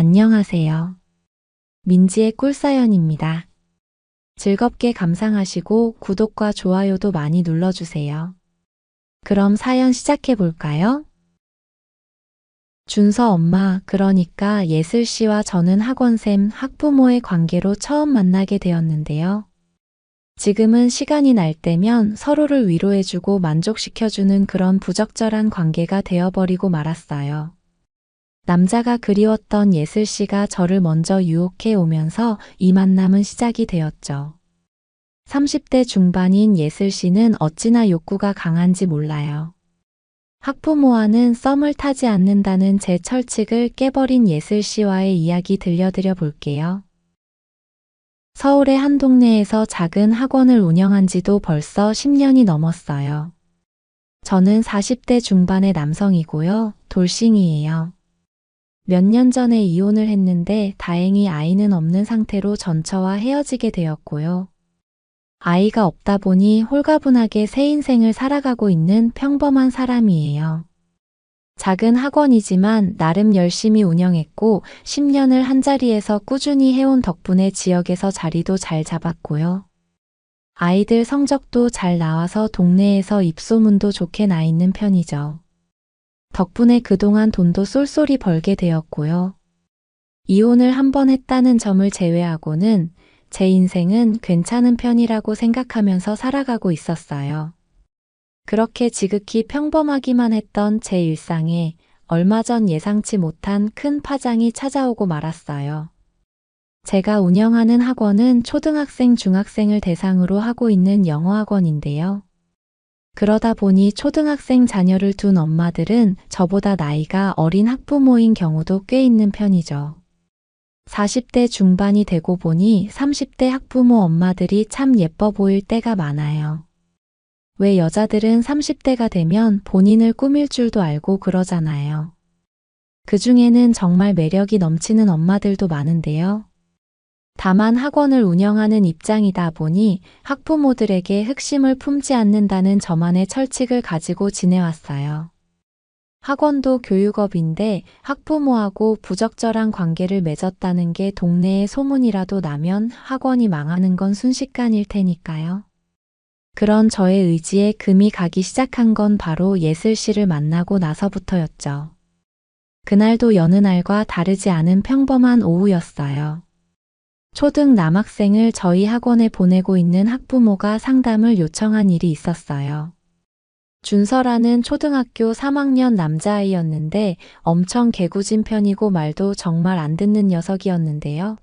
안녕하세요. 민지의 꿀사연입니다. 즐겁게 감상하시고 구독과 좋아요도 많이 눌러주세요. 그럼 사연 시작해 볼까요? 준서 엄마, 그러니까 예슬 씨와 저는 학원쌤, 학부모의 관계로 처음 만나게 되었는데요. 지금은 시간이 날 때면 서로를 위로해주고 만족시켜주는 그런 부적절한 관계가 되어버리고 말았어요. 남자가 그리웠던 예슬 씨가 저를 먼저 유혹해 오면서 이 만남은 시작이 되었죠. 30대 중반인 예슬 씨는 어찌나 욕구가 강한지 몰라요. 학부모와는 썸을 타지 않는다는 제 철칙을 깨버린 예슬 씨와의 이야기 들려드려 볼게요. 서울의 한 동네에서 작은 학원을 운영한 지도 벌써 10년이 넘었어요. 저는 40대 중반의 남성이고요. 돌싱이에요. 몇 년 전에 이혼을 했는데 다행히 아이는 없는 상태로 전처와 헤어지게 되었고요. 아이가 없다 보니 홀가분하게 새 인생을 살아가고 있는 평범한 사람이에요. 작은 학원이지만 나름 열심히 운영했고 10년을 한자리에서 꾸준히 해온 덕분에 지역에서 자리도 잘 잡았고요. 아이들 성적도 잘 나와서 동네에서 입소문도 좋게 나 있는 편이죠. 덕분에 그동안 돈도 쏠쏠이 벌게 되었고요. 이혼을 한 번 했다는 점을 제외하고는 제 인생은 괜찮은 편이라고 생각하면서 살아가고 있었어요. 그렇게 지극히 평범하기만 했던 제 일상에 얼마 전 예상치 못한 큰 파장이 찾아오고 말았어요. 제가 운영하는 학원은 초등학생, 중학생을 대상으로 하고 있는 영어학원인데요. 그러다 보니 초등학생 자녀를 둔 엄마들은 저보다 나이가 어린 학부모인 경우도 꽤 있는 편이죠. 40대 중반이 되고 보니 30대 학부모 엄마들이 참 예뻐 보일 때가 많아요. 왜 여자들은 30대가 되면 본인을 꾸밀 줄도 알고 그러잖아요. 그 중에는 정말 매력이 넘치는 엄마들도 많은데요. 다만 학원을 운영하는 입장이다 보니 학부모들에게 흑심을 품지 않는다는 저만의 철칙을 가지고 지내왔어요. 학원도 교육업인데 학부모하고 부적절한 관계를 맺었다는 게 동네에 소문이라도 나면 학원이 망하는 건 순식간일 테니까요. 그런 저의 의지에 금이 가기 시작한 건 바로 예슬 씨를 만나고 나서부터였죠. 그날도 여느 날과 다르지 않은 평범한 오후였어요. 초등 남학생을 저희 학원에 보내고 있는 학부모가 상담을 요청한 일이 있었어요. 준서라는 초등학교 3학년 남자아이였는데 엄청 개구진 편이고 말도 정말 안 듣는 녀석이었는데요.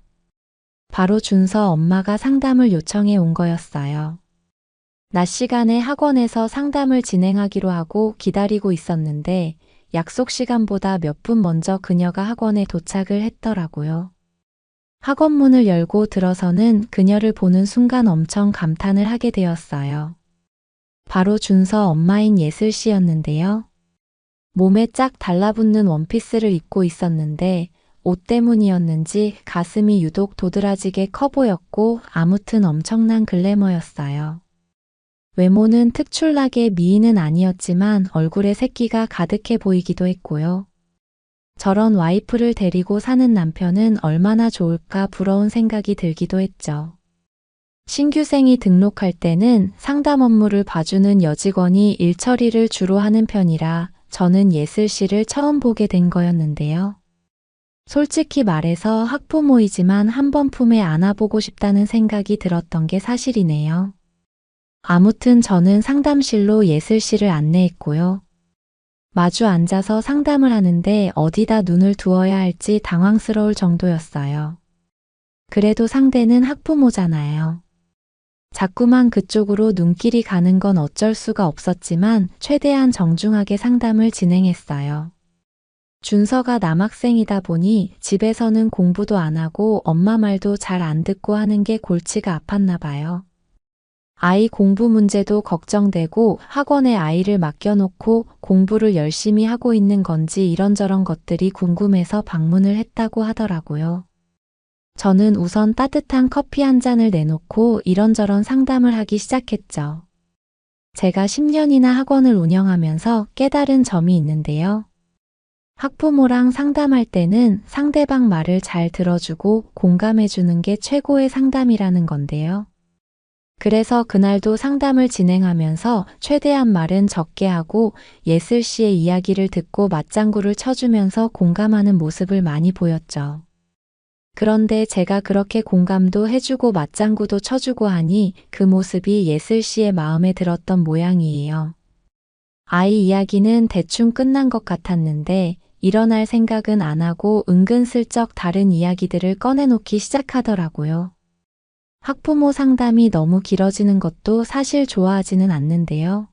바로 준서 엄마가 상담을 요청해 온 거였어요. 낮 시간에 학원에서 상담을 진행하기로 하고 기다리고 있었는데 약속 시간보다 몇 분 먼저 그녀가 학원에 도착을 했더라고요. 학원 문을 열고 들어서는 그녀를 보는 순간 엄청 감탄을 하게 되었어요. 바로 준서 엄마인 예슬 씨였는데요. 몸에 쫙 달라붙는 원피스를 입고 있었는데 옷 때문이었는지 가슴이 유독 도드라지게 커 보였고 아무튼 엄청난 글래머였어요. 외모는 특출나게 미인은 아니었지만 얼굴에 새끼가 가득해 보이기도 했고요. 저런 와이프를 데리고 사는 남편은 얼마나 좋을까 부러운 생각이 들기도 했죠. 신규생이 등록할 때는 상담 업무를 봐주는 여직원이 일 처리를 주로 하는 편이라 저는 예슬 씨를 처음 보게 된 거였는데요. 솔직히 말해서 학부모이지만 한번 품에 안아보고 싶다는 생각이 들었던 게 사실이네요. 아무튼 저는 상담실로 예슬 씨를 안내했고요. 마주 앉아서 상담을 하는데 어디다 눈을 두어야 할지 당황스러울 정도였어요. 그래도 상대는 학부모잖아요. 자꾸만 그쪽으로 눈길이 가는 건 어쩔 수가 없었지만 최대한 정중하게 상담을 진행했어요. 준서가 남학생이다 보니 집에서는 공부도 안 하고 엄마 말도 잘 안 듣고 하는 게 골치가 아팠나 봐요. 아이 공부 문제도 걱정되고 학원에 아이를 맡겨놓고 공부를 열심히 하고 있는 건지 이런저런 것들이 궁금해서 방문을 했다고 하더라고요. 저는 우선 따뜻한 커피 한 잔을 내놓고 이런저런 상담을 하기 시작했죠. 제가 10년이나 학원을 운영하면서 깨달은 점이 있는데요. 학부모랑 상담할 때는 상대방 말을 잘 들어주고 공감해주는 게 최고의 상담이라는 건데요. 그래서 그날도 상담을 진행하면서 최대한 말은 적게 하고 예슬 씨의 이야기를 듣고 맞장구를 쳐주면서 공감하는 모습을 많이 보였죠. 그런데 제가 그렇게 공감도 해주고 맞장구도 쳐주고 하니 그 모습이 예슬 씨의 마음에 들었던 모양이에요. 아이 이야기는 대충 끝난 것 같았는데 일어날 생각은 안 하고 은근슬쩍 다른 이야기들을 꺼내놓기 시작하더라고요. 학부모 상담이 너무 길어지는 것도 사실 좋아하지는 않는데요.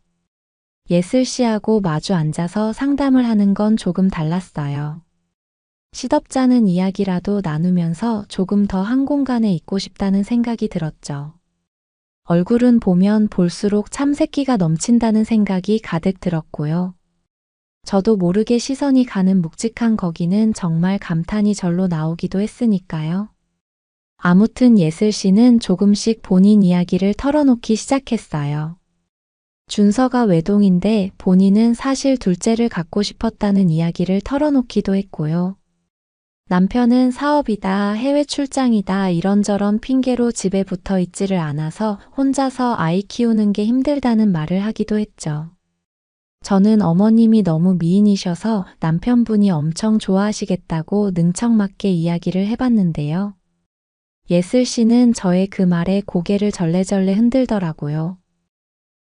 예슬 씨하고 마주 앉아서 상담을 하는 건 조금 달랐어요. 시덥잖은 이야기라도 나누면서 조금 더 한 공간에 있고 싶다는 생각이 들었죠. 얼굴은 보면 볼수록 참새끼가 넘친다는 생각이 가득 들었고요. 저도 모르게 시선이 가는 묵직한 거기는 정말 감탄이 절로 나오기도 했으니까요. 아무튼 예슬 씨는 조금씩 본인 이야기를 털어놓기 시작했어요. 준서가 외동인데 본인은 사실 둘째를 갖고 싶었다는 이야기를 털어놓기도 했고요. 남편은 사업이다, 해외 출장이다 이런저런 핑계로 집에 붙어 있지를 않아서 혼자서 아이 키우는 게 힘들다는 말을 하기도 했죠. 저는 어머님이 너무 미인이셔서 남편분이 엄청 좋아하시겠다고 능청맞게 이야기를 해봤는데요. 예슬 씨는 저의 그 말에 고개를 절레절레 흔들더라고요.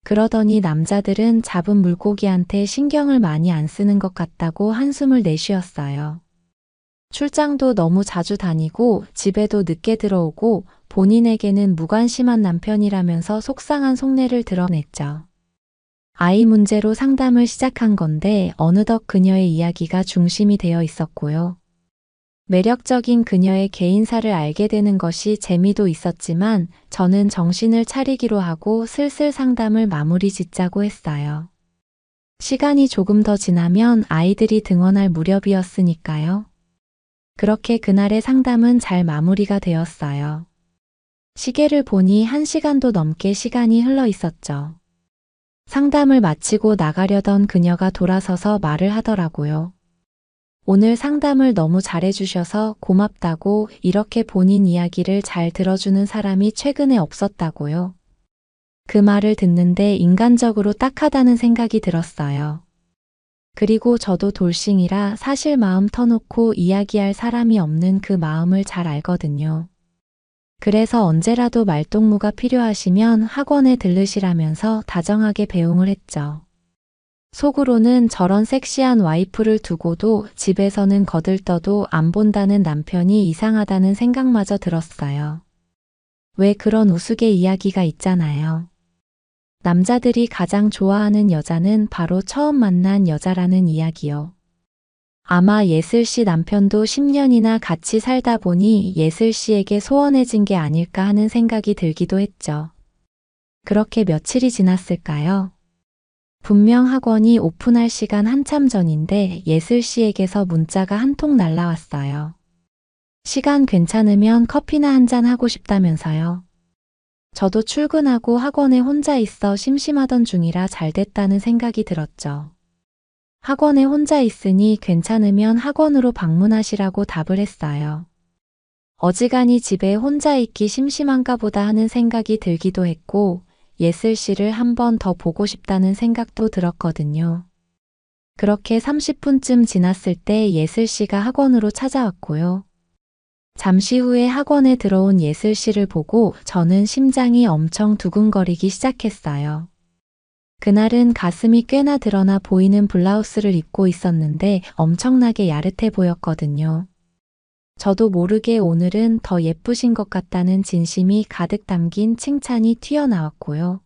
그러더니 남자들은 잡은 물고기한테 신경을 많이 안 쓰는 것 같다고 한숨을 내쉬었어요. 출장도 너무 자주 다니고 집에도 늦게 들어오고 본인에게는 무관심한 남편이라면서 속상한 속내를 드러냈죠. 아이 문제로 상담을 시작한 건데 어느덧 그녀의 이야기가 중심이 되어 있었고요. 매력적인 그녀의 개인사를 알게 되는 것이 재미도 있었지만 저는 정신을 차리기로 하고 슬슬 상담을 마무리 짓자고 했어요. 시간이 조금 더 지나면 아이들이 등원할 무렵이었으니까요. 그렇게 그날의 상담은 잘 마무리가 되었어요. 시계를 보니 1시간도 넘게 시간이 흘러 있었죠. 상담을 마치고 나가려던 그녀가 돌아서서 말을 하더라고요. 오늘 상담을 너무 잘해주셔서 고맙다고 이렇게 본인 이야기를 잘 들어주는 사람이 최근에 없었다고요. 그 말을 듣는데 인간적으로 딱하다는 생각이 들었어요. 그리고 저도 돌싱이라 사실 마음 터놓고 이야기할 사람이 없는 그 마음을 잘 알거든요. 그래서 언제라도 말동무가 필요하시면 학원에 들르시라면서 다정하게 배웅을 했죠. 속으로는 저런 섹시한 와이프를 두고도 집에서는 거들떠도 안 본다는 남편이 이상하다는 생각마저 들었어요. 왜 그런 우스개 이야기가 있잖아요. 남자들이 가장 좋아하는 여자는 바로 처음 만난 여자라는 이야기요. 아마 예슬 씨 남편도 10년이나 같이 살다 보니 예슬 씨에게 소원해진 게 아닐까 하는 생각이 들기도 했죠. 그렇게 며칠이 지났을까요? 분명 학원이 오픈할 시간 한참 전인데 예슬 씨에게서 문자가 한 통 날라왔어요. 시간 괜찮으면 커피나 한잔 하고 싶다면서요. 저도 출근하고 학원에 혼자 있어 심심하던 중이라 잘 됐다는 생각이 들었죠. 학원에 혼자 있으니 괜찮으면 학원으로 방문하시라고 답을 했어요. 어지간히 집에 혼자 있기 심심한가 보다 하는 생각이 들기도 했고 예슬 씨를 한 번 더 보고 싶다는 생각도 들었거든요. 그렇게 30분쯤 지났을 때 예슬 씨가 학원으로 찾아왔고요. 잠시 후에 학원에 들어온 예슬 씨를 보고 저는 심장이 엄청 두근거리기 시작했어요. 그날은 가슴이 꽤나 드러나 보이는 블라우스를 입고 있었는데 엄청나게 야릇해 보였거든요. 저도 모르게 오늘은 더 예쁘신 것 같다는 진심이 가득 담긴 칭찬이 튀어나왔고요.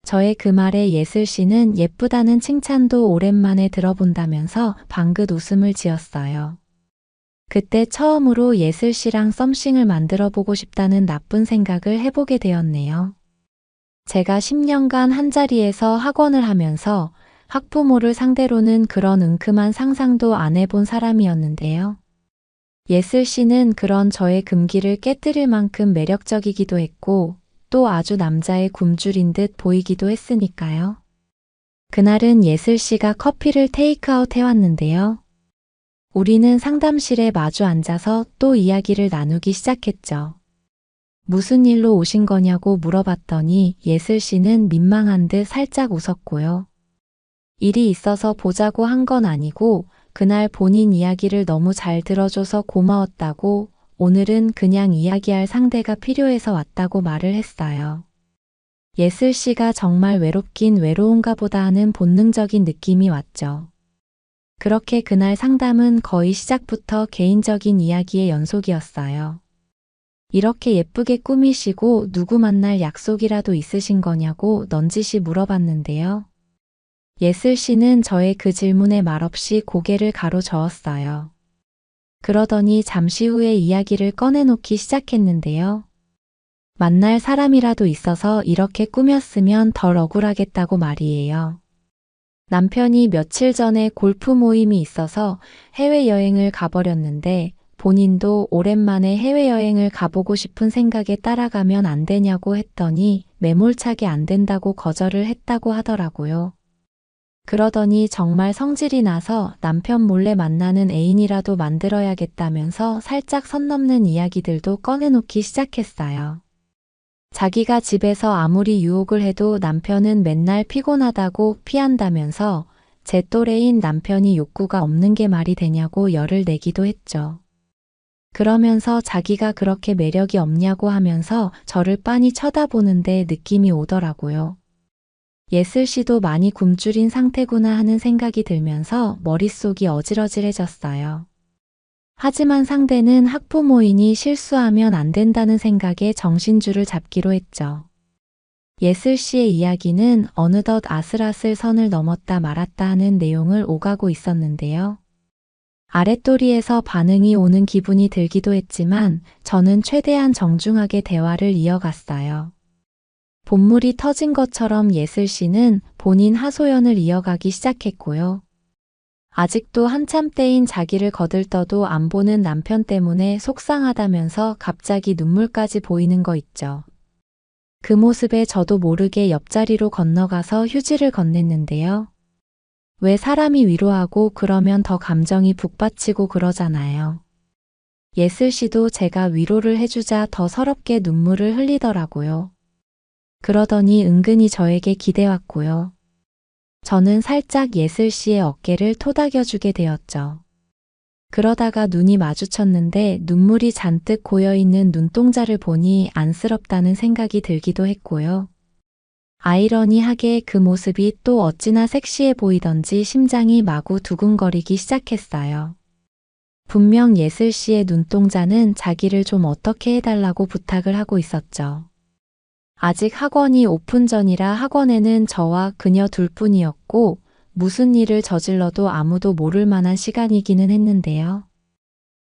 저의 그 말에 예슬 씨는 예쁘다는 칭찬도 오랜만에 들어본다면서 방긋 웃음을 지었어요. 그때 처음으로 예슬 씨랑 썸씽을 만들어 보고 싶다는 나쁜 생각을 해보게 되었네요. 제가 10년간 한자리에서 학원을 하면서 학부모를 상대로는 그런 은큼한 상상도 안 해본 사람이었는데요. 예슬 씨는 그런 저의 금기를 깨뜨릴 만큼 매력적이기도 했고 또 아주 남자의 굶주린 듯 보이기도 했으니까요. 그날은 예슬 씨가 커피를 테이크아웃 해왔는데요. 우리는 상담실에 마주 앉아서 또 이야기를 나누기 시작했죠. 무슨 일로 오신 거냐고 물어봤더니 예슬 씨는 민망한 듯 살짝 웃었고요. 일이 있어서 보자고 한 건 아니고 그날 본인 이야기를 너무 잘 들어줘서 고마웠다고, 오늘은 그냥 이야기할 상대가 필요해서 왔다고 말을 했어요. 예슬 씨가 정말 외롭긴 외로운가 보다 하는 본능적인 느낌이 왔죠. 그렇게 그날 상담은 거의 시작부터 개인적인 이야기의 연속이었어요. 이렇게 예쁘게 꾸미시고 누구 만날 약속이라도 있으신 거냐고 넌지시 물어봤는데요. 예슬 씨는 저의 그 질문에 말없이 고개를 가로저었어요. 그러더니 잠시 후에 이야기를 꺼내놓기 시작했는데요. 만날 사람이라도 있어서 이렇게 꾸몄으면 덜 억울하겠다고 말이에요. 남편이 며칠 전에 골프 모임이 있어서 해외여행을 가버렸는데 본인도 오랜만에 해외여행을 가보고 싶은 생각에 따라가면 안 되냐고 했더니 매몰차게 안 된다고 거절을 했다고 하더라고요. 그러더니 정말 성질이 나서 남편 몰래 만나는 애인이라도 만들어야겠다면서 살짝 선 넘는 이야기들도 꺼내놓기 시작했어요. 자기가 집에서 아무리 유혹을 해도 남편은 맨날 피곤하다고 피한다면서 제 또래인 남편이 욕구가 없는 게 말이 되냐고 열을 내기도 했죠. 그러면서 자기가 그렇게 매력이 없냐고 하면서 저를 빤히 쳐다보는데 느낌이 오더라고요. 예슬 씨도 많이 굶주린 상태구나 하는 생각이 들면서 머릿속이 어질어질해졌어요. 하지만 상대는 학부모이니 실수하면 안 된다는 생각에 정신줄을 잡기로 했죠. 예슬 씨의 이야기는 어느덧 아슬아슬 선을 넘었다 말았다 하는 내용을 오가고 있었는데요. 아랫도리에서 반응이 오는 기분이 들기도 했지만 저는 최대한 정중하게 대화를 이어갔어요. 본물이 터진 것처럼 예슬 씨는 본인 하소연을 이어가기 시작했고요. 아직도 한참 때인 자기를 거들떠도 안 보는 남편 때문에 속상하다면서 갑자기 눈물까지 보이는 거 있죠. 그 모습에 저도 모르게 옆자리로 건너가서 휴지를 건넸는데요. 왜 사람이 위로하고 그러면 더 감정이 북받치고 그러잖아요. 예슬 씨도 제가 위로를 해주자 더 서럽게 눈물을 흘리더라고요. 그러더니 은근히 저에게 기대왔고요. 저는 살짝 예슬 씨의 어깨를 토닥여주게 되었죠. 그러다가 눈이 마주쳤는데 눈물이 잔뜩 고여있는 눈동자를 보니 안쓰럽다는 생각이 들기도 했고요. 아이러니하게 그 모습이 또 어찌나 섹시해 보이던지 심장이 마구 두근거리기 시작했어요. 분명 예슬 씨의 눈동자는 자기를 좀 어떻게 해달라고 부탁을 하고 있었죠. 아직 학원이 오픈 전이라 학원에는 저와 그녀 둘뿐이었고 무슨 일을 저질러도 아무도 모를 만한 시간이기는 했는데요.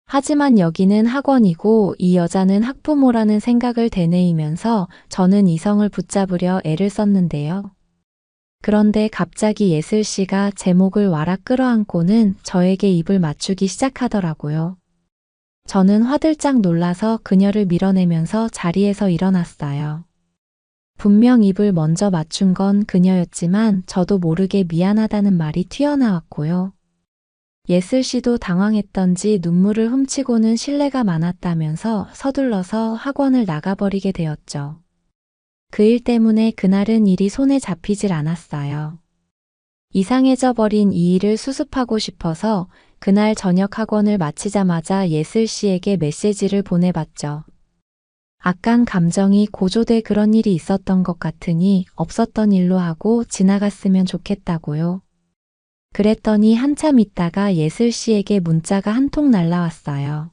하지만 여기는 학원이고 이 여자는 학부모라는 생각을 되뇌이면서 저는 이성을 붙잡으려 애를 썼는데요. 그런데 갑자기 예슬 씨가 제 목을 와락 끌어안고는 저에게 입을 맞추기 시작하더라고요. 저는 화들짝 놀라서 그녀를 밀어내면서 자리에서 일어났어요. 분명 입을 먼저 맞춘 건 그녀였지만 저도 모르게 미안하다는 말이 튀어나왔고요. 예슬 씨도 당황했던지 눈물을 훔치고는 실례가 많았다면서 서둘러서 학원을 나가버리게 되었죠. 그 일 때문에 그날은 일이 손에 잡히질 않았어요. 이상해져 버린 이 일을 수습하고 싶어서 그날 저녁 학원을 마치자마자 예슬 씨에게 메시지를 보내봤죠. 악한 감정이 고조돼 그런 일이 있었던 것 같으니 없었던 일로 하고 지나갔으면 좋겠다고요. 그랬더니 한참 있다가 예슬 씨에게 문자가 한 통 날라왔어요.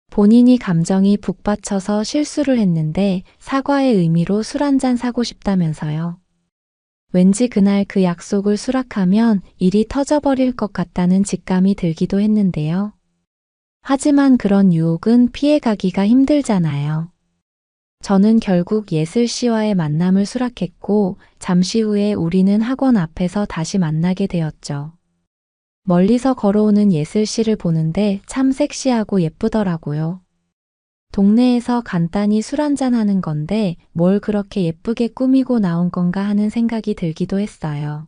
본인이 감정이 북받쳐서 실수를 했는데 사과의 의미로 술 한잔 사고 싶다면서요. 왠지 그날 그 약속을 수락하면 일이 터져버릴 것 같다는 직감이 들기도 했는데요. 하지만 그런 유혹은 피해가기가 힘들잖아요. 저는 결국 예슬 씨와의 만남을 수락했고 잠시 후에 우리는 학원 앞에서 다시 만나게 되었죠. 멀리서 걸어오는 예슬 씨를 보는데 참 섹시하고 예쁘더라고요. 동네에서 간단히 술 한잔 하는 건데 뭘 그렇게 예쁘게 꾸미고 나온 건가 하는 생각이 들기도 했어요.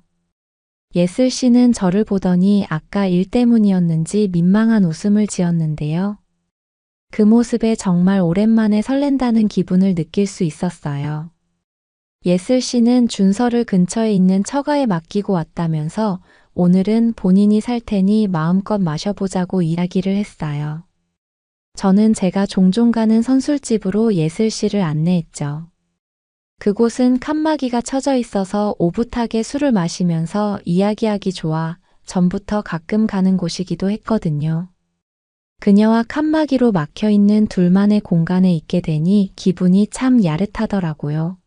예슬 씨는 저를 보더니 아까 일 때문이었는지 민망한 웃음을 지었는데요. 그 모습에 정말 오랜만에 설렌다는 기분을 느낄 수 있었어요. 예슬 씨는 준서를 근처에 있는 처가에 맡기고 왔다면서 오늘은 본인이 살 테니 마음껏 마셔보자고 이야기를 했어요. 저는 제가 종종 가는 선술집으로 예슬 씨를 안내했죠. 그곳은 칸막이가 쳐져 있어서 오붓하게 술을 마시면서 이야기하기 좋아 전부터 가끔 가는 곳이기도 했거든요. 그녀와 칸막이로 막혀 있는 둘만의 공간에 있게 되니 기분이 참 야릇하더라고요.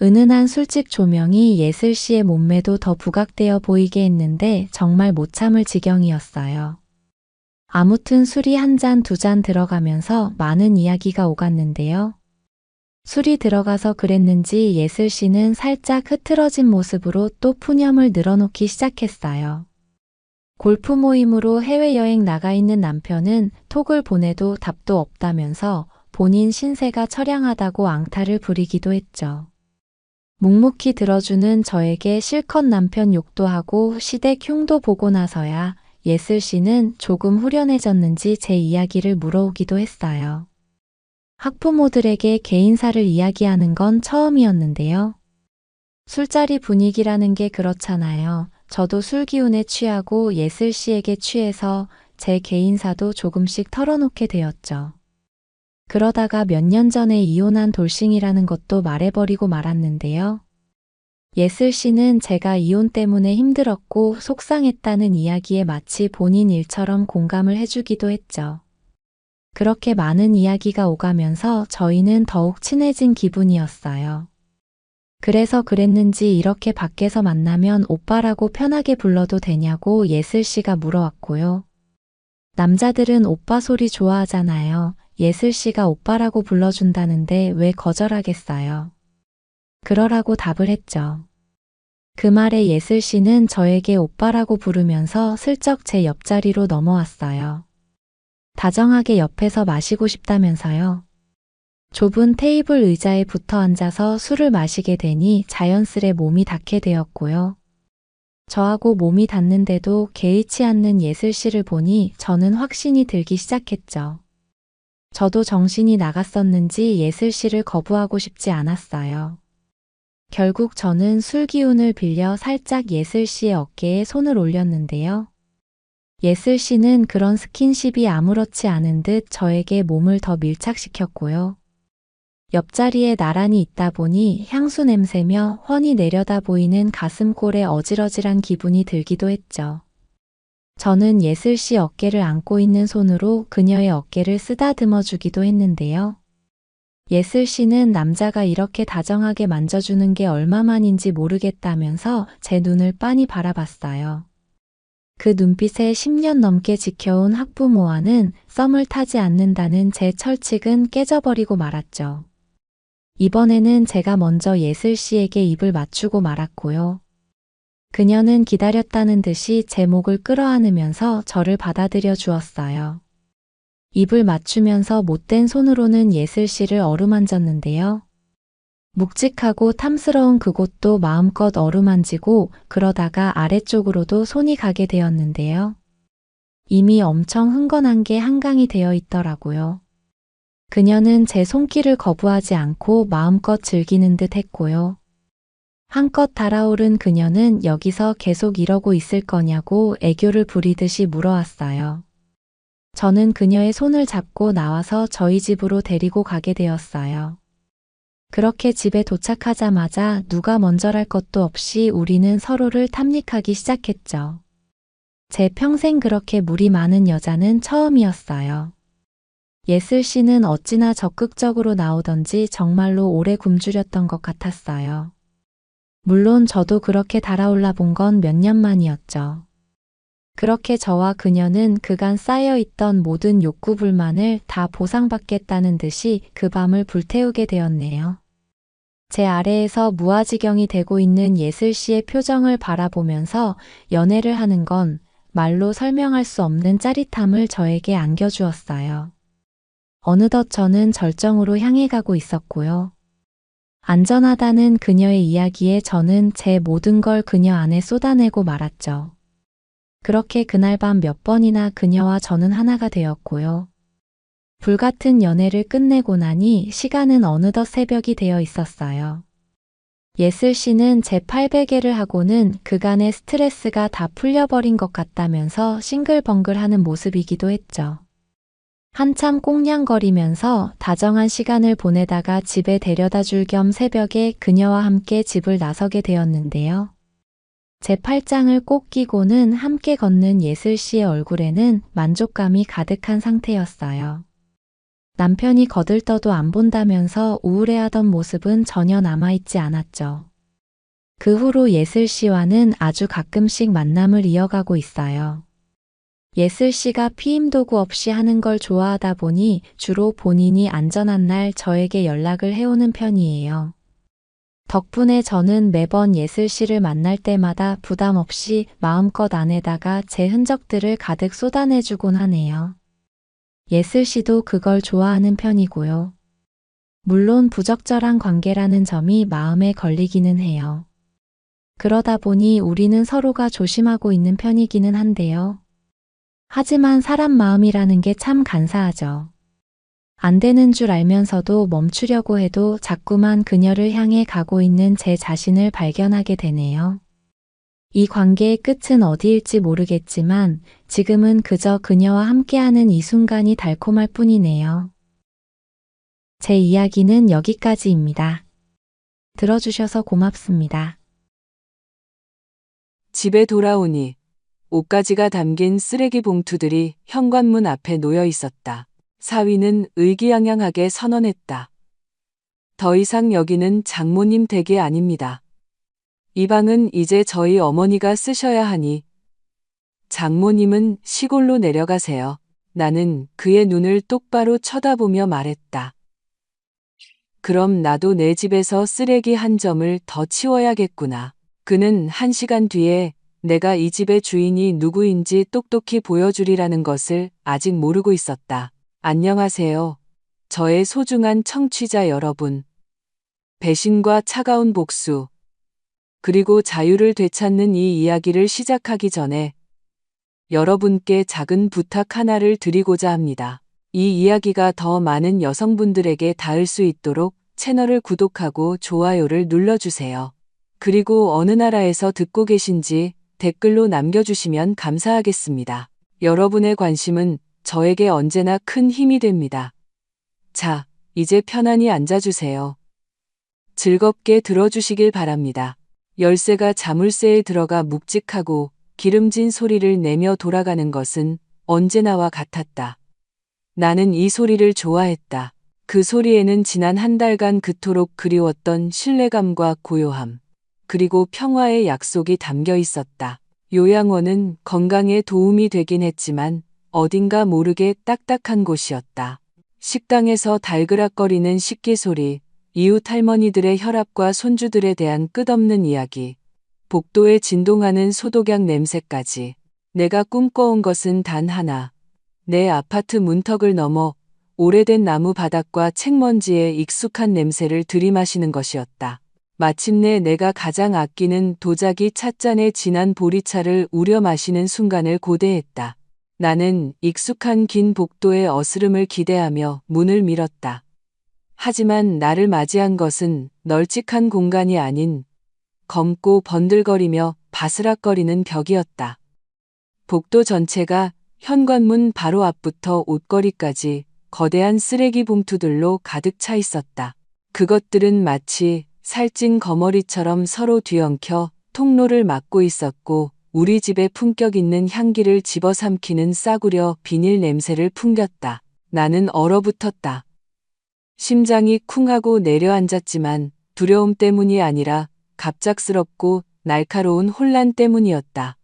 은은한 술집 조명이 예슬 씨의 몸매도 더 부각되어 보이게 했는데 정말 못 참을 지경이었어요. 아무튼 술이 한 잔, 두 잔 들어가면서 많은 이야기가 오갔는데요. 술이 들어가서 그랬는지 예슬 씨는 살짝 흐트러진 모습으로 또 푸념을 늘어놓기 시작했어요. 골프 모임으로 해외여행 나가 있는 남편은 톡을 보내도 답도 없다면서 본인 신세가 처량하다고 앙탈을 부리기도 했죠. 묵묵히 들어주는 저에게 실컷 남편 욕도 하고 시댁 흉도 보고 나서야 예슬 씨는 조금 후련해졌는지 제 이야기를 물어오기도 했어요. 학부모들에게 개인사를 이야기하는 건 처음이었는데요. 술자리 분위기라는 게 그렇잖아요. 저도 술 기운에 취하고 예슬 씨에게 취해서 제 개인사도 조금씩 털어놓게 되었죠. 그러다가 몇 년 전에 이혼한 돌싱이라는 것도 말해버리고 말았는데요. 예슬 씨는 제가 이혼 때문에 힘들었고 속상했다는 이야기에 마치 본인 일처럼 공감을 해주기도 했죠. 그렇게 많은 이야기가 오가면서 저희는 더욱 친해진 기분이었어요. 그래서 그랬는지 이렇게 밖에서 만나면 오빠라고 편하게 불러도 되냐고 예슬 씨가 물어왔고요. 남자들은 오빠 소리 좋아하잖아요. 예슬 씨가 오빠라고 불러준다는데 왜 거절하겠어요? 그러라고 답을 했죠. 그 말에 예슬 씨는 저에게 오빠라고 부르면서 슬쩍 제 옆자리로 넘어왔어요. 다정하게 옆에서 마시고 싶다면서요. 좁은 테이블 의자에 붙어 앉아서 술을 마시게 되니 자연스레 몸이 닿게 되었고요. 저하고 몸이 닿는데도 개의치 않는 예슬 씨를 보니 저는 확신이 들기 시작했죠. 저도 정신이 나갔었는지 예슬 씨를 거부하고 싶지 않았어요. 결국 저는 술 기운을 빌려 살짝 예슬 씨의 어깨에 손을 올렸는데요. 예슬 씨는 그런 스킨십이 아무렇지 않은 듯 저에게 몸을 더 밀착시켰고요. 옆자리에 나란히 있다 보니 향수 냄새며 훤히 내려다 보이는 가슴골에 어질어질한 기분이 들기도 했죠. 저는 예슬 씨 어깨를 안고 있는 손으로 그녀의 어깨를 쓰다듬어 주기도 했는데요. 예슬 씨는 남자가 이렇게 다정하게 만져주는 게 얼마만인지 모르겠다면서 제 눈을 빤히 바라봤어요. 그 눈빛에 10년 넘게 지켜온 학부모와는 썸을 타지 않는다는 제 철칙은 깨져버리고 말았죠. 이번에는 제가 먼저 예슬 씨에게 입을 맞추고 말았고요. 그녀는 기다렸다는 듯이 제 목을 끌어안으면서 저를 받아들여 주었어요. 입을 맞추면서 못된 손으로는 예슬 씨를 어루만졌는데요. 묵직하고 탐스러운 그곳도 마음껏 어루만지고 그러다가 아래쪽으로도 손이 가게 되었는데요. 이미 엄청 흥건한 게 한강이 되어 있더라고요. 그녀는 제 손길을 거부하지 않고 마음껏 즐기는 듯 했고요. 한껏 달아오른 그녀는 여기서 계속 이러고 있을 거냐고 애교를 부리듯이 물어왔어요. 저는 그녀의 손을 잡고 나와서 저희 집으로 데리고 가게 되었어요. 그렇게 집에 도착하자마자 누가 먼저랄 것도 없이 우리는 서로를 탐닉하기 시작했죠. 제 평생 그렇게 물이 많은 여자는 처음이었어요. 예슬 씨는 어찌나 적극적으로 나오던지 정말로 오래 굶주렸던 것 같았어요. 물론 저도 그렇게 달아올라 본 건 몇 년 만이었죠. 그렇게 저와 그녀는 그간 쌓여있던 모든 욕구 불만을 다 보상받겠다는 듯이 그 밤을 불태우게 되었네요. 제 아래에서 무아지경이 되고 있는 예슬 씨의 표정을 바라보면서 연애를 하는 건 말로 설명할 수 없는 짜릿함을 저에게 안겨주었어요. 어느덧 저는 절정으로 향해 가고 있었고요. 안전하다는 그녀의 이야기에 저는 제 모든 걸 그녀 안에 쏟아내고 말았죠. 그렇게 그날 밤 몇 번이나 그녀와 저는 하나가 되었고요. 불같은 연애를 끝내고 나니 시간은 어느덧 새벽이 되어 있었어요. 예슬 씨는 제 800회를 하고는 그간의 스트레스가 다 풀려버린 것 같다면서 싱글벙글하는 모습이기도 했죠. 한참 꽁냥거리면서 다정한 시간을 보내다가 집에 데려다 줄 겸 새벽에 그녀와 함께 집을 나서게 되었는데요. 제 팔짱을 꼭 끼고는 함께 걷는 예슬 씨의 얼굴에는 만족감이 가득한 상태였어요. 남편이 거들떠도 안 본다면서 우울해하던 모습은 전혀 남아있지 않았죠. 그 후로 예슬 씨와는 아주 가끔씩 만남을 이어가고 있어요. 예슬 씨가 피임도구 없이 하는 걸 좋아하다 보니 주로 본인이 안전한 날 저에게 연락을 해오는 편이에요. 덕분에 저는 매번 예슬 씨를 만날 때마다 부담 없이 마음껏 안에다가 제 흔적들을 가득 쏟아내주곤 하네요. 예슬 씨도 그걸 좋아하는 편이고요. 물론 부적절한 관계라는 점이 마음에 걸리기는 해요. 그러다 보니 우리는 서로가 조심하고 있는 편이기는 한데요. 하지만 사람 마음이라는 게 참 간사하죠. 안 되는 줄 알면서도 멈추려고 해도 자꾸만 그녀를 향해 가고 있는 제 자신을 발견하게 되네요. 이 관계의 끝은 어디일지 모르겠지만 지금은 그저 그녀와 함께하는 이 순간이 달콤할 뿐이네요. 제 이야기는 여기까지입니다. 들어주셔서 고맙습니다. 집에 돌아오니 옷가지가 담긴 쓰레기 봉투들이 현관문 앞에 놓여 있었다. 사위는 의기양양하게 선언했다. 더 이상 여기는 장모님 댁이 아닙니다. 이 방은 이제 저희 어머니가 쓰셔야 하니 장모님은 시골로 내려가세요. 나는 그의 눈을 똑바로 쳐다보며 말했다. 그럼 나도 내 집에서 쓰레기 한 점을 더 치워야겠구나. 그는 1시간 뒤에 내가 이 집의 주인이 누구인지 똑똑히 보여주리라는 것을 아직 모르고 있었다. 안녕하세요. 저의 소중한 청취자 여러분. 배신과 차가운 복수, 그리고 자유를 되찾는 이 이야기를 시작하기 전에 여러분께 작은 부탁 하나를 드리고자 합니다. 이 이야기가 더 많은 여성분들에게 닿을 수 있도록 채널을 구독하고 좋아요를 눌러주세요. 그리고 어느 나라에서 듣고 계신지 댓글로 남겨주시면 감사하겠습니다. 여러분의 관심은 저에게 언제나 큰 힘이 됩니다. 자, 이제 편안히 앉아주세요. 즐겁게 들어주시길 바랍니다. 열쇠가 자물쇠에 들어가 묵직하고 기름진 소리를 내며 돌아가는 것은 언제나와 같았다. 나는 이 소리를 좋아했다. 그 소리에는 지난 한 달간 그토록 그리웠던 신뢰감과 고요함, 그리고 평화의 약속이 담겨 있었다. 요양원은 건강에 도움이 되긴 했지만 어딘가 모르게 딱딱한 곳이었다. 식당에서 달그락거리는 식기 소리, 이웃 할머니들의 혈압과 손주들에 대한 끝없는 이야기, 복도에 진동하는 소독약 냄새까지. 내가 꿈꿔온 것은 단 하나. 내 아파트 문턱을 넘어 오래된 나무 바닥과 책먼지의 익숙한 냄새를 들이마시는 것이었다. 마침내 내가 가장 아끼는 도자기 찻잔의 진한 보리차를 우려 마시는 순간을 고대했다. 나는 익숙한 긴 복도의 어스름을 기대하며 문을 밀었다. 하지만 나를 맞이한 것은 널찍한 공간이 아닌 검고 번들거리며 바스락거리는 벽이었다. 복도 전체가 현관문 바로 앞부터 옷걸이까지 거대한 쓰레기 봉투들로 가득 차 있었다. 그것들은 마치 살찐 거머리처럼 서로 뒤엉켜 통로를 막고 있었고 우리 집의 품격 있는 향기를 집어삼키는 싸구려 비닐 냄새를 풍겼다. 나는 얼어붙었다. 심장이 쿵하고 내려앉았지만 두려움 때문이 아니라 갑작스럽고 날카로운 혼란 때문이었다.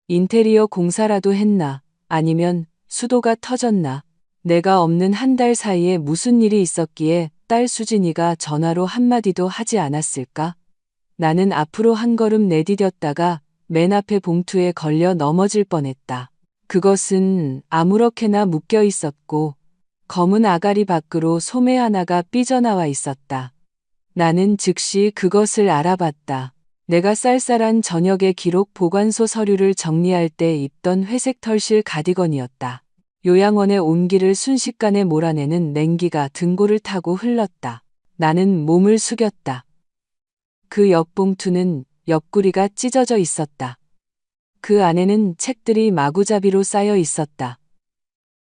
인테리어 공사라도 했나? 아니면 수도가 터졌나? 내가 없는 한 달 사이에 무슨 일이 있었기에 딸 수진이가 전화로 한마디도 하지 않았을까? 나는 앞으로 한 걸음 내디뎠다가 맨 앞에 봉투에 걸려 넘어질 뻔했다. 그것은 아무렇게나 묶여 있었고 검은 아가리 밖으로 소매 하나가 삐져나와 있었다. 나는 즉시 그것을 알아봤다. 내가 쌀쌀한 저녁의 기록 보관소 서류를 정리할 때 입던 회색 털실 가디건이었다. 요양원의 온기를 순식간에 몰아내는 냉기가 등골을 타고 흘렀다. 나는 몸을 숙였다. 그 옆 봉투는 옆구리가 찢어져 있었다. 그 안에는 책들이 마구잡이로 쌓여 있었다.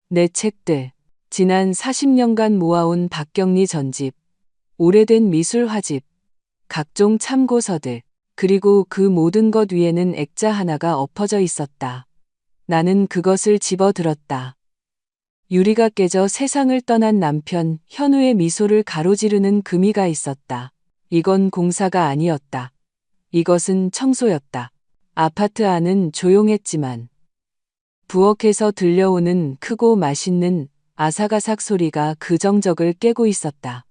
내 책들, 지난 40년간 모아온 박경리 전집, 오래된 미술 화집, 각종 참고서들, 그리고 그 모든 것 위에는 액자 하나가 엎어져 있었다. 나는 그것을 집어들었다. 유리가 깨져 세상을 떠난 남편 현우의 미소를 가로지르는 금이가 있었다. 이건 공사가 아니었다. 이것은 청소였다. 아파트 안은 조용했지만 부엌에서 들려오는 크고 맛있는 아삭아삭 소리가 그 정적을 깨고 있었다.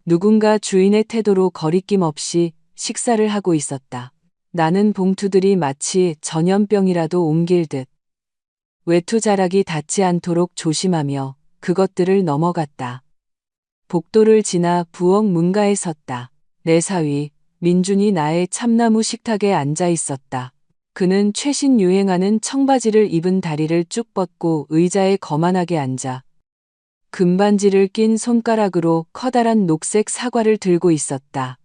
누군가 주인의 태도로 거리낌 없이 식사를 하고 있었다. 나는 봉투들이 마치 전염병이라도 옮길 듯 외투 자락이 닿지 않도록 조심하며 그것들을 넘어갔다. 복도를 지나 부엌 문가에 섰다. 내 사위, 민준이 나의 참나무 식탁에 앉아 있었다. 그는 최신 유행하는 청바지를 입은 다리를 쭉 뻗고 의자에 거만하게 앉아 금반지를 낀 손가락으로 커다란 녹색 사과를 들고 있었다.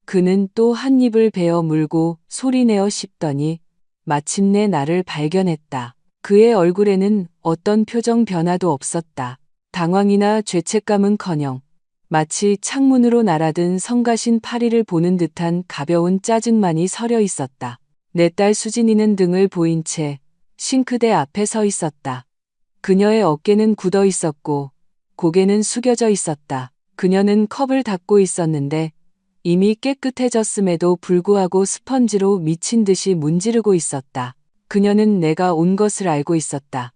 그는 또 한 입을 베어 물고 소리내어 씹더니 마침내 나를 발견했다. 그의 얼굴에는 어떤 표정 변화도 없었다. 당황이나 죄책감은커녕 마치 창문으로 날아든 성가신 파리를 보는 듯한 가벼운 짜증만이 서려 있었다. 내 딸 수진이는 등을 보인 채 싱크대 앞에 서 있었다. 그녀의 어깨는 굳어 있었고 고개는 숙여져 있었다. 그녀는 컵을 닫고 있었는데 이미 깨끗해졌음에도 불구하고 스펀지로 미친 듯이 문지르고 있었다. 그녀는 내가 온 것을 알고 있었다.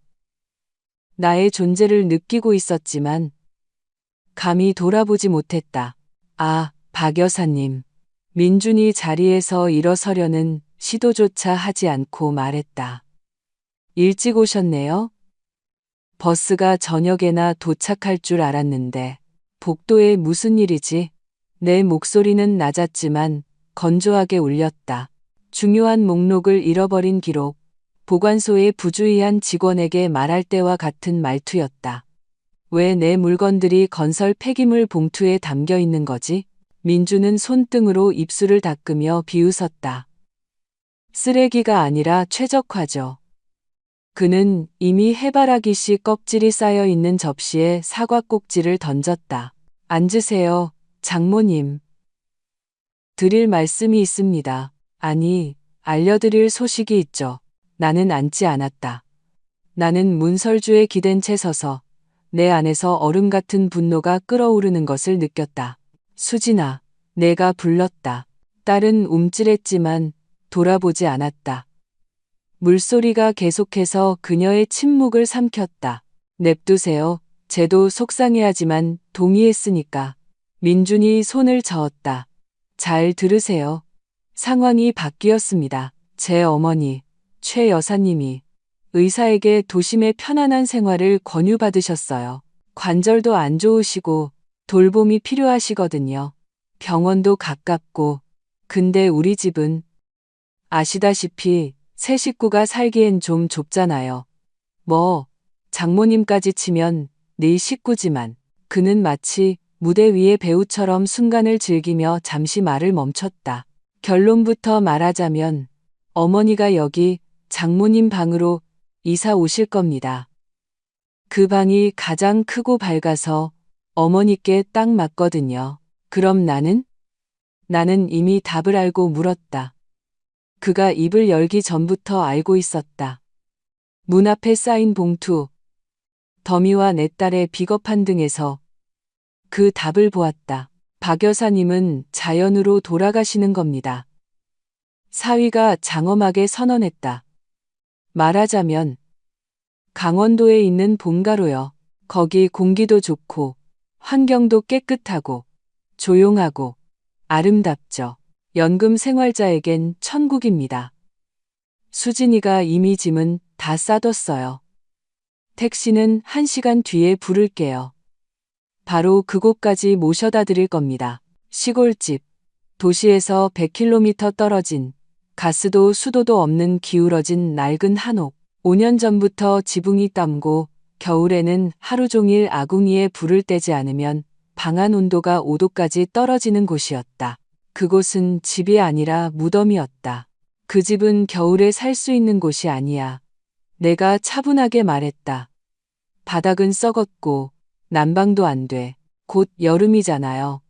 나의 존재를 느끼고 있었지만 감히 돌아보지 못했다. 아, 박 여사님. 민준이 자리에서 일어서려는 시도조차 하지 않고 말했다. 일찍 오셨네요. 버스가 저녁에나 도착할 줄 알았는데 복도에 무슨 일이지? 내 목소리는 낮았지만 건조하게 울렸다. 중요한 목록을 잃어버린 기록, 보관소의 부주의한 직원에게 말할 때와 같은 말투였다. 왜 내 물건들이 건설 폐기물 봉투에 담겨 있는 거지? 민주는 손등으로 입술을 닦으며 비웃었다. 쓰레기가 아니라 최적화죠. 그는 이미 해바라기 씨 껍질이 쌓여 있는 접시에 사과 꼭지를 던졌다. 앉으세요, 장모님. 드릴 말씀이 있습니다. 아니, 알려드릴 소식이 있죠. 나는 앉지 않았다. 나는 문설주에 기댄 채 서서 내 안에서 얼음 같은 분노가 끓어오르는 것을 느꼈다. 수진아, 내가 불렀다. 딸은 움찔했지만 돌아보지 않았다. 물소리가 계속해서 그녀의 침묵을 삼켰다. 냅두세요. 쟤도 속상해하지만 동의했으니까. 민준이 손을 저었다. 잘 들으세요. 상황이 바뀌었습니다. 제 어머니, 최 여사님이 의사에게 도심의 편안한 생활을 권유받으셨어요. 관절도 안 좋으시고 돌봄이 필요하시거든요. 병원도 가깝고. 근데 우리 집은 아시다시피 세 식구가 살기엔 좀 좁잖아요. 뭐 장모님까지 치면 네 식구지만. 그는 마치 무대 위의 배우처럼 순간을 즐기며 잠시 말을 멈췄다. 결론부터 말하자면 어머니가 여기 장모님 방으로 이사 오실 겁니다. 그 방이 가장 크고 밝아서 어머니께 딱 맞거든요. 그럼 나는? 나는 이미 답을 알고 물었다. 그가 입을 열기 전부터 알고 있었다. 문 앞에 쌓인 봉투, 더미와 내 딸의 비겁한 등에서 그 답을 보았다. 박 여사님은 자연으로 돌아가시는 겁니다. 사위가 장엄하게 선언했다. 말하자면 강원도에 있는 본가로요. 거기 공기도 좋고 환경도 깨끗하고 조용하고 아름답죠. 연금 생활자에겐 천국입니다. 수진이가 이미 짐은 다 싸뒀어요. 택시는 1시간 뒤에 부를게요. 바로 그곳까지 모셔다 드릴 겁니다. 시골집, 도시에서 100km 떨어진, 가스도 수도도 없는 기울어진 낡은 한옥. 5년 전부터 지붕이 땀고 겨울에는 하루 종일 아궁이에 불을 떼지 않으면 방안 온도가 5도까지 떨어지는 곳이었다. 그곳은 집이 아니라 무덤이었다. 그 집은 겨울에 살 수 있는 곳이 아니야. 내가 차분하게 말했다. 바닥은 썩었고 난방도 안 돼. 곧 여름이잖아요.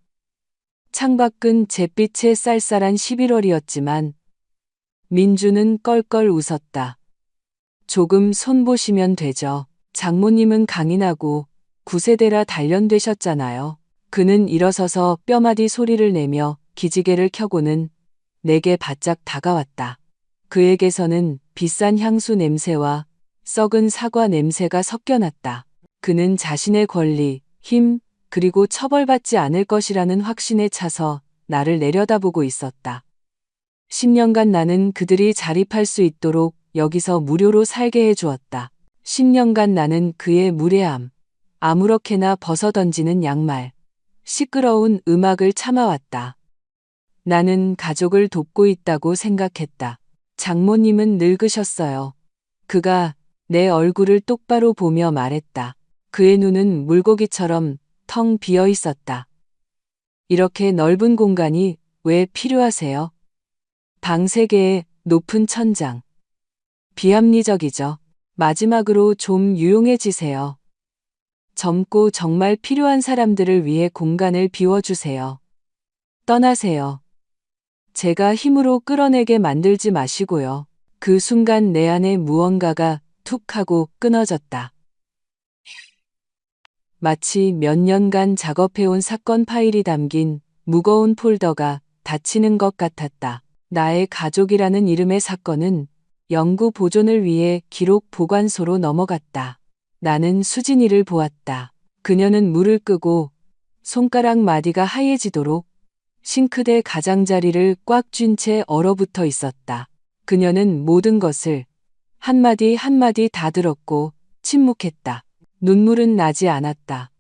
창밖은 잿빛의 쌀쌀한 11월이었지만 민주는 껄껄 웃었다. 조금 손보시면 되죠. 장모님은 강인하고 9세대라 단련되셨잖아요. 그는 일어서서 뼈마디 소리를 내며 기지개를 켜고는 내게 바짝 다가왔다. 그에게서는 비싼 향수 냄새와 썩은 사과 냄새가 섞여났다. 그는 자신의 권리, 힘, 그리고 처벌받지 않을 것이라는 확신에 차서 나를 내려다보고 있었다. 10년간 나는 그들이 자립할 수 있도록 여기서 무료로 살게 해주었다. 10년간 나는 그의 무례함, 아무렇게나 벗어던지는 양말, 시끄러운 음악을 참아왔다. 나는 가족을 돕고 있다고 생각했다. 장모님은 늙으셨어요. 그가 내 얼굴을 똑바로 보며 말했다. 그의 눈은 물고기처럼 텅 비어 있었다. 이렇게 넓은 공간이 왜 필요하세요? 방 3개에 높은 천장. 비합리적이죠. 마지막으로 좀 유용해지세요. 젊고 정말 필요한 사람들을 위해 공간을 비워주세요. 떠나세요. 제가 힘으로 끌어내게 만들지 마시고요. 그 순간 내 안에 무언가가 툭 하고 끊어졌다. 마치 몇 년간 작업해온 사건 파일이 담긴 무거운 폴더가 닫히는 것 같았다. 나의 가족이라는 이름의 사건은 영구 보존을 위해 기록 보관소로 넘어갔다. 나는 수진이를 보았다. 그녀는 물을 끄고 손가락 마디가 하얘지도록 싱크대 가장자리를 꽉 쥔 채 얼어붙어 있었다. 그녀는 모든 것을 한마디 한마디 다 들었고 침묵했다. 눈물은 나지 않았다.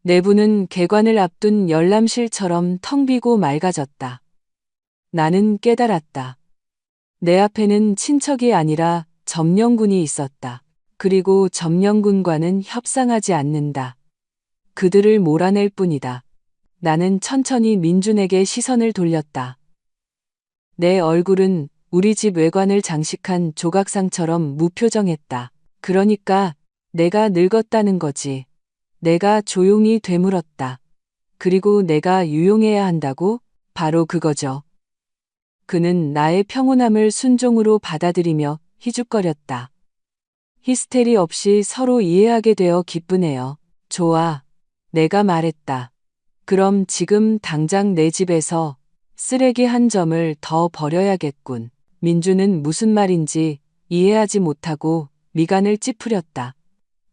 내부는 개관을 앞둔 열람실처럼 텅 비고 맑아졌다. 나는 깨달았다. 내 앞에는 친척이 아니라 점령군이 있었다. 그리고 점령군과는 협상하지 않는다. 그들을 몰아낼 뿐이다. 나는 천천히 민준에게 시선을 돌렸다. 내 얼굴은 우리 집 외관을 장식한 조각상처럼 무표정했다. 그러니까 내가 늙었다는 거지. 내가 조용히 되물었다. 그리고 내가 유용해야 한다고? 바로 그거죠. 그는 나의 평온함을 순종으로 받아들이며 희죽거렸다. 히스테리 없이 서로 이해하게 되어 기쁘네요. 좋아. 내가 말했다. 그럼 지금 당장 내 집에서 쓰레기 한 점을 더 버려야겠군. 민주는 무슨 말인지 이해하지 못하고 미간을 찌푸렸다.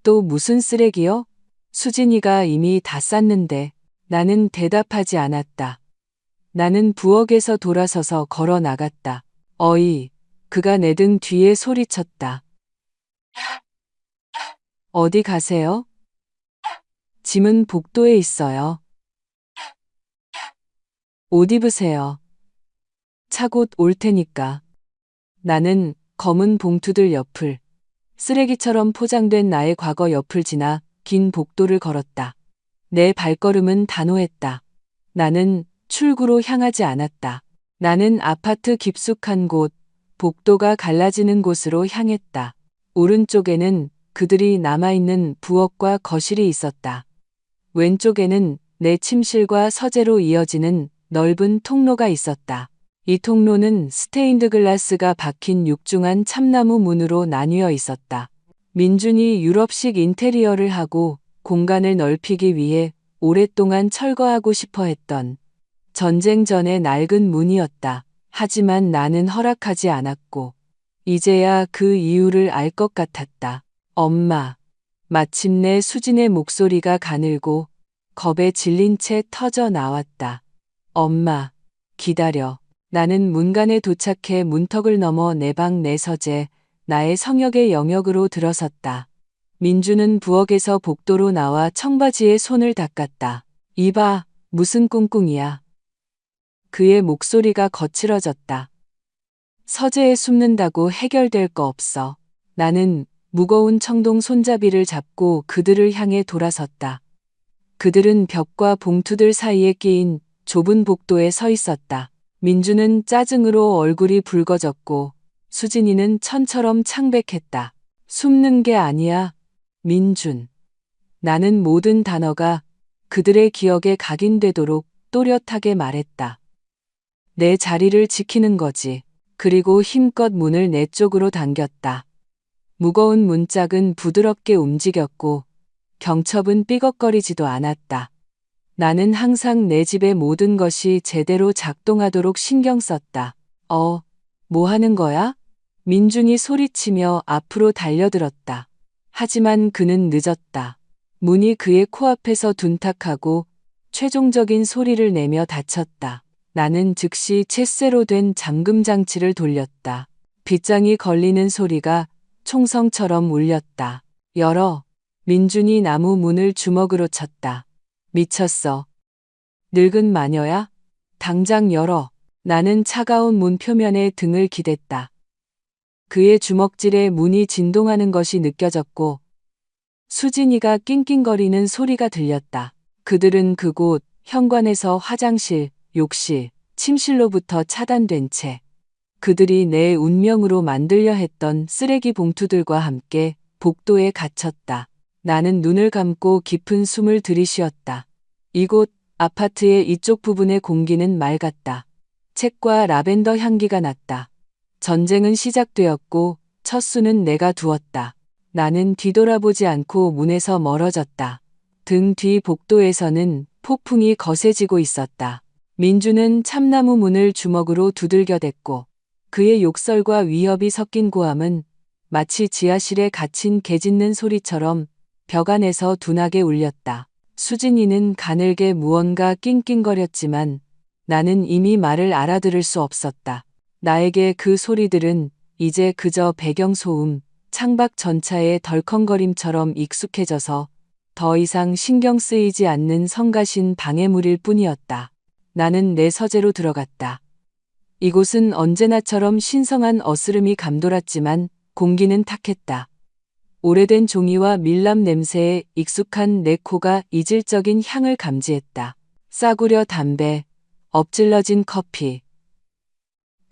또 무슨 쓰레기요? 수진이가 이미 다 쌌는데. 나는 대답하지 않았다. 나는 부엌에서 돌아서서 걸어 나갔다. 어이, 그가 내 등 뒤에 소리쳤다. 어디 가세요? 짐은 복도에 있어요. 옷 입으세요. 차 곧 올 테니까. 나는 검은 봉투들 옆을, 쓰레기처럼 포장된 나의 과거 옆을 지나 긴 복도를 걸었다. 내 발걸음은 단호했다. 나는 출구로 향하지 않았다. 나는 아파트 깊숙한 곳, 복도가 갈라지는 곳으로 향했다. 오른쪽에는 그들이 남아있는 부엌과 거실이 있었다. 왼쪽에는 내 침실과 서재로 이어지는 넓은 통로가 있었다. 이 통로는 스테인드 글라스가 박힌 육중한 참나무 문으로 나뉘어 있었다. 민준이 유럽식 인테리어를 하고 공간을 넓히기 위해 오랫동안 철거하고 싶어 했던 전쟁 전의 낡은 문이었다. 하지만 나는 허락하지 않았고 이제야 그 이유를 알 것 같았다. 엄마. 마침내 수진의 목소리가 가늘고 겁에 질린 채 터져 나왔다. 엄마, 기다려. 나는 문간에 도착해 문턱을 넘어 내 방 내 서재, 나의 성역의 영역으로 들어섰다. 민주는 부엌에서 복도로 나와 청바지에 손을 닦았다. 이봐, 무슨 꿍꿍이야. 그의 목소리가 거칠어졌다. 서재에 숨는다고 해결될 거 없어. 나는 무거운 청동 손잡이를 잡고 그들을 향해 돌아섰다. 그들은 벽과 봉투들 사이에 끼인 좁은 복도에 서 있었다. 민주는 짜증으로 얼굴이 붉어졌고 수진이는 천처럼 창백했다. 숨는 게 아니야, 민준. 나는 모든 단어가 그들의 기억에 각인되도록 또렷하게 말했다. 내 자리를 지키는 거지. 그리고 힘껏 문을 내 쪽으로 당겼다. 무거운 문짝은 부드럽게 움직였고 경첩은 삐걱거리지도 않았다. 나는 항상 내 집의 모든 것이 제대로 작동하도록 신경 썼다. 뭐 하는 거야? 민준이 소리치며 앞으로 달려들었다. 하지만 그는 늦었다. 문이 그의 코앞에서 둔탁하고 최종적인 소리를 내며 닫혔다. 나는 즉시 채쇠로 된 잠금 장치를 돌렸다. 빗장이 걸리는 소리가 총성처럼 울렸다. 열어. 민준이 나무 문을 주먹으로 쳤다. 미쳤어. 늙은 마녀야? 당장 열어. 나는 차가운 문 표면에 등을 기댔다. 그의 주먹질에 문이 진동하는 것이 느껴졌고 수진이가 낑낑거리는 소리가 들렸다. 그들은 그곳 현관에서 화장실, 욕실, 침실로부터 차단된 채 그들이 내 운명으로 만들려 했던 쓰레기 봉투들과 함께 복도에 갇혔다. 나는 눈을 감고 깊은 숨을 들이쉬었다. 이곳 아파트의 이쪽 부분의 공기는 맑았다. 책과 라벤더 향기가 났다. 전쟁은 시작되었고 첫 수는 내가 두었다. 나는 뒤돌아보지 않고 문에서 멀어졌다. 등 뒤 복도에서는 폭풍이 거세지고 있었다. 민주는 참나무 문을 주먹으로 두들겨댔고 그의 욕설과 위협이 섞인 고함은 마치 지하실에 갇힌 개 짖는 소리처럼 벽 안에서 둔하게 울렸다. 수진이는 가늘게 무언가 낑낑거렸지만 나는 이미 말을 알아들을 수 없었다. 나에게 그 소리들은 이제 그저 배경소음, 창밖 전차의 덜컹거림처럼 익숙해져서 더 이상 신경 쓰이지 않는 성가신 방해물일 뿐이었다. 나는 내 서재로 들어갔다. 이곳은 언제나처럼 신성한 어스름이 감돌았지만 공기는 탁했다. 오래된 종이와 밀랍 냄새에 익숙한 내 코가 이질적인 향을 감지했다. 싸구려 담배, 엎질러진 커피,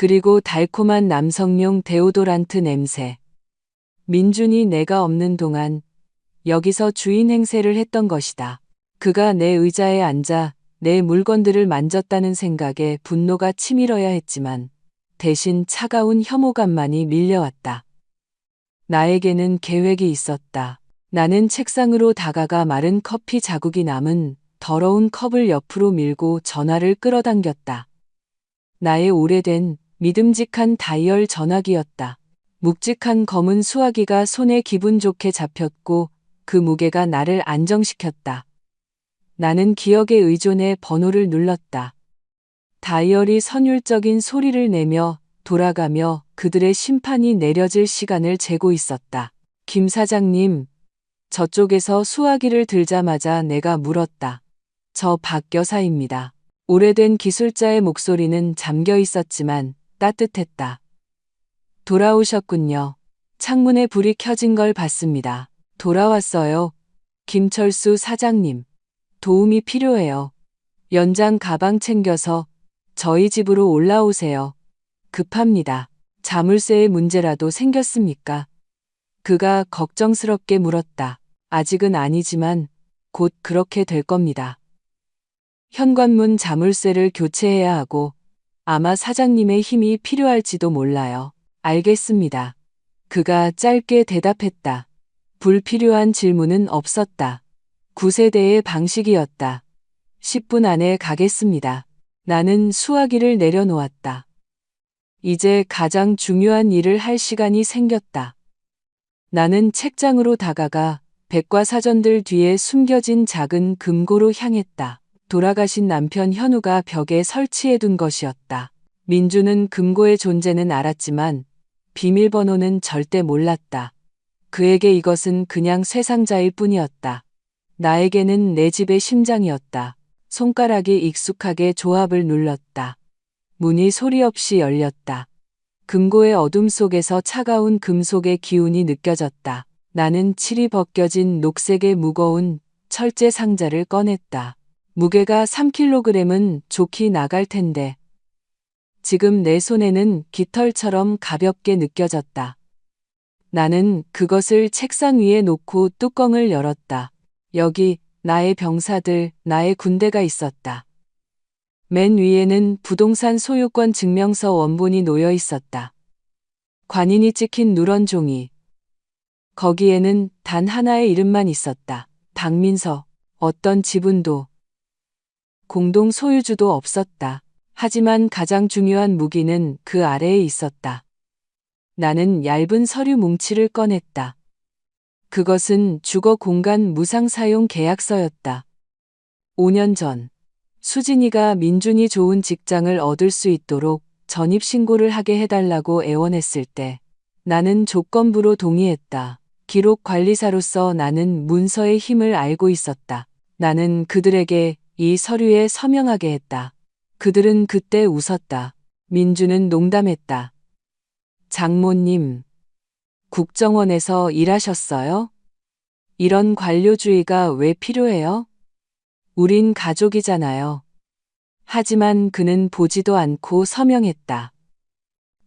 그리고 달콤한 남성용 데오도란트 냄새. 민준이 내가 없는 동안 여기서 주인 행세를 했던 것이다. 그가 내 의자에 앉아 내 물건들을 만졌다는 생각에 분노가 치밀어야 했지만 대신 차가운 혐오감만이 밀려왔다. 나에게는 계획이 있었다. 나는 책상으로 다가가 마른 커피 자국이 남은 더러운 컵을 옆으로 밀고 전화를 끌어당겼다. 나의 오래된 믿음직한 다이얼 전화기였다. 묵직한 검은 수화기가 손에 기분 좋게 잡혔고 그 무게가 나를 안정시켰다. 나는 기억에 의존해 번호를 눌렀다. 다이얼이 선율적인 소리를 내며 돌아가며 그들의 심판이 내려질 시간을 재고 있었다. 김 사장님, 저쪽에서 수화기를 들자마자 내가 물었다. 저 박 여사입니다. 오래된 기술자의 목소리는 잠겨 있었지만 따뜻했다. 돌아오셨군요. 창문에 불이 켜진 걸 봤습니다. 돌아왔어요. 김철수 사장님. 도움이 필요해요. 연장 가방 챙겨서 저희 집으로 올라오세요. 급합니다. 자물쇠의 문제라도 생겼습니까? 그가 걱정스럽게 물었다. 아직은 아니지만 곧 그렇게 될 겁니다. 현관문 자물쇠를 교체해야 하고 아마 사장님의 힘이 필요할지도 몰라요. 알겠습니다. 그가 짧게 대답했다. 불필요한 질문은 없었다. 9세대의 방식이었다. 10분 안에 가겠습니다. 나는 수화기를 내려놓았다. 이제 가장 중요한 일을 할 시간이 생겼다. 나는 책장으로 다가가 백과사전들 뒤에 숨겨진 작은 금고로 향했다. 돌아가신 남편 현우가 벽에 설치해둔 것이었다. 민주는 금고의 존재는 알았지만 비밀번호는 절대 몰랐다. 그에게 이것은 그냥 쇠상자일 뿐이었다. 나에게는 내 집의 심장이었다. 손가락이 익숙하게 조합을 눌렀다. 문이 소리 없이 열렸다. 금고의 어둠 속에서 차가운 금속의 기운이 느껴졌다. 나는 칠이 벗겨진 녹색의 무거운 철제 상자를 꺼냈다. 무게가 3kg은 좋게 나갈 텐데. 지금 내 손에는 깃털처럼 가볍게 느껴졌다. 나는 그것을 책상 위에 놓고 뚜껑을 열었다. 여기 나의 병사들, 나의 군대가 있었다. 맨 위에는 부동산 소유권 증명서 원본이 놓여 있었다. 관인이 찍힌 누런 종이. 거기에는 단 하나의 이름만 있었다. 박민서. 어떤 지분도, 공동 소유주도 없었다. 하지만 가장 중요한 무기는 그 아래에 있었다. 나는 얇은 서류 뭉치를 꺼냈다. 그것은 주거 공간 무상 사용 계약서였다. 5년 전, 수진이가 민준이 좋은 직장을 얻을 수 있도록 전입신고를 하게 해달라고 애원했을 때 나는 조건부로 동의했다. 기록 관리사로서 나는 문서의 힘을 알고 있었다. 나는 그들에게 이 서류에 서명하게 했다. 그들은 그때 웃었다. 민준은 농담했다. 장모님, 국정원에서 일하셨어요? 이런 관료주의가 왜 필요해요? 우린 가족이잖아요. 하지만 그는 보지도 않고 서명했다.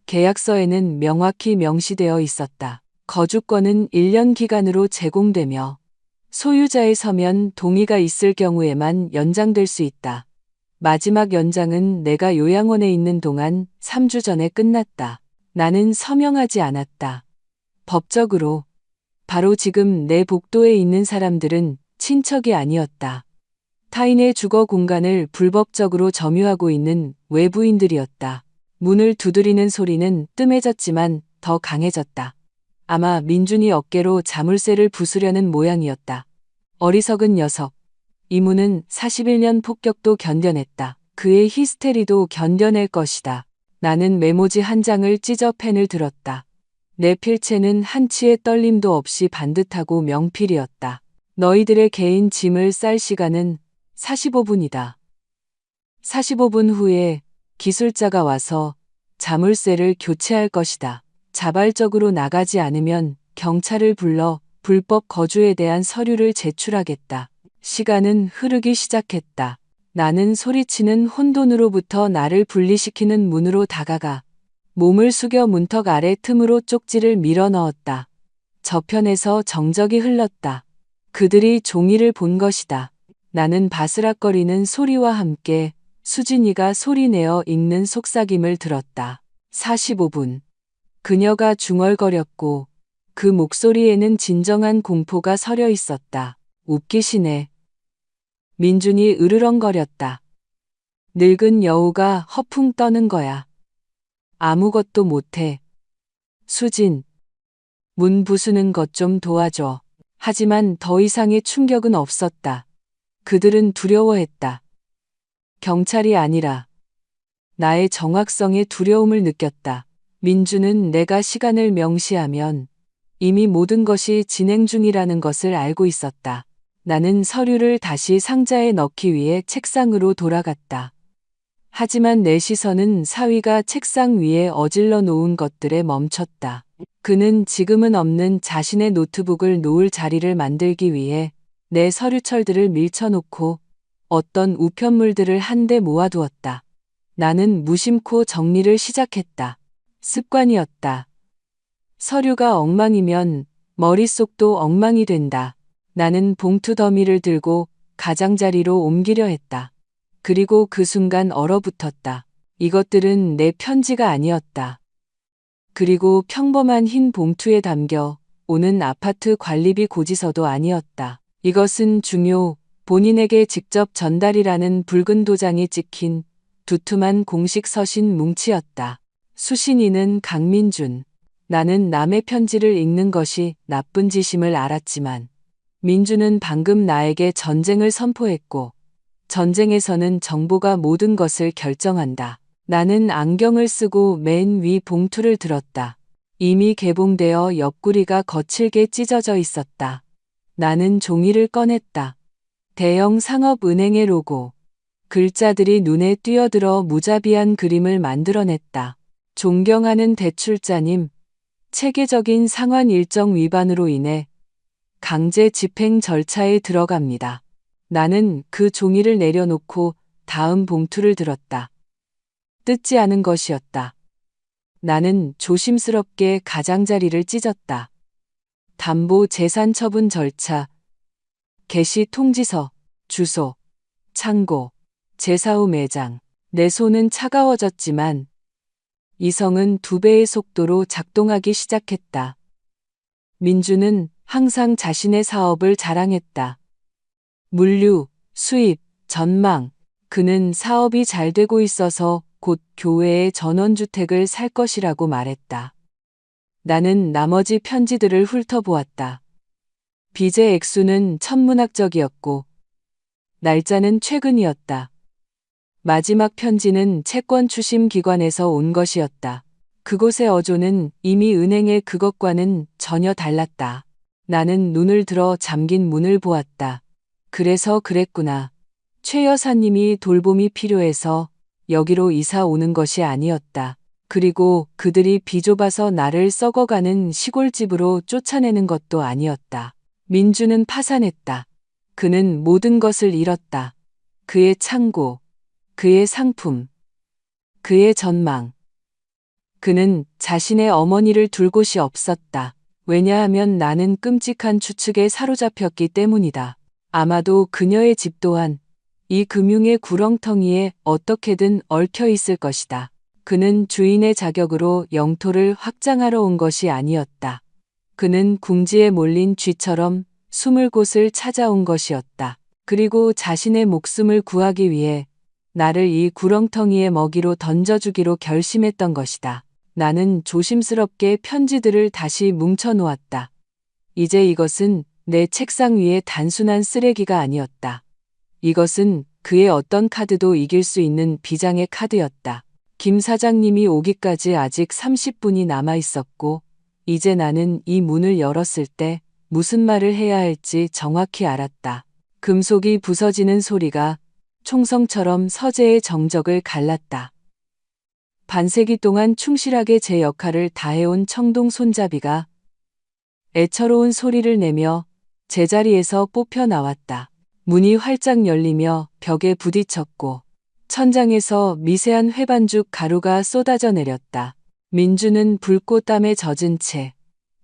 계약서에는 명확히 명시되어 있었다. 거주권은 1년 기간으로 제공되며 소유자의 서면 동의가 있을 경우에만 연장될 수 있다. 마지막 연장은 내가 요양원에 있는 동안 3주 전에 끝났다. 나는 서명하지 않았다. 법적으로 바로 지금 내 복도에 있는 사람들은 친척이 아니었다. 타인의 주거 공간을 불법적으로 점유하고 있는 외부인들이었다. 문을 두드리는 소리는 뜸해졌지만 더 강해졌다. 아마 민준이 어깨로 자물쇠를 부수려는 모양이었다. 어리석은 녀석. 이문은 41년 폭격도 견뎌냈다. 그의 히스테리도 견뎌낼 것이다. 나는 메모지 한 장을 찢어 펜을 들었다. 내 필체는 한치의 떨림도 없이 반듯하고 명필이었다. 너희들의 개인 짐을 쌀 시간은 45분이다. 45분 후에 기술자가 와서 자물쇠를 교체할 것이다. 자발적으로 나가지 않으면 경찰을 불러 불법 거주에 대한 서류를 제출하겠다. 시간은 흐르기 시작했다. 나는 소리치는 혼돈으로부터 나를 분리시키는 문으로 다가가 몸을 숙여 문턱 아래 틈으로 쪽지를 밀어 넣었다. 저편에서 정적이 흘렀다. 그들이 종이를 본 것이다. 나는 바스락거리는 소리와 함께 수진이가 소리내어 읽는 속삭임을 들었다. 45분. 그녀가 중얼거렸고 그 목소리에는 진정한 공포가 서려 있었다. 웃기시네. 민준이 으르렁거렸다. 늙은 여우가 허풍 떠는 거야. 아무것도 못해. 수진. 문 부수는 것 좀 도와줘. 하지만 더 이상의 충격은 없었다. 그들은 두려워했다. 경찰이 아니라 나의 정확성에 두려움을 느꼈다. 민주는 내가 시간을 명시하면 이미 모든 것이 진행 중이라는 것을 알고 있었다. 나는 서류를 다시 상자에 넣기 위해 책상으로 돌아갔다. 하지만 내 시선은 사위가 책상 위에 어질러 놓은 것들에 멈췄다. 그는 지금은 없는 자신의 노트북을 놓을 자리를 만들기 위해 내 서류철들을 밀쳐놓고 어떤 우편물들을 한데 모아두었다. 나는 무심코 정리를 시작했다. 습관이었다. 서류가 엉망이면 머릿속도 엉망이 된다. 나는 봉투 더미를 들고 가장자리로 옮기려 했다. 그리고 그 순간 얼어붙었다. 이것들은 내 편지가 아니었다. 그리고 평범한 흰 봉투에 담겨 오는 아파트 관리비 고지서도 아니었다. 이것은 중요, 본인에게 직접 전달이라는 붉은 도장이 찍힌 두툼한 공식 서신 뭉치였다. 수신인은 강민준. 나는 남의 편지를 읽는 것이 나쁜 짓임을 알았지만 민준은 방금 나에게 전쟁을 선포했고 전쟁에서는 정보가 모든 것을 결정한다. 나는 안경을 쓰고 맨 위 봉투를 들었다. 이미 개봉되어 옆구리가 거칠게 찢어져 있었다. 나는 종이를 꺼냈다. 대형 상업은행의 로고. 글자들이 눈에 띄어들어 무자비한 그림을 만들어냈다. 존경하는 대출자님, 체계적인 상환 일정 위반으로 인해 강제 집행 절차에 들어갑니다. 나는 그 종이를 내려놓고 다음 봉투를 들었다. 뜯지 않은 것이었다. 나는 조심스럽게 가장자리를 찢었다. 담보 재산 처분 절차, 개시 통지서, 주소, 창고, 제사후 매장. 내 손은 차가워졌지만 이성은 2배의 속도로 작동하기 시작했다. 민주는 항상 자신의 사업을 자랑했다. 물류, 수입, 전망. 그는 사업이 잘 되고 있어서 곧 교외에 전원주택을 살 것이라고 말했다. 나는 나머지 편지들을 훑어보았다. 빚의 액수는 천문학적이었고 날짜는 최근이었다. 마지막 편지는 채권 추심 기관에서 온 것이었다. 그곳의 어조는 이미 은행의 그것과는 전혀 달랐다. 나는 눈을 들어 잠긴 문을 보았다. 그래서 그랬구나. 최 여사님이 돌봄이 필요해서 여기로 이사 오는 것이 아니었다. 그리고 그들이 비좁아서 나를 썩어가는 시골집으로 쫓아내는 것도 아니었다. 민주는 파산했다. 그는 모든 것을 잃었다. 그의 창고, 그의 상품, 그의 전망. 그는 자신의 어머니를 둘 곳이 없었다. 왜냐하면 나는 끔찍한 추측에 사로잡혔기 때문이다. 아마도 그녀의 집 또한 이 금융의 구렁텅이에 어떻게든 얽혀 있을 것이다. 그는 주인의 자격으로 영토를 확장하러 온 것이 아니었다. 그는 궁지에 몰린 쥐처럼 숨을 곳을 찾아온 것이었다. 그리고 자신의 목숨을 구하기 위해 나를 이 구렁텅이의 먹이로 던져주기로 결심했던 것이다. 나는 조심스럽게 편지들을 다시 뭉쳐놓았다. 이제 이것은 내 책상 위의 단순한 쓰레기가 아니었다. 이것은 그의 어떤 카드도 이길 수 있는 비장의 카드였다. 김 사장님이 오기까지 아직 30분이 남아 있었고, 이제 나는 이 문을 열었을 때 무슨 말을 해야 할지 정확히 알았다. 금속이 부서지는 소리가 총성처럼 서재의 정적을 갈랐다. 반세기 동안 충실하게 제 역할을 다해온 청동 손잡이가 애처로운 소리를 내며 제자리에서 뽑혀 나왔다. 문이 활짝 열리며 벽에 부딪혔고 천장에서 미세한 회반죽 가루가 쏟아져 내렸다. 민주는 불꽃땀에 젖은 채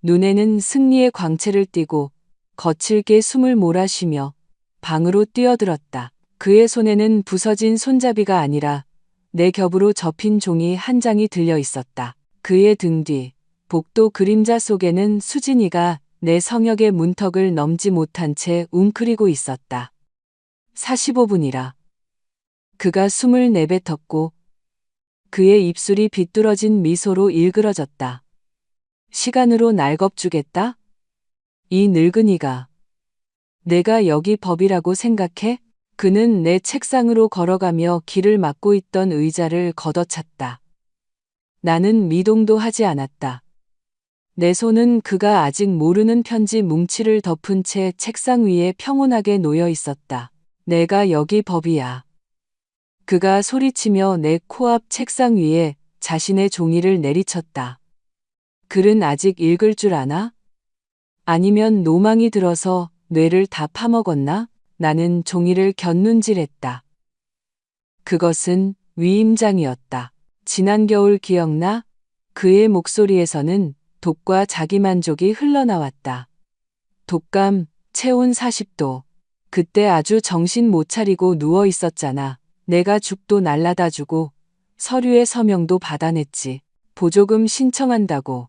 눈에는 승리의 광채를 띠고 거칠게 숨을 몰아쉬며 방으로 뛰어들었다. 그의 손에는 부서진 손잡이가 아니라 내 겹으로 접힌 종이 한 장이 들려 있었다. 그의 등 뒤, 복도 그림자 속에는 수진이가 내 성역의 문턱을 넘지 못한 채 웅크리고 있었다. 45분이라. 그가 숨을 내뱉었고 그의 입술이 비뚤어진 미소로 일그러졌다. 시간으로 날 겁주겠다? 이 늙은이가. 내가 여기 법이라고 생각해? 그는 내 책상으로 걸어가며 길을 막고 있던 의자를 걷어찼다. 나는 미동도 하지 않았다. 내 손은 그가 아직 모르는 편지 뭉치를 덮은 채 책상 위에 평온하게 놓여 있었다. 내가 여기 법이야. 그가 소리치며 내 코앞 책상 위에 자신의 종이를 내리쳤다. 글은 아직 읽을 줄 아나? 아니면 노망이 들어서 뇌를 다 파먹었나? 나는 종이를 곁눈질했다. 그것은 위임장이었다. 지난 겨울 기억나? 그의 목소리에서는 독과 자기만족이 흘러나왔다. 독감, 체온 40도. 그때 아주 정신 못 차리고 누워 있었잖아. 내가 죽도 날라다 주고 서류에 서명도 받아냈지. 보조금 신청한다고.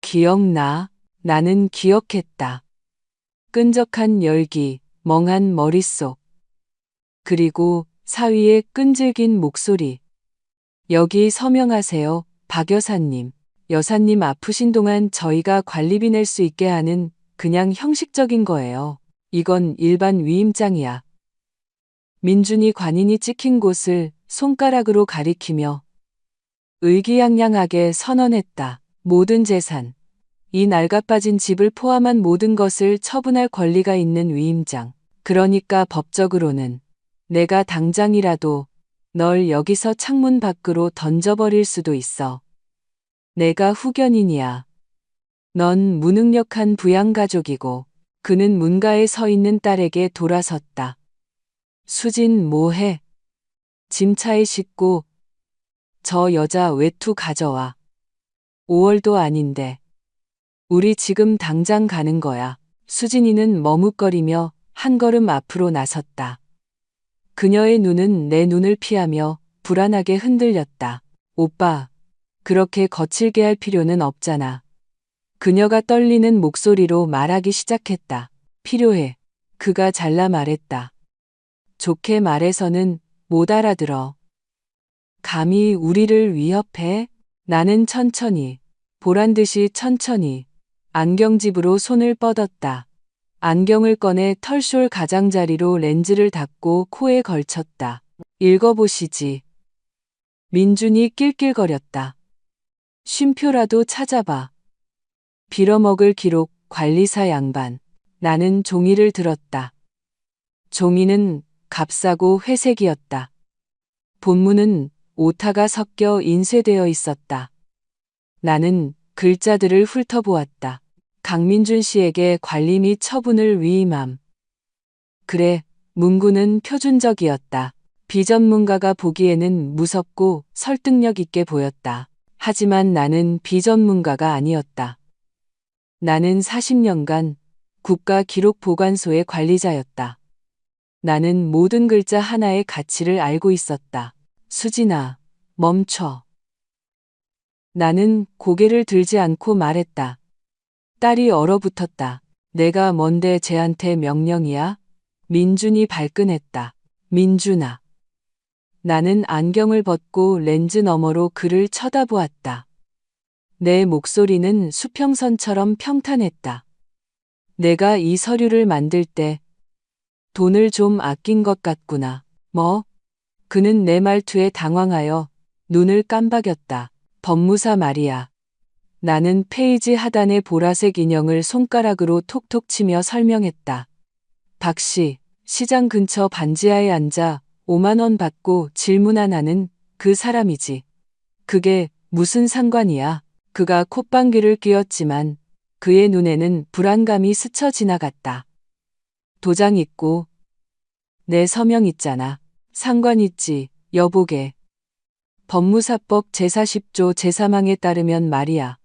기억나? 나는 기억했다. 끈적한 열기, 멍한 머릿속. 그리고 사위의 끈질긴 목소리. 여기 서명하세요, 박 여사님. 여사님 아프신 동안 저희가 관리비 낼 수 있게 하는 그냥 형식적인 거예요. 이건 일반 위임장이야. 민준이 관인이 찍힌 곳을 손가락으로 가리키며 의기양양하게 선언했다. 모든 재산, 이 낡아빠진 집을 포함한 모든 것을 처분할 권리가 있는 위임장. 그러니까 법적으로는 내가 당장이라도 널 여기서 창문 밖으로 던져버릴 수도 있어. 내가 후견인이야. 넌 무능력한 부양가족이고 그는 문가에 서 있는 딸에게 돌아섰다. 수진 뭐해? 짐차에 싣고 저 여자 외투 가져와. 5월도 아닌데. 우리 지금 당장 가는 거야. 수진이는 머뭇거리며 한 걸음 앞으로 나섰다. 그녀의 눈은 내 눈을 피하며 불안하게 흔들렸다. 오빠, 그렇게 거칠게 할 필요는 없잖아. 그녀가 떨리는 목소리로 말하기 시작했다. 필요해. 그가 잘라 말했다. 좋게 말해서는 못 알아들어. 감히 우리를 위협해? 나는 천천히, 보란듯이 천천히 안경집으로 손을 뻗었다. 안경을 꺼내 털쇼 가장자리로 렌즈를 닫고 코에 걸쳤다. 읽어보시지. 민준이 낄낄거렸다. 쉼표라도 찾아봐. 빌어먹을 기록, 관리사 양반. 나는 종이를 들었다. 종이는 값싸고 회색이었다. 본문은 오타가 섞여 인쇄되어 있었다. 나는 글자들을 훑어보았다. 강민준 씨에게 관리 및 처분을 위임함. 그래, 문구는 표준적이었다. 비전문가가 보기에는 무섭고 설득력 있게 보였다. 하지만 나는 비전문가가 아니었다. 나는 40년간 국가기록보관소의 관리자였다. 나는 모든 글자 하나의 가치를 알고 있었다. 수진아, 멈춰. 나는 고개를 들지 않고 말했다. 딸이 얼어붙었다. 내가 뭔데 쟤한테 명령이야? 민준이 발끈했다. 민준아. 나는 안경을 벗고 렌즈 너머로 그를 쳐다보았다. 내 목소리는 수평선처럼 평탄했다. 내가 이 서류를 만들 때 돈을 좀 아낀 것 같구나. 뭐? 그는 내 말투에 당황하여 눈을 깜박였다. 법무사 말이야. 나는 페이지 하단의 보라색 인형을 손가락으로 톡톡 치며 설명했다. 박 씨, 시장 근처 반지하에 앉아 5만 원 받고 질문하는 그 사람이지. 그게 무슨 상관이야? 그가 콧방귀를 뀌었지만 그의 눈에는 불안감이 스쳐 지나갔다. 도장 있고 내 서명 있잖아. 상관 있지, 여보게. 법무사법 제40조 제3항에 따르면 말이야.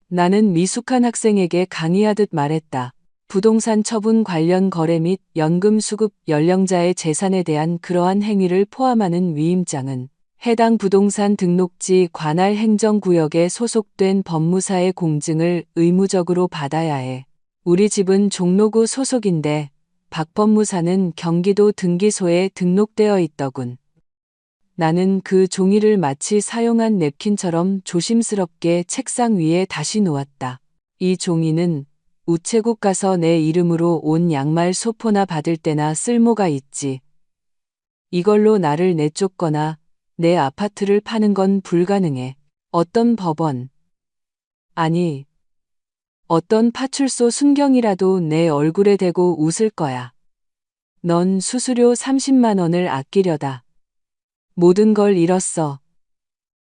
나는 미숙한 학생에게 강의하듯 말했다. 부동산 처분 관련 거래 및 연금 수급 연령자의 재산에 대한 그러한 행위를 포함하는 위임장은 해당 부동산 등록지 관할 행정구역에 소속된 법무사의 공증을 의무적으로 받아야 해. 우리 집은 종로구 소속인데 박 법무사는 경기도 등기소에 등록되어 있더군. 나는 그 종이를 마치 사용한 냅킨처럼 조심스럽게 책상 위에 다시 놓았다. 이 종이는 우체국 가서 내 이름으로 온 양말 소포나 받을 때나 쓸모가 있지. 이걸로 나를 내쫓거나 내 아파트를 파는 건 불가능해. 어떤 법원, 아니, 어떤 파출소 순경이라도 내 얼굴에 대고 웃을 거야. 넌 수수료 30만 원을 아끼려다. 모든 걸 잃었어.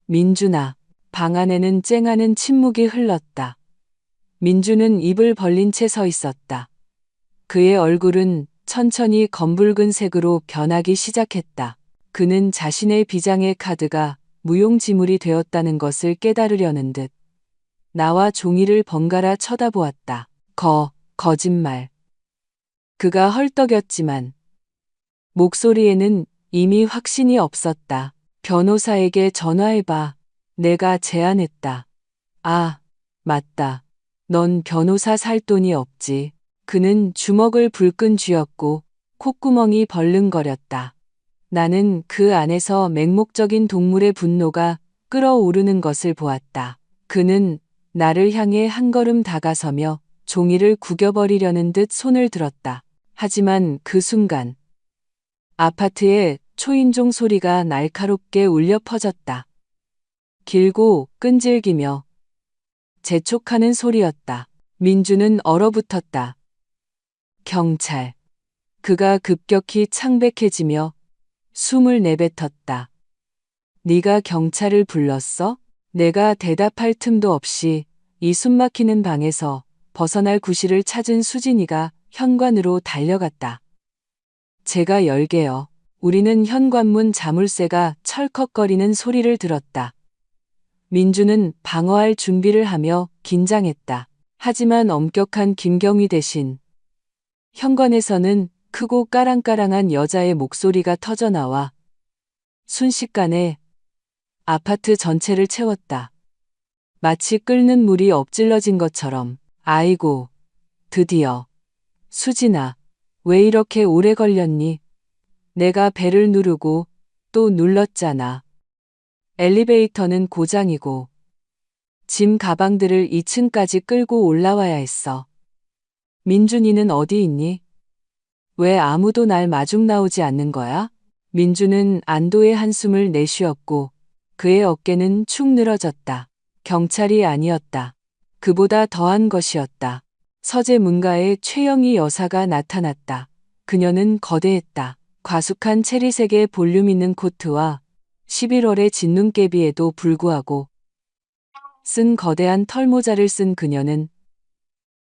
민준아. 방 안에는 쨍하는 침묵이 흘렀다. 민준은 입을 벌린 채 서 있었다. 그의 얼굴은 천천히 검붉은 색으로 변하기 시작했다. 그는 자신의 비장의 카드가 무용지물이 되었다는 것을 깨달으려는 듯 나와 종이를 번갈아 쳐다보았다. 거짓말. 그가 헐떡였지만 목소리에는 이미 확신이 없었다. 변호사에게 전화해봐. 내가 제안했다. 아, 맞다. 넌 변호사 살 돈이 없지. 그는 주먹을 불끈 쥐었고 콧구멍이 벌렁거렸다. 나는 그 안에서 맹목적인 동물의 분노가 끓어오르는 것을 보았다. 그는 나를 향해 한 걸음 다가서며 종이를 구겨버리려는 듯 손을 들었다. 하지만 그 순간 아파트에 초인종 소리가 날카롭게 울려 퍼졌다. 길고 끈질기며 재촉하는 소리였다. 민주는 얼어붙었다. 경찰. 그가 급격히 창백해지며 숨을 내뱉었다. 네가 경찰을 불렀어? 내가 대답할 틈도 없이 이 숨막히는 방에서 벗어날 구실을 찾은 수진이가 현관으로 달려갔다. 제가 열게요. 우리는 현관문 자물쇠가 철컥거리는 소리를 들었다. 민주는 방어할 준비를 하며 긴장했다. 하지만 엄격한 김경희 대신 현관에서는 크고 까랑까랑한 여자의 목소리가 터져나와 순식간에 아파트 전체를 채웠다. 마치 끓는 물이 엎질러진 것처럼. 아이고, 드디어. 수진아, 왜 이렇게 오래 걸렸니? 내가 벨을 누르고 또 눌렀잖아. 엘리베이터는 고장이고 짐 가방들을 2층까지 끌고 올라와야 했어. 민준이는 어디 있니? 왜 아무도 날 마중 나오지 않는 거야? 민주는 안도의 한숨을 내쉬었고 그의 어깨는 축 늘어졌다. 경찰이 아니었다. 그보다 더한 것이었다. 서재 문가에 최영희 여사가 나타났다. 그녀는 거대했다. 과숙한 체리색의 볼륨 있는 코트와 11월의 진눈깨비에도 불구하고 쓴 거대한 털모자를 쓴 그녀는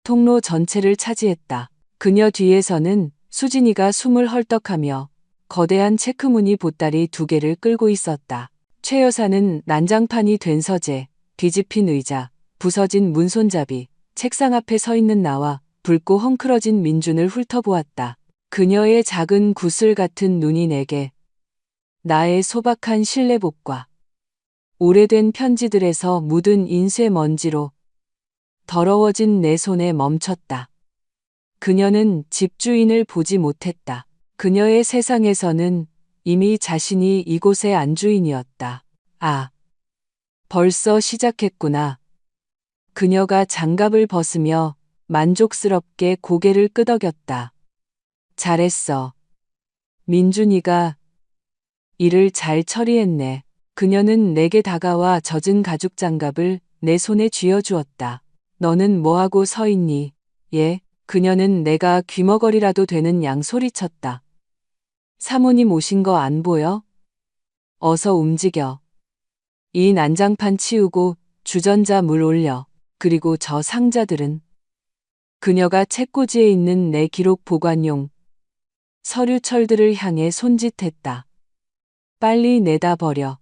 통로 전체를 차지했다. 그녀 뒤에서는 수진이가 숨을 헐떡하며 거대한 체크무늬 보따리 2개를 끌고 있었다. 최 여사는 난장판이 된 서재, 뒤집힌 의자, 부서진 문손잡이, 책상 앞에 서 있는 나와 붉고 헝클어진 민준을 훑어보았다. 그녀의 작은 구슬 같은 눈이 내게 나의 소박한 실내복과 오래된 편지들에서 묻은 인쇄 먼지로 더러워진 내 손에 멈췄다. 그녀는 집주인을 보지 못했다. 그녀의 세상에서는 이미 자신이 이곳의 안주인이었다. 아, 벌써 시작했구나. 그녀가 장갑을 벗으며 만족스럽게 고개를 끄덕였다. 잘했어. 민준이가 일을 잘 처리했네. 그녀는 내게 다가와 젖은 가죽 장갑을 내 손에 쥐어주었다. 너는 뭐하고 서 있니? 예. 그녀는 내가 귀머거리라도 되는 양 소리쳤다. 사모님 오신 거 안 보여? 어서 움직여. 이 난장판 치우고 주전자 물 올려. 그리고 저 상자들은? 그녀가 책꽂이에 있는 내 기록 보관용 서류철들을 향해 손짓했다. 빨리 내다 버려.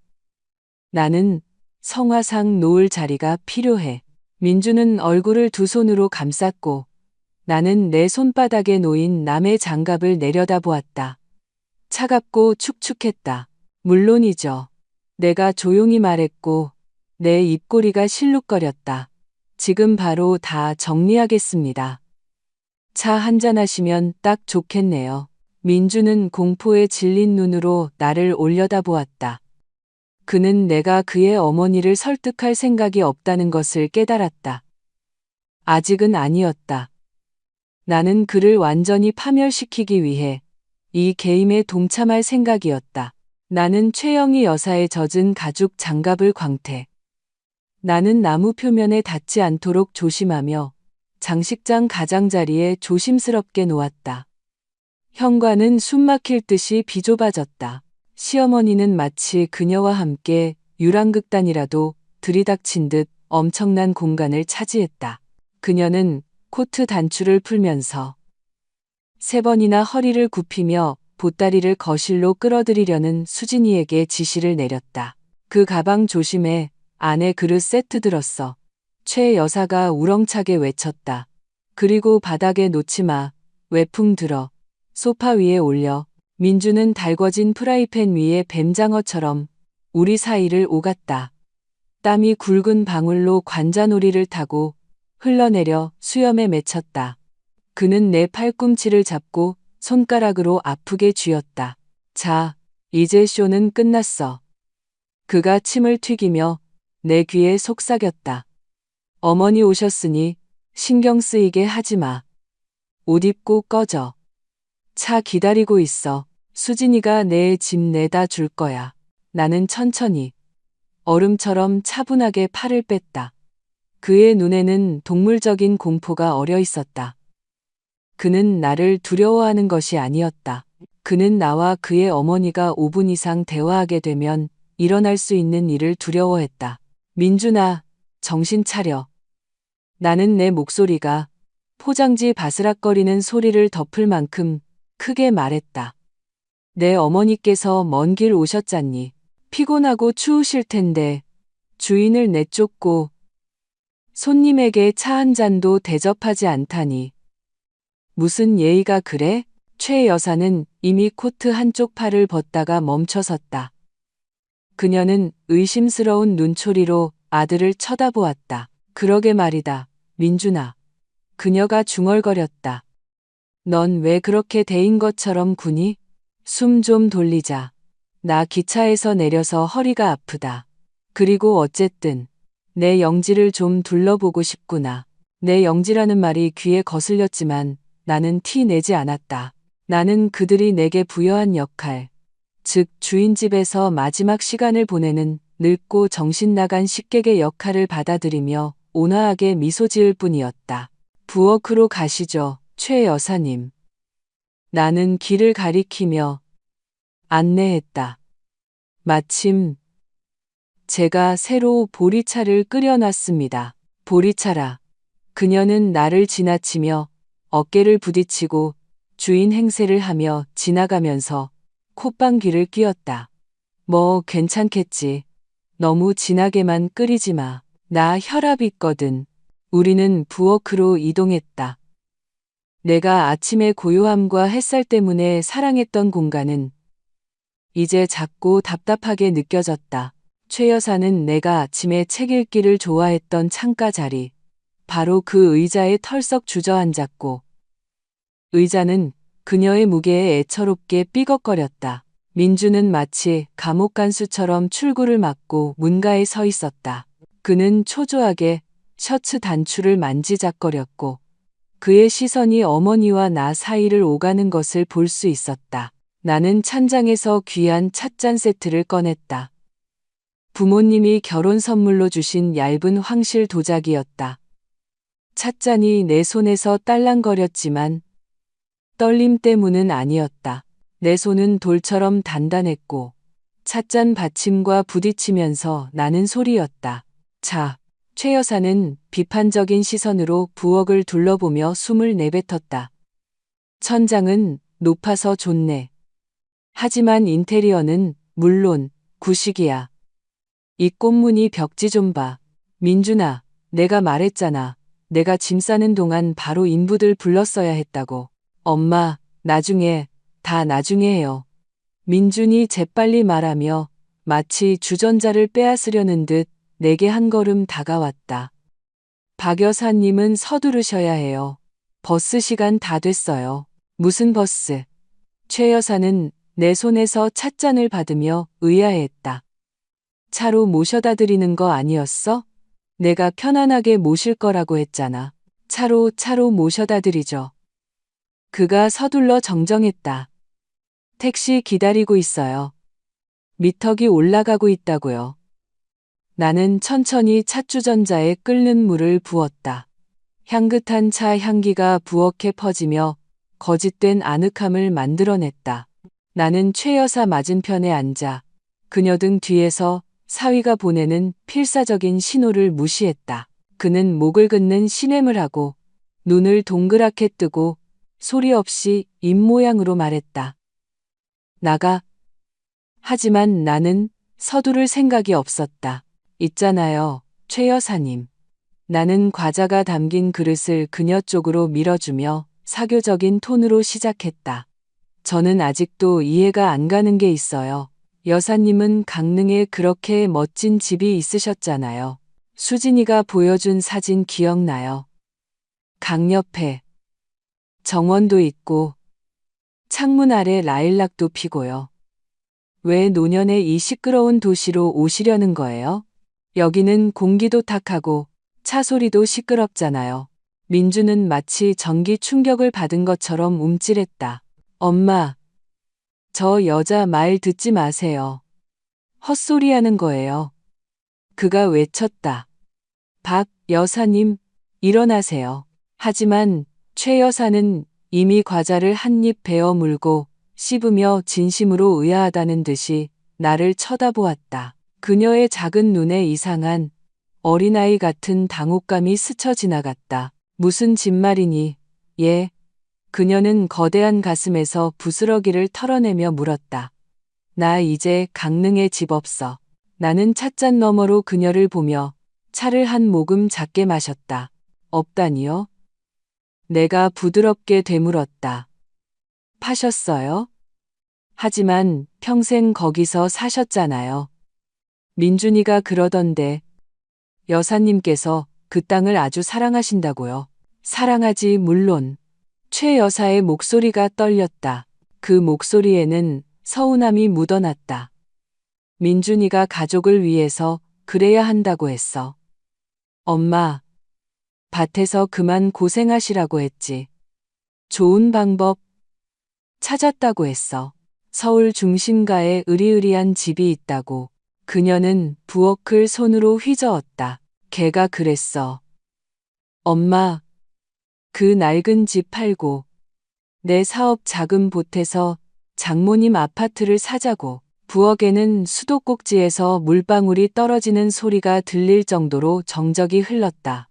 나는 성화상 놓을 자리가 필요해. 민주는 얼굴을 2손으로 감쌌고 나는 내 손바닥에 놓인 남의 장갑을 내려다보았다. 차갑고 축축했다. 물론이죠. 내가 조용히 말했고 내 입꼬리가 실룩거렸다. 지금 바로 다 정리하겠습니다. 차 한잔 하시면 딱 좋겠네요. 민주는 공포에 질린 눈으로 나를 올려다보았다. 그는 내가 그의 어머니를 설득할 생각이 없다는 것을 깨달았다. 아직은 아니었다. 나는 그를 완전히 파멸시키기 위해 이 게임에 동참할 생각이었다. 나는 최영희 여사의 젖은 가죽 장갑을 광태. 나는 나무 표면에 닿지 않도록 조심하며 장식장 가장자리에 조심스럽게 놓았다. 현관은 숨막힐 듯이 비좁아졌다. 시어머니는 마치 그녀와 함께 유랑극단이라도 들이닥친 듯 엄청난 공간을 차지했다. 그녀는 코트 단추를 풀면서 3번이나 허리를 굽히며 보따리를 거실로 끌어들이려는 수진이에게 지시를 내렸다. 그 가방 조심해. 안에 그릇 세트 들었어. 최 여사가 우렁차게 외쳤다. 그리고 바닥에 놓지 마. 외풍 들어. 소파 위에 올려. 민주는 달궈진 프라이팬 위에 뱀장어처럼 우리 사이를 오갔다. 땀이 굵은 방울로 관자놀이를 타고 흘러내려 수염에 맺혔다. 그는 내 팔꿈치를 잡고 손가락으로 아프게 쥐었다. 자, 이제 쇼는 끝났어. 그가 침을 튀기며 내 귀에 속삭였다. 어머니 오셨으니 신경 쓰이게 하지 마. 옷 입고 꺼져. 차 기다리고 있어. 수진이가 내 집 내다 줄 거야. 나는 천천히 얼음처럼 차분하게 팔을 뺐다. 그의 눈에는 동물적인 공포가 어려 있었다. 그는 나를 두려워하는 것이 아니었다. 그는 나와 그의 어머니가 5분 이상 대화하게 되면 일어날 수 있는 일을 두려워했다. 민준아, 정신 차려. 나는 내 목소리가 포장지 바스락거리는 소리를 덮을 만큼 크게 말했다. 내 어머니께서 먼 길 오셨잖니. 피곤하고 추우실 텐데 주인을 내쫓고 손님에게 차 한 잔도 대접하지 않다니. 무슨 예의가 그래? 최 여사는 이미 코트 한쪽 팔을 벗다가 멈춰섰다. 그녀는 의심스러운 눈초리로 아들을 쳐다보았다. 그러게 말이다, 민준아. 그녀가 중얼거렸다. 넌 왜 그렇게 대인 것처럼 구니? 숨 좀 돌리자. 나 기차에서 내려서 허리가 아프다. 그리고 어쨌든 내 영지를 좀 둘러보고 싶구나. 내 영지라는 말이 귀에 거슬렸지만 나는 티 내지 않았다. 나는 그들이 내게 부여한 역할, 즉 주인 집에서 마지막 시간을 보내는 늙고 정신 나간 식객의 역할을 받아들이며 온화하게 미소 지을 뿐이었다. 부엌으로 가시죠, 최 여사님. 나는 길을 가리키며 안내했다. 마침 제가 새로 보리차를 끓여놨습니다. 보리차라. 그녀는 나를 지나치며 어깨를 부딪히고 주인 행세를 하며 지나가면서 콧방귀를 뀌었다. 뭐 괜찮겠지. 너무 진하게만 끓이지 마. 나 혈압 있거든. 우리는 부엌으로 이동했다. 내가 아침의 고요함과 햇살 때문에 사랑했던 공간은 이제 작고 답답하게 느껴졌다. 최 여사는 내가 아침에 책 읽기를 좋아했던 창가 자리, 바로 그 의자에 털썩 주저앉았고, 의자는 그녀의 무게에 애처롭게 삐걱거렸다. 민주는 마치 감옥 간수처럼 출구를 막고 문가에 서 있었다. 그는 초조하게 셔츠 단추를 만지작거렸고, 그의 시선이 어머니와 나 사이를 오가는 것을 볼 수 있었다. 나는 찬장에서 귀한 찻잔 세트를 꺼냈다. 부모님이 결혼 선물로 주신 얇은 황실 도자기였다. 찻잔이 내 손에서 딸랑거렸지만 떨림 때문은 아니었다. 내 손은 돌처럼 단단했고 찻잔 받침과 부딪히면서 나는 소리였다. 자, 최 여사는 비판적인 시선으로 부엌을 둘러보며 숨을 내뱉었다. 천장은 높아서 좋네. 하지만 인테리어는 물론 구식이야. 이 꽃무늬 벽지 좀 봐. 민준아, 내가 말했잖아. 내가 짐 싸는 동안 바로 인부들 불렀어야 했다고. 엄마, 나중에, 다 나중에 해요. 민준이 재빨리 말하며 마치 주전자를 빼앗으려는 듯 내게 한 걸음 다가왔다. 박 여사님은 서두르셔야 해요. 버스 시간 다 됐어요. 무슨 버스? 최 여사는 내 손에서 찻잔을 받으며 의아해했다. 차로 모셔다 드리는 거 아니었어? 내가 편안하게 모실 거라고 했잖아. 차로 모셔다 드리죠. 그가 서둘러 정정했다. 택시 기다리고 있어요. 미터기 올라가고 있다고요. 나는 천천히 찻주전자에 끓는 물을 부었다. 향긋한 차 향기가 부엌에 퍼지며 거짓된 아늑함을 만들어냈다. 나는 최 여사 맞은편에 앉아 그녀 등 뒤에서 사위가 보내는 필사적인 신호를 무시했다. 그는 목을 긋는 신음을 하고 눈을 동그랗게 뜨고 소리 없이 입모양으로 말했다. 나가. 하지만 나는 서두를 생각이 없었다. 있잖아요, 최 여사님. 나는 과자가 담긴 그릇을 그녀 쪽으로 밀어주며 사교적인 톤으로 시작했다. 저는 아직도 이해가 안 가는 게 있어요. 여사님은 강릉에 그렇게 멋진 집이 있으셨잖아요. 수진이가 보여준 사진 기억나요? 강 옆에 정원도 있고 창문 아래 라일락도 피고요. 왜 노년의 이 시끄러운 도시로 오시려는 거예요? 여기는 공기도 탁하고 차 소리도 시끄럽잖아요. 민주는 마치 전기 충격을 받은 것처럼 움찔했다. 엄마, 저 여자 말 듣지 마세요. 헛소리 하는 거예요. 그가 외쳤다. 박 여사님, 일어나세요. 하지만 최 여사는 이미 과자를 한 입 베어 물고 씹으며 진심으로 의아하다는 듯이 나를 쳐다보았다. 그녀의 작은 눈에 이상한 어린아이 같은 당혹감이 스쳐 지나갔다. 무슨 짓말이니? 예. 그녀는 거대한 가슴에서 부스러기를 털어내며 물었다. 나 이제 강릉에 집 없어. 나는 찻잔 너머로 그녀를 보며 차를 한 모금 작게 마셨다. 없다니요? 내가 부드럽게 되물었다. 파셨어요? 하지만 평생 거기서 사셨잖아요. 민준이가 그러던데 여사님께서 그 땅을 아주 사랑하신다고요. 사랑하지 물론. 최 여사의 목소리가 떨렸다. 그 목소리에는 서운함이 묻어났다. 민준이가 가족을 위해서 그래야 한다고 했어. 엄마, 밭에서 그만 고생하시라고 했지. 좋은 방법 찾았다고 했어. 서울 중심가에 으리으리한 집이 있다고. 그녀는 부엌을 손으로 휘저었다. 걔가 그랬어. 엄마, 그 낡은 집 팔고 내 사업 자금 보태서 장모님 아파트를 사자고. 부엌에는 수도꼭지에서 물방울이 떨어지는 소리가 들릴 정도로 정적이 흘렀다.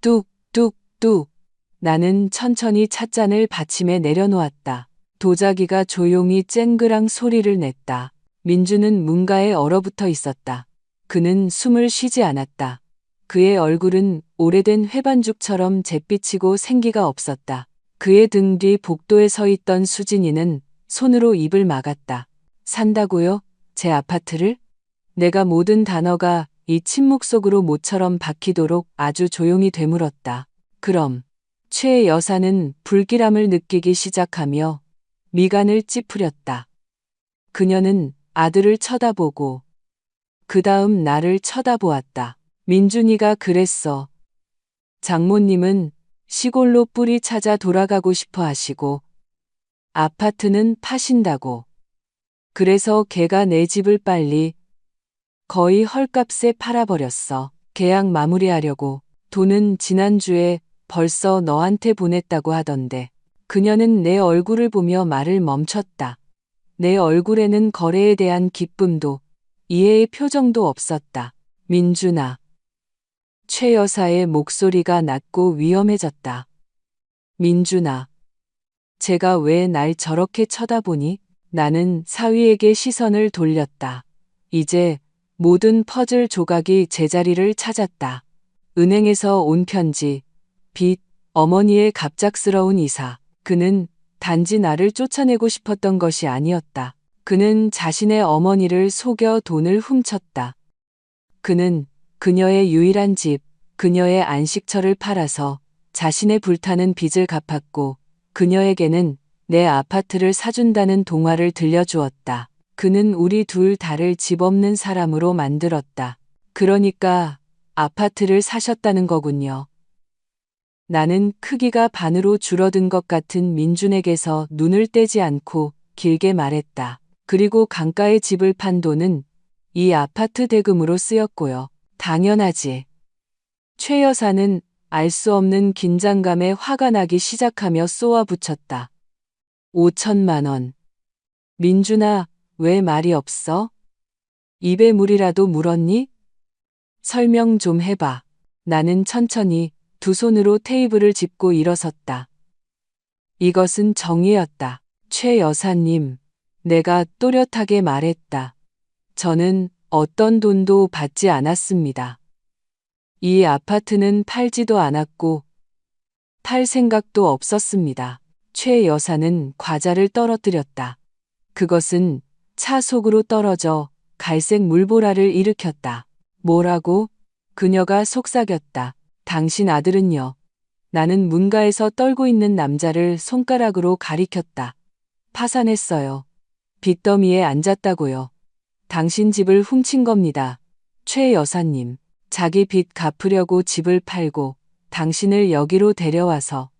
뚝, 뚝, 뚝. 나는 천천히 찻잔을 받침에 내려놓았다. 도자기가 조용히 쨍그랑 소리를 냈다. 민주는 문가에 얼어붙어 있었다. 그는 숨을 쉬지 않았다. 그의 얼굴은 오래된 회반죽처럼 잿빛이고 생기가 없었다. 그의 등 뒤 복도에 서 있던 수진이는 손으로 입을 막았다. 산다고요? 제 아파트를? 내가 모든 단어가 이 침묵 속으로 모처럼 박히도록 아주 조용히 되물었다. 그럼 최 여사는 불길함을 느끼기 시작하며 미간을 찌푸렸다. 그녀는 아들을 쳐다보고 그 다음 나를 쳐다보았다. 민준이가 그랬어. 장모님은 시골로 뿌리 찾아 돌아가고 싶어 하시고 아파트는 파신다고. 그래서 걔가 내 집을 빨리 거의 헐값에 팔아버렸어. 계약 마무리하려고. 돈은 지난주에 벌써 너한테 보냈다고 하던데. 그녀는 내 얼굴을 보며 말을 멈췄다. 내 얼굴에는 거래에 대한 기쁨도 이해의 표정도 없었다. 민준아. 최 여사의 목소리가 낮고 위험해졌다. 민준아. 제가 왜 날 저렇게 쳐다보니? 나는 사위에게 시선을 돌렸다. 이제 모든 퍼즐 조각이 제자리를 찾았다. 은행에서 온 편지, 빚, 어머니의 갑작스러운 이사. 그는 단지 나를 쫓아내고 싶었던 것이 아니었다. 그는 자신의 어머니를 속여 돈을 훔쳤다. 그는 그녀의 유일한 집, 그녀의 안식처를 팔아서 자신의 불타는 빚을 갚았고 그녀에게는 내 아파트를 사준다는 동화를 들려주었다. 그는 우리 둘 다를 집 없는 사람으로 만들었다. 그러니까 아파트를 사셨다는 거군요. 나는 크기가 반으로 줄어든 것 같은 민준에게서 눈을 떼지 않고 길게 말했다. 그리고 강가에 집을 판 돈은 이 아파트 대금으로 쓰였고요. 당연하지. 최 여사는 알 수 없는 긴장감에 화가 나기 시작하며 쏘아붙였다. 5천만 원. 민준아, 왜 말이 없어? 입에 물이라도 물었니? 설명 좀 해봐. 나는 천천히 두 손으로 테이블을 짚고 일어섰다. 이것은 정의였다. 최 여사님, 내가 또렷하게 말했다. 저는 어떤 돈도 받지 않았습니다. 이 아파트는 팔지도 않았고 팔 생각도 없었습니다. 최 여사는 과자를 떨어뜨렸다. 그것은 차 속으로 떨어져 갈색 물보라를 일으켰다. 뭐라고? 그녀가 속삭였다. 당신 아들은요? 나는 문가에서 떨고 있는 남자를 손가락으로 가리켰다. 파산했어요. 빚더미에 앉았다고요. 당신 집을 훔친 겁니다. 최 여사님, 자기 빚 갚으려고 집을 팔고 당신을 여기로 데려와서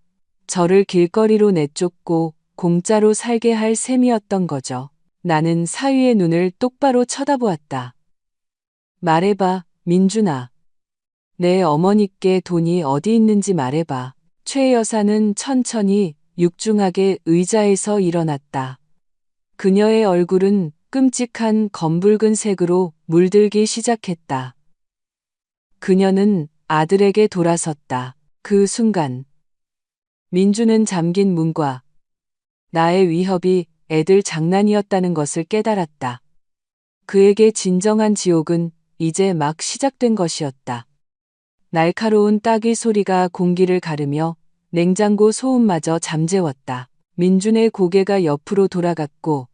저를 길거리로 내쫓고 공짜로 살게 할 셈이었던 거죠. 나는 사위의 눈을 똑바로 쳐다보았다. 말해봐, 민준아. 내 어머니께 돈이 어디 있는지 말해봐. 최 여사는 천천히 육중하게 의자에서 일어났다. 그녀의 얼굴은 끔찍한 검붉은 색으로 물들기 시작했다. 그녀는 아들에게 돌아섰다. 그 순간 민주는 잠긴 문과 나의 위협이 애들 장난이었다는 것을 깨달았다. 그에게 진정한 지옥은 이제 막 시작된 것이었다. 날카로운 따귀 소리가 공기를 가르며 냉장고 소음마저 잠재웠다. 민준의 고개가 옆으로 돌아갔고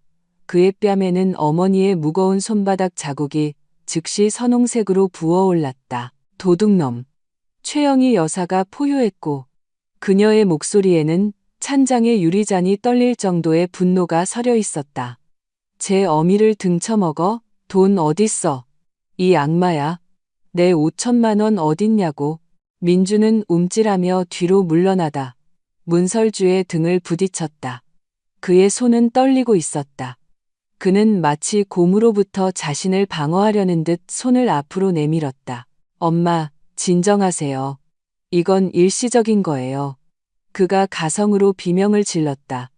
그의 뺨에는 어머니의 무거운 손바닥 자국이 즉시 선홍색으로 부어올랐다. 도둑놈. 최영희 여사가 포효했고 그녀의 목소리에는 찬장의 유리잔이 떨릴 정도의 분노가 서려 있었다. 제 어미를 등쳐먹어? 돈 어딨어? 이 악마야. 내 5천만 원 어딨냐고. 민주는 움찔하며 뒤로 물러나다 문설주의 등을 부딪혔다. 그의 손은 떨리고 있었다. 그는 마치 곰으로부터 자신을 방어하려는 듯 손을 앞으로 내밀었다. 엄마, 진정하세요. 이건 일시적인 거예요. 그가 가성으로 비명을 질렀다.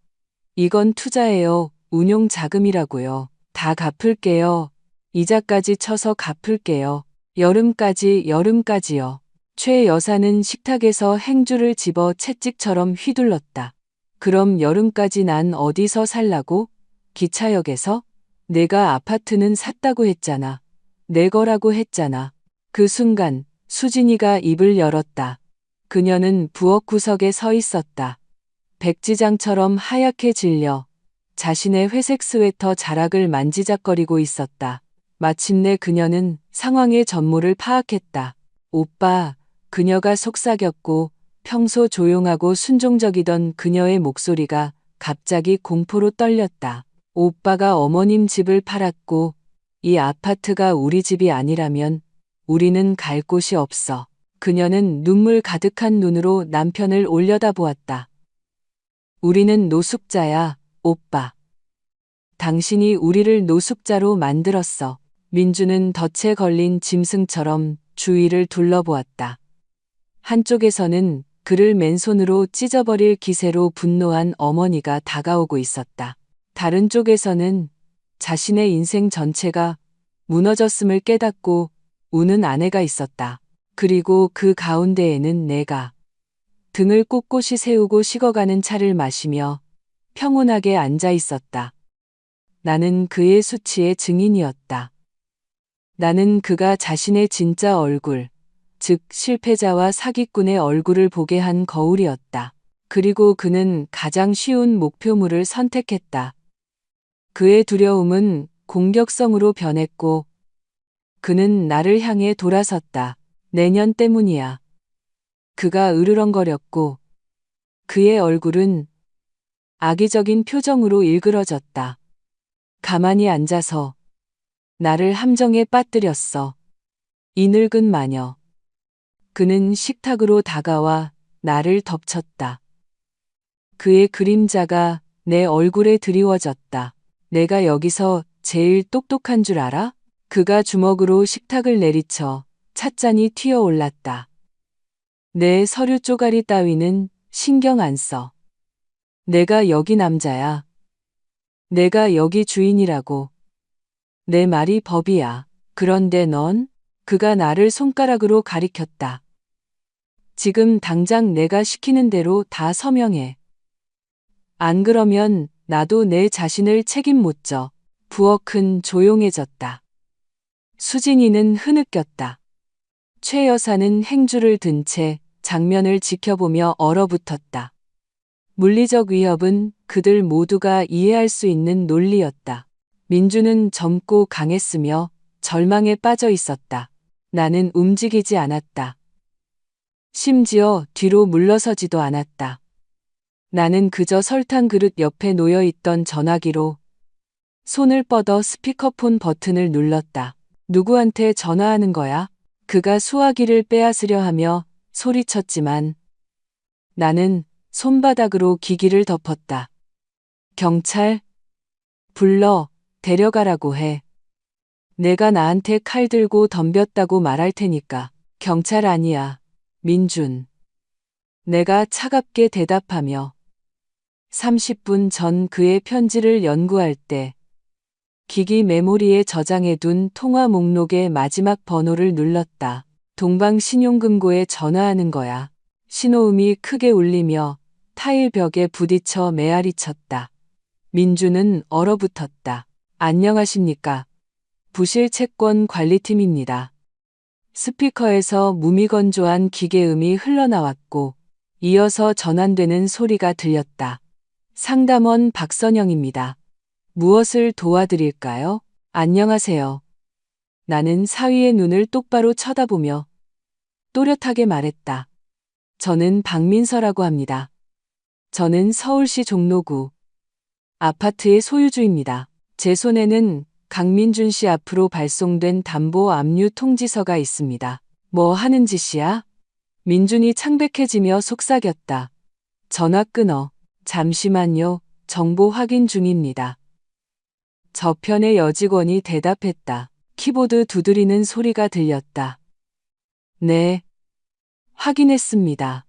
이건 투자예요. 운용 자금이라고요. 다 갚을게요. 이자까지 쳐서 갚을게요. 여름까지요. 최 여사는 식탁에서 행주를 집어 채찍처럼 휘둘렀다. 그럼 여름까지 난 어디서 살라고? 기차역에서? 내가 아파트는 샀다고 했잖아. 내 거라고 했잖아. 그 순간 수진이가 입을 열었다. 그녀는 부엌 구석에 서 있었다. 백지장처럼 하얗게 질려 자신의 회색 스웨터 자락을 만지작거리고 있었다. 마침내 그녀는 상황의 전모를 파악했다. 오빠, 그녀가 속삭였고 평소 조용하고 순종적이던 그녀의 목소리가 갑자기 공포로 떨렸다. 오빠가 어머님 집을 팔았고 이 아파트가 우리 집이 아니라면 우리는 갈 곳이 없어. 그녀는 눈물 가득한 눈으로 남편을 올려다보았다. 우리는 노숙자야, 오빠. 당신이 우리를 노숙자로 만들었어. 민주는 덫에 걸린 짐승처럼 주위를 둘러보았다. 한쪽에서는 그를 맨손으로 찢어버릴 기세로 분노한 어머니가 다가오고 있었다. 다른 쪽에서는 자신의 인생 전체가 무너졌음을 깨닫고 우는 아내가 있었다. 그리고 그 가운데에는 내가 등을 꼿꼿이 세우고 식어가는 차를 마시며 평온하게 앉아 있었다. 나는 그의 수치의 증인이었다. 나는 그가 자신의 진짜 얼굴, 즉 실패자와 사기꾼의 얼굴을 보게 한 거울이었다. 그리고 그는 가장 쉬운 목표물을 선택했다. 그의 두려움은 공격성으로 변했고 그는 나를 향해 돌아섰다. 내년 때문이야. 그가 으르렁거렸고 그의 얼굴은 악의적인 표정으로 일그러졌다. 가만히 앉아서 나를 함정에 빠뜨렸어. 이 늙은 마녀. 그는 식탁으로 다가와 나를 덮쳤다. 그의 그림자가 내 얼굴에 드리워졌다. 내가 여기서 제일 똑똑한 줄 알아? 그가 주먹으로 식탁을 내리쳐 찻잔이 튀어올랐다. 내 서류 쪼가리 따위는 신경 안 써. 내가 여기 남자야. 내가 여기 주인이라고. 내 말이 법이야. 그런데 넌? 그가 나를 손가락으로 가리켰다. 지금 당장 내가 시키는 대로 다 서명해. 안 그러면 나도 내 자신을 책임 못 져. 부엌은 조용해졌다. 수진이는 흐느꼈다. 최 여사는 행주를 든 채 장면을 지켜보며 얼어붙었다. 물리적 위협은 그들 모두가 이해할 수 있는 논리였다. 민주는 젊고 강했으며 절망에 빠져 있었다. 나는 움직이지 않았다. 심지어 뒤로 물러서지도 않았다. 나는 그저 설탕 그릇 옆에 놓여 있던 전화기로 손을 뻗어 스피커폰 버튼을 눌렀다. 누구한테 전화하는 거야? 그가 수화기를 빼앗으려 하며 소리쳤지만 나는 손바닥으로 기기를 덮었다. 경찰? 불러, 데려가라고 해. 내가 나한테 칼 들고 덤볐다고 말할 테니까. 경찰 아니야, 민준. 내가 차갑게 대답하며 30분 전 그의 편지를 연구할 때 기기 메모리에 저장해둔 통화 목록의 마지막 번호를 눌렀다. 동방신용금고에 전화하는 거야. 신호음이 크게 울리며 타일 벽에 부딪혀 메아리 쳤다. 민주는 얼어붙었다. 안녕하십니까. 부실 채권 관리팀입니다. 스피커에서 무미건조한 기계음이 흘러나왔고 이어서 전환되는 소리가 들렸다. 상담원 박선영입니다. 무엇을 도와드릴까요? 안녕하세요. 나는 사위의 눈을 똑바로 쳐다보며 또렷하게 말했다. 저는 박민서라고 합니다. 저는 서울시 종로구 아파트의 소유주입니다. 제 손에는 강민준 씨 앞으로 발송된 담보 압류 통지서가 있습니다. 뭐 하는 짓이야? 민준이 창백해지며 속삭였다. 전화 끊어. 잠시만요. 정보 확인 중입니다. 저편의 여직원이 대답했다. 키보드 두드리는 소리가 들렸다. 네. 확인했습니다.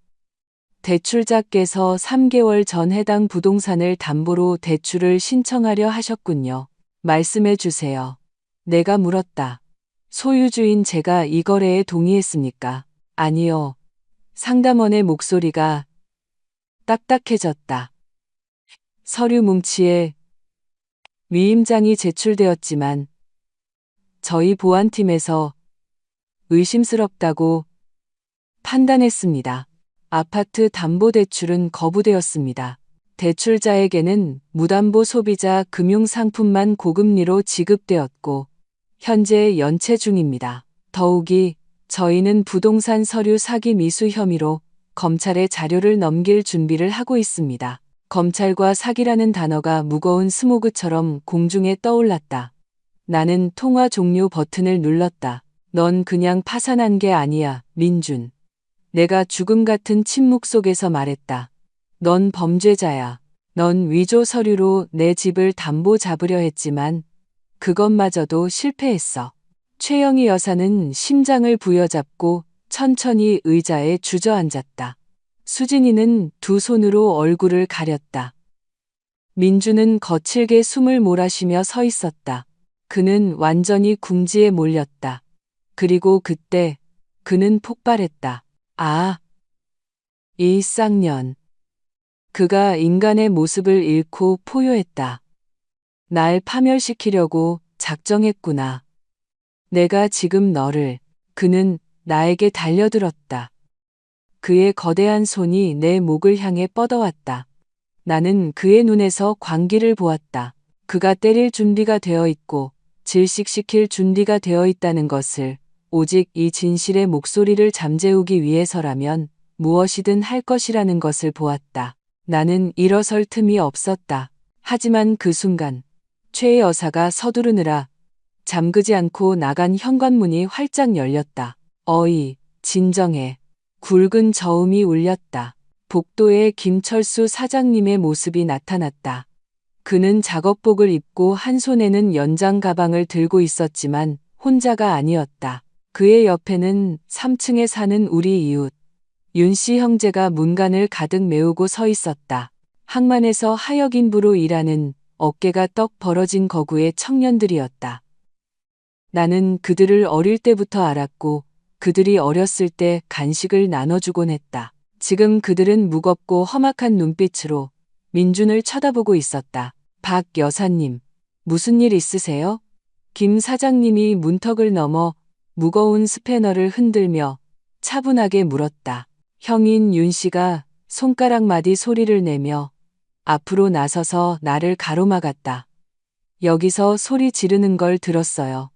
대출자께서 3개월 전 해당 부동산을 담보로 대출을 신청하려 하셨군요. 말씀해 주세요. 내가 물었다. 소유주인 제가 이 거래에 동의했습니까? 아니요. 상담원의 목소리가 딱딱해졌다. 서류 뭉치에 위임장이 제출되었지만 저희 보안팀에서 의심스럽다고 판단했습니다. 아파트 담보대출은 거부되었습니다. 대출자에게는 무담보 소비자 금융상품만 고금리로 지급되었고 현재 연체 중입니다. 더욱이 저희는 부동산 서류 사기 미수 혐의로 검찰에 자료를 넘길 준비를 하고 있습니다. 검찰과 사기라는 단어가 무거운 스모그처럼 공중에 떠올랐다. 나는 통화 종료 버튼을 눌렀다. 넌 그냥 파산한 게 아니야, 민준. 내가 죽음 같은 침묵 속에서 말했다. 넌 범죄자야. 넌 위조 서류로 내 집을 담보 잡으려 했지만 그것마저도 실패했어. 최영희 여사는 심장을 부여잡고 천천히 의자에 주저앉았다. 수진이는 두 손으로 얼굴을 가렸다. 민주는 거칠게 숨을 몰아쉬며 서 있었다. 그는 완전히 궁지에 몰렸다. 그리고 그때 그는 폭발했다. 아, 이 쌍년. 그가 인간의 모습을 잃고 포효했다. 날 파멸시키려고 작정했구나. 내가 지금 너를. 그는 나에게 달려들었다. 그의 거대한 손이 내 목을 향해 뻗어왔다. 나는 그의 눈에서 광기를 보았다. 그가 때릴 준비가 되어 있고 질식시킬 준비가 되어 있다는 것을, 오직 이 진실의 목소리를 잠재우기 위해서라면 무엇이든 할 것이라는 것을 보았다. 나는 일어설 틈이 없었다. 하지만 그 순간 최 여사가 서두르느라 잠그지 않고 나간 현관문이 활짝 열렸다. 어이, 진정해. 굵은 저음이 울렸다. 복도에 김철수 사장님의 모습이 나타났다. 그는 작업복을 입고 한 손에는 연장 가방을 들고 있었지만 혼자가 아니었다. 그의 옆에는 3층에 사는 우리 이웃 윤씨 형제가 문간을 가득 메우고 서 있었다. 항만에서 하역인부로 일하는 어깨가 떡 벌어진 거구의 청년들이었다. 나는 그들을 어릴 때부터 알았고 그들이 어렸을 때 간식을 나눠주곤 했다. 지금 그들은 무겁고 험악한 눈빛으로 민준을 쳐다보고 있었다. 박 여사님, 무슨 일 있으세요? 김 사장님이 문턱을 넘어 무거운 스패너를 흔들며 차분하게 물었다. 형인 윤 씨가 손가락 마디 소리를 내며 앞으로 나서서 나를 가로막았다. 여기서 소리 지르는 걸 들었어요.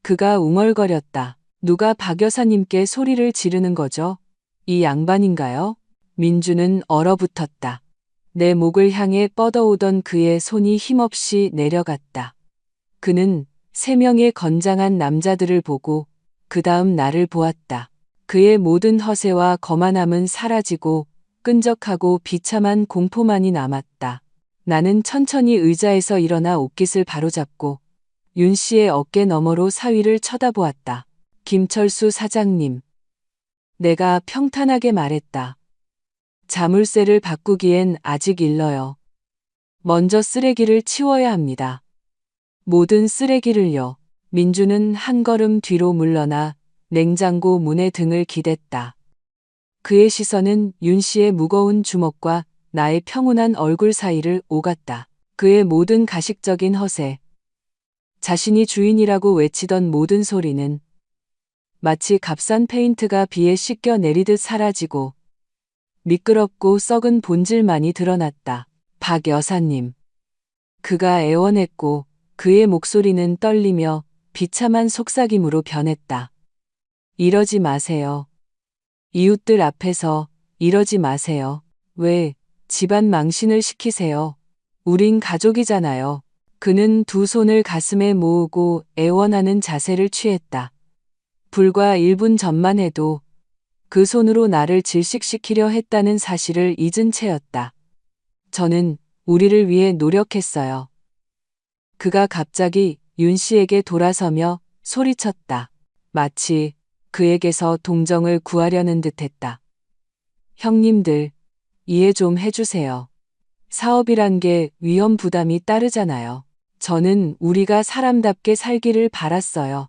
그가 웅얼거렸다. 누가 박 여사님께 소리를 지르는 거죠? 이 양반인가요? 민주는 얼어붙었다. 내 목을 향해 뻗어오던 그의 손이 힘없이 내려갔다. 그는 3명의 건장한 남자들을 보고 그 다음 나를 보았다. 그의 모든 허세와 거만함은 사라지고 끈적하고 비참한 공포만이 남았다. 나는 천천히 의자에서 일어나 옷깃을 바로잡고 윤 씨의 어깨 너머로 사위를 쳐다보았다. 김철수 사장님, 내가 평탄하게 말했다. 자물쇠를 바꾸기엔 아직 일러요. 먼저 쓰레기를 치워야 합니다. 모든 쓰레기를요. 민주는 한 걸음 뒤로 물러나 냉장고 문에 등을 기댔다. 그의 시선은 윤 씨의 무거운 주먹과 나의 평온한 얼굴 사이를 오갔다. 그의 모든 가식적인 허세, 자신이 주인이라고 외치던 모든 소리는 마치 값싼 페인트가 비에 씻겨 내리듯 사라지고 미끄럽고 썩은 본질만이 드러났다. 박 여사님. 그가 애원했고 그의 목소리는 떨리며 비참한 속삭임으로 변했다. 이러지 마세요. 이웃들 앞에서 이러지 마세요. 왜 집안 망신을 시키세요? 우린 가족이잖아요. 그는 두 손을 가슴에 모으고 애원하는 자세를 취했다. 불과 1분 전만 해도 그 손으로 나를 질식시키려 했다는 사실을 잊은 채였다. 저는 우리를 위해 노력했어요. 그가 갑자기 윤 씨에게 돌아서며 소리쳤다. 마치 그에게서 동정을 구하려는 듯했다. 형님들, 이해 좀 해주세요. 사업이란 게 위험 부담이 따르잖아요. 저는 우리가 사람답게 살기를 바랐어요.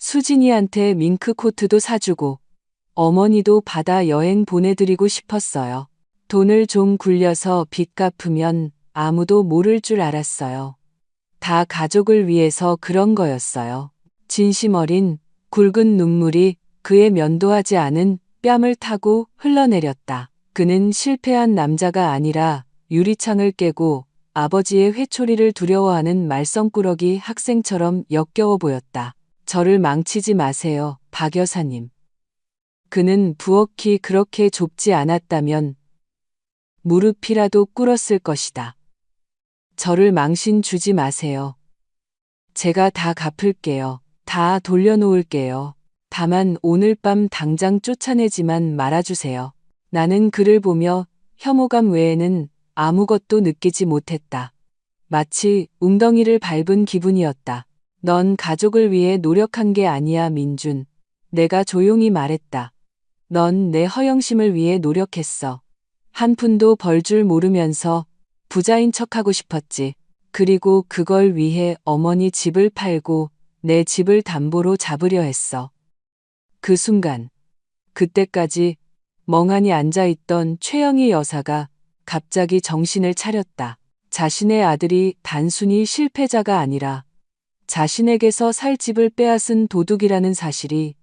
수진이한테 밍크 코트도 사주고 어머니도 바다 여행 보내드리고 싶었어요. 돈을 좀 굴려서 빚 갚으면 아무도 모를 줄 알았어요. 다 가족을 위해서 그런 거였어요. 진심 어린 굵은 눈물이 그의 면도하지 않은 뺨을 타고 흘러내렸다. 그는 실패한 남자가 아니라 유리창을 깨고 아버지의 회초리를 두려워하는 말썽꾸러기 학생처럼 역겨워 보였다. 저를 망치지 마세요, 박 여사님. 그는 부엌이 그렇게 좁지 않았다면 무릎이라도 꿇었을 것이다. 저를 망신 주지 마세요. 제가 다 갚을게요. 다 돌려놓을게요. 다만 오늘 밤 당장 쫓아내지만 말아주세요. 나는 그를 보며 혐오감 외에는 아무것도 느끼지 못했다. 마치 웅덩이를 밟은 기분이었다. 넌 가족을 위해 노력한 게 아니야, 민준. 내가 조용히 말했다. 넌 내 허영심을 위해 노력했어. 한 푼도 벌 줄 모르면서 부자인 척하고 싶었지. 그리고 그걸 위해 어머니 집을 팔고 내 집을 담보로 잡으려 했어. 그 순간, 그때까지 멍하니 앉아있던 최영희 여사가 갑자기 정신을 차렸다. 자신의 아들이 단순히 실패자가 아니라 자신에게서 살 집을 빼앗은 도둑이라는 사실이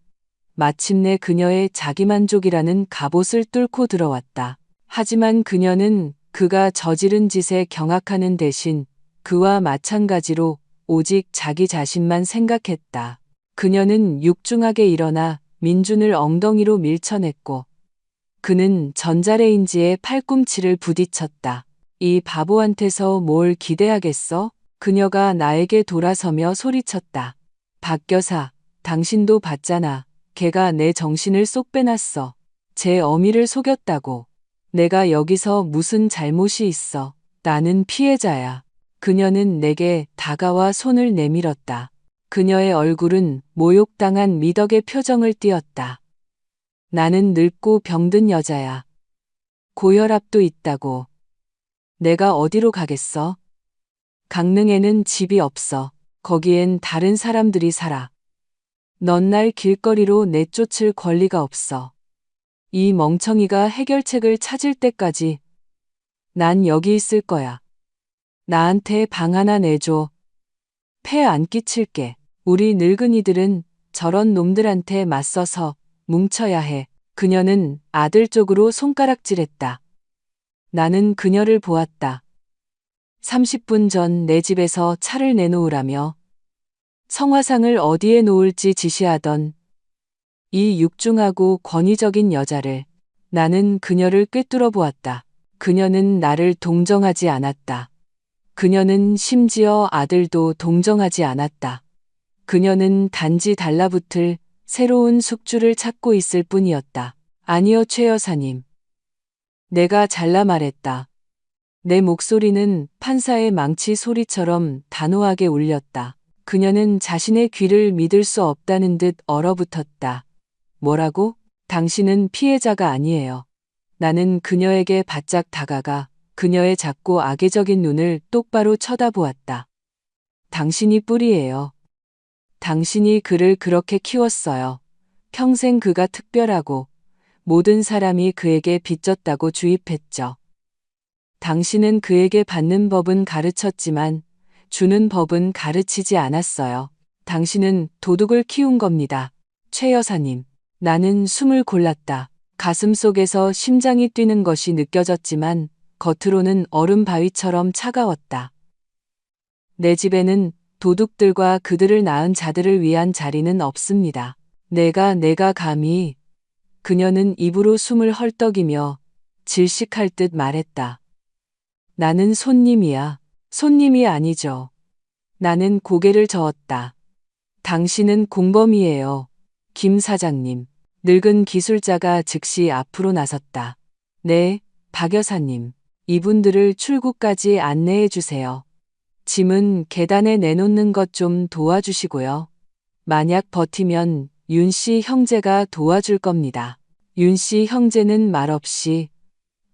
마침내 그녀의 자기만족이라는 갑옷을 뚫고 들어왔다. 하지만 그녀는 그가 저지른 짓에 경악하는 대신 그와 마찬가지로 오직 자기 자신만 생각했다. 그녀는 육중하게 일어나 민준을 엉덩이로 밀쳐냈고 그는 전자레인지에 팔꿈치를 부딪혔다. 이 바보한테서 뭘 기대하겠어? 그녀가 나에게 돌아서며 소리쳤다. 박 여사, 당신도 봤잖아. 걔가 내 정신을 쏙 빼놨어. 제 어미를 속였다고. 내가 여기서 무슨 잘못이 있어. 나는 피해자야. 그녀는 내게 다가와 손을 내밀었다. 그녀의 얼굴은 모욕당한 미덕의 표정을 띄었다. 나는 늙고 병든 여자야. 고혈압도 있다고. 내가 어디로 가겠어? 강릉에는 집이 없어. 거기엔 다른 사람들이 살아. 넌 날 길거리로 내쫓을 권리가 없어. 이 멍청이가 해결책을 찾을 때까지 난 여기 있을 거야. 나한테 방 하나 내줘. 폐 안 끼칠게. 우리 늙은이들은 저런 놈들한테 맞서서 뭉쳐야 해. 그녀는 아들 쪽으로 손가락질했다. 나는 그녀를 보았다. 30분 전 내 집에서 차를 내놓으라며 성화상을 어디에 놓을지 지시하던 이 육중하고 권위적인 여자를 나는 그녀를 꿰뚫어 보았다. 그녀는 나를 동정하지 않았다. 그녀는 심지어 아들도 동정하지 않았다. 그녀는 단지 달라붙을 새로운 숙주를 찾고 있을 뿐이었다. 아니요, 최 여사님. 내가 잘라 말했다. 내 목소리는 판사의 망치 소리처럼 단호하게 울렸다. 그녀는 자신의 귀를 믿을 수 없다는 듯 얼어붙었다. 뭐라고? 당신은 피해자가 아니에요. 나는 그녀에게 바짝 다가가 그녀의 작고 악의적인 눈을 똑바로 쳐다보았다. 당신이 뿌리예요. 당신이 그를 그렇게 키웠어요. 평생 그가 특별하고 모든 사람이 그에게 빚졌다고 주입했죠. 당신은 그에게 받는 법은 가르쳤지만 주는 법은 가르치지 않았어요. 당신은 도둑을 키운 겁니다. 최 여사님. 나는 숨을 골랐다. 가슴속에서 심장이 뛰는 것이 느껴졌지만 겉으로는 얼음 바위처럼 차가웠다. 내 집에는 도둑들과 그들을 낳은 자들을 위한 자리는 없습니다. 내가 감히. 그녀는 입으로 숨을 헐떡이며 질식할 듯 말했다. 나는 손님이야. 손님이 아니죠. 나는 고개를 저었다. 당신은 공범이에요. 김 사장님. 늙은 기술자가 즉시 앞으로 나섰다. 네, 박 여사님. 이분들을 출구까지 안내해 주세요. 짐은 계단에 내놓는 것 좀 도와주시고요. 만약 버티면 윤 씨 형제가 도와줄 겁니다. 윤 씨 형제는 말없이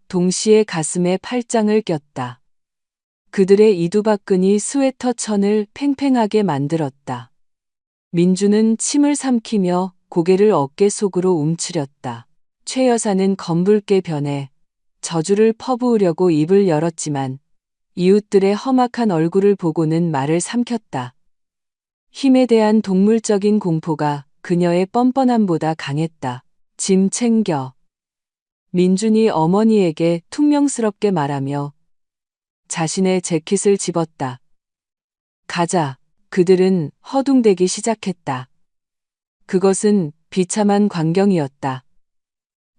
동시에 가슴에 팔짱을 꼈다. 그들의 이두박근이 스웨터 천을 팽팽하게 만들었다. 민주는 침을 삼키며 고개를 어깨 속으로 움츠렸다. 최 여사는 검붉게 변해 저주를 퍼부으려고 입을 열었지만 이웃들의 험악한 얼굴을 보고는 말을 삼켰다. 힘에 대한 동물적인 공포가 그녀의 뻔뻔함보다 강했다. 짐 챙겨. 민준이 어머니에게 퉁명스럽게 말하며 자신의 재킷을 집었다. 가자. 그들은 허둥대기 시작했다. 그것은 비참한 광경이었다.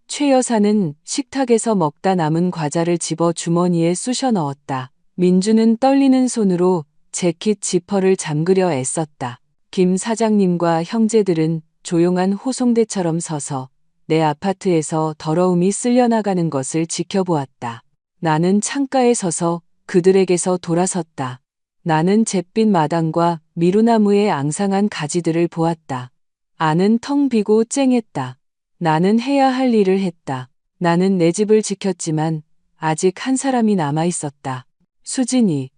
최 여사는 식탁에서 먹다 남은 과자를 집어 주머니에 쑤셔 넣었다. 민주는 떨리는 손으로 재킷 지퍼를 잠그려 애썼다. 김 사장님과 형제들은 조용한 호송대처럼 서서 내 아파트에서 더러움이 쓸려나가는 것을 지켜보았다. 나는 창가에 서서 그들에게서 돌아섰다. 나는 잿빛 마당과 미루나무의 앙상한 가지들을 보았다. 안은 텅 비고 쨍했다. 나는 해야 할 일을 했다. 나는 내 집을 지켰지만 아직 한 사람이 남아 있었다. 수진이.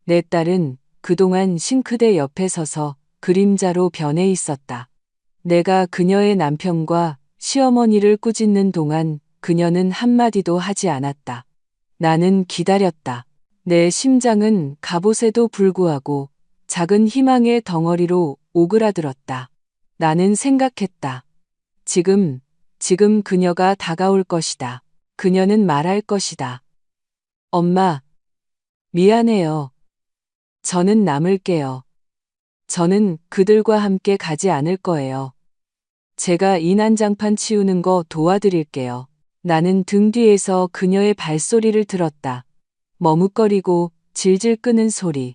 내 딸은 그동안 싱크대 옆에 서서 그림자로 변해 있었다. 내가 그녀의 남편과 시어머니를 꾸짖는 동안 그녀는 한마디도 하지 않았다. 나는 기다렸다. 내 심장은 갑옷에도 불구하고 작은 희망의 덩어리로 오그라들었다. 나는 생각했다. 지금 그녀가 다가올 것이다. 그녀는 말할 것이다. 엄마, 미안해요. 저는 남을게요. 저는 그들과 함께 가지 않을 거예요. 제가 이 난장판 치우는 거 도와드릴게요. 나는 등 뒤에서 그녀의 발소리를 들었다. 머뭇거리고 질질 끄는 소리.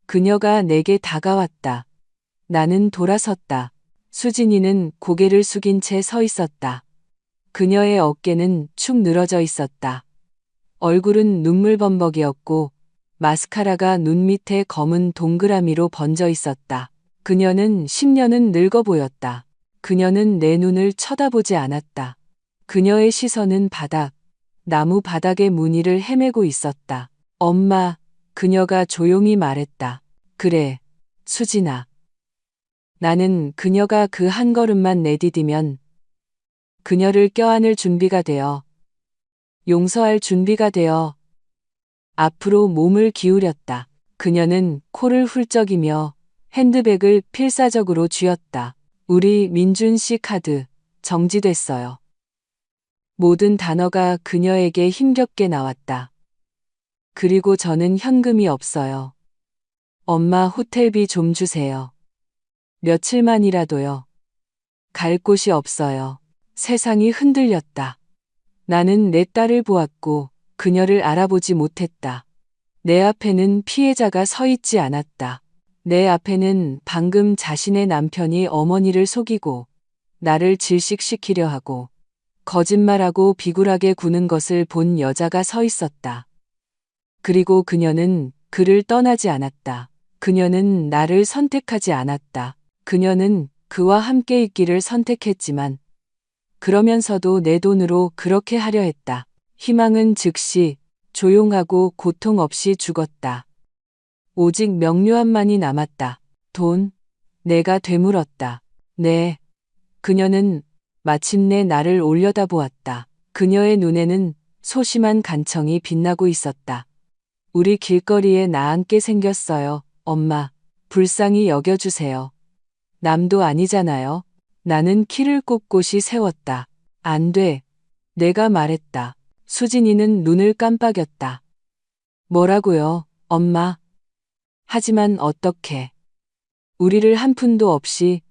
그녀가 내게 다가왔다. 나는 돌아섰다. 수진이는 고개를 숙인 채 서 있었다. 그녀의 어깨는 축 늘어져 있었다. 얼굴은 눈물범벅이었고 마스카라가 눈 밑에 검은 동그라미로 번져 있었다. 그녀는 10년은 늙어 보였다. 그녀는 내 눈을 쳐다보지 않았다. 그녀의 시선은 바닥, 나무 바닥의 무늬를 헤매고 있었다. 엄마, 그녀가 조용히 말했다. 그래, 수진아. 나는 그녀가 그 한 걸음만 내디디면 그녀를 껴안을 준비가 되어 용서할 준비가 되어 앞으로 몸을 기울였다. 그녀는 코를 훌쩍이며 핸드백을 필사적으로 쥐었다. 우리 민준 씨 카드 정지됐어요. 모든 단어가 그녀에게 힘겹게 나왔다. 그리고 저는 현금이 없어요. 엄마 호텔비 좀 주세요. 며칠만이라도요. 갈 곳이 없어요. 세상이 흔들렸다. 나는 내 딸을 보았고 그녀를 알아보지 못했다. 내 앞에는 피해자가 서 있지 않았다. 내 앞에는 방금 자신의 남편이 어머니를 속이고 나를 질식시키려 하고 거짓말하고 비굴하게 구는 것을 본 여자가 서 있었다. 그리고 그녀는 그를 떠나지 않았다. 그녀는 나를 선택하지 않았다. 그녀는 그와 함께 있기를 선택했지만 그러면서도 내 돈으로 그렇게 하려 했다. 희망은 즉시 조용하고 고통 없이 죽었다. 오직 명료함만이 남았다. 돈, 내가 되물었다. 네. 그녀는 마침내 나를 올려다보았다. 그녀의 눈에는 소심한 간청이 빛나고 있었다. 우리 길거리에 나앉게 생겼어요. 엄마, 불쌍히 여겨주세요. 남도 아니잖아요. 나는 키를 꼿꼿이 세웠다. 안 돼. 내가 말했다. 수진이는 눈을 깜빡였다. 뭐라고요, 엄마? 하지만 어떻게? 우리를 한 푼도 없이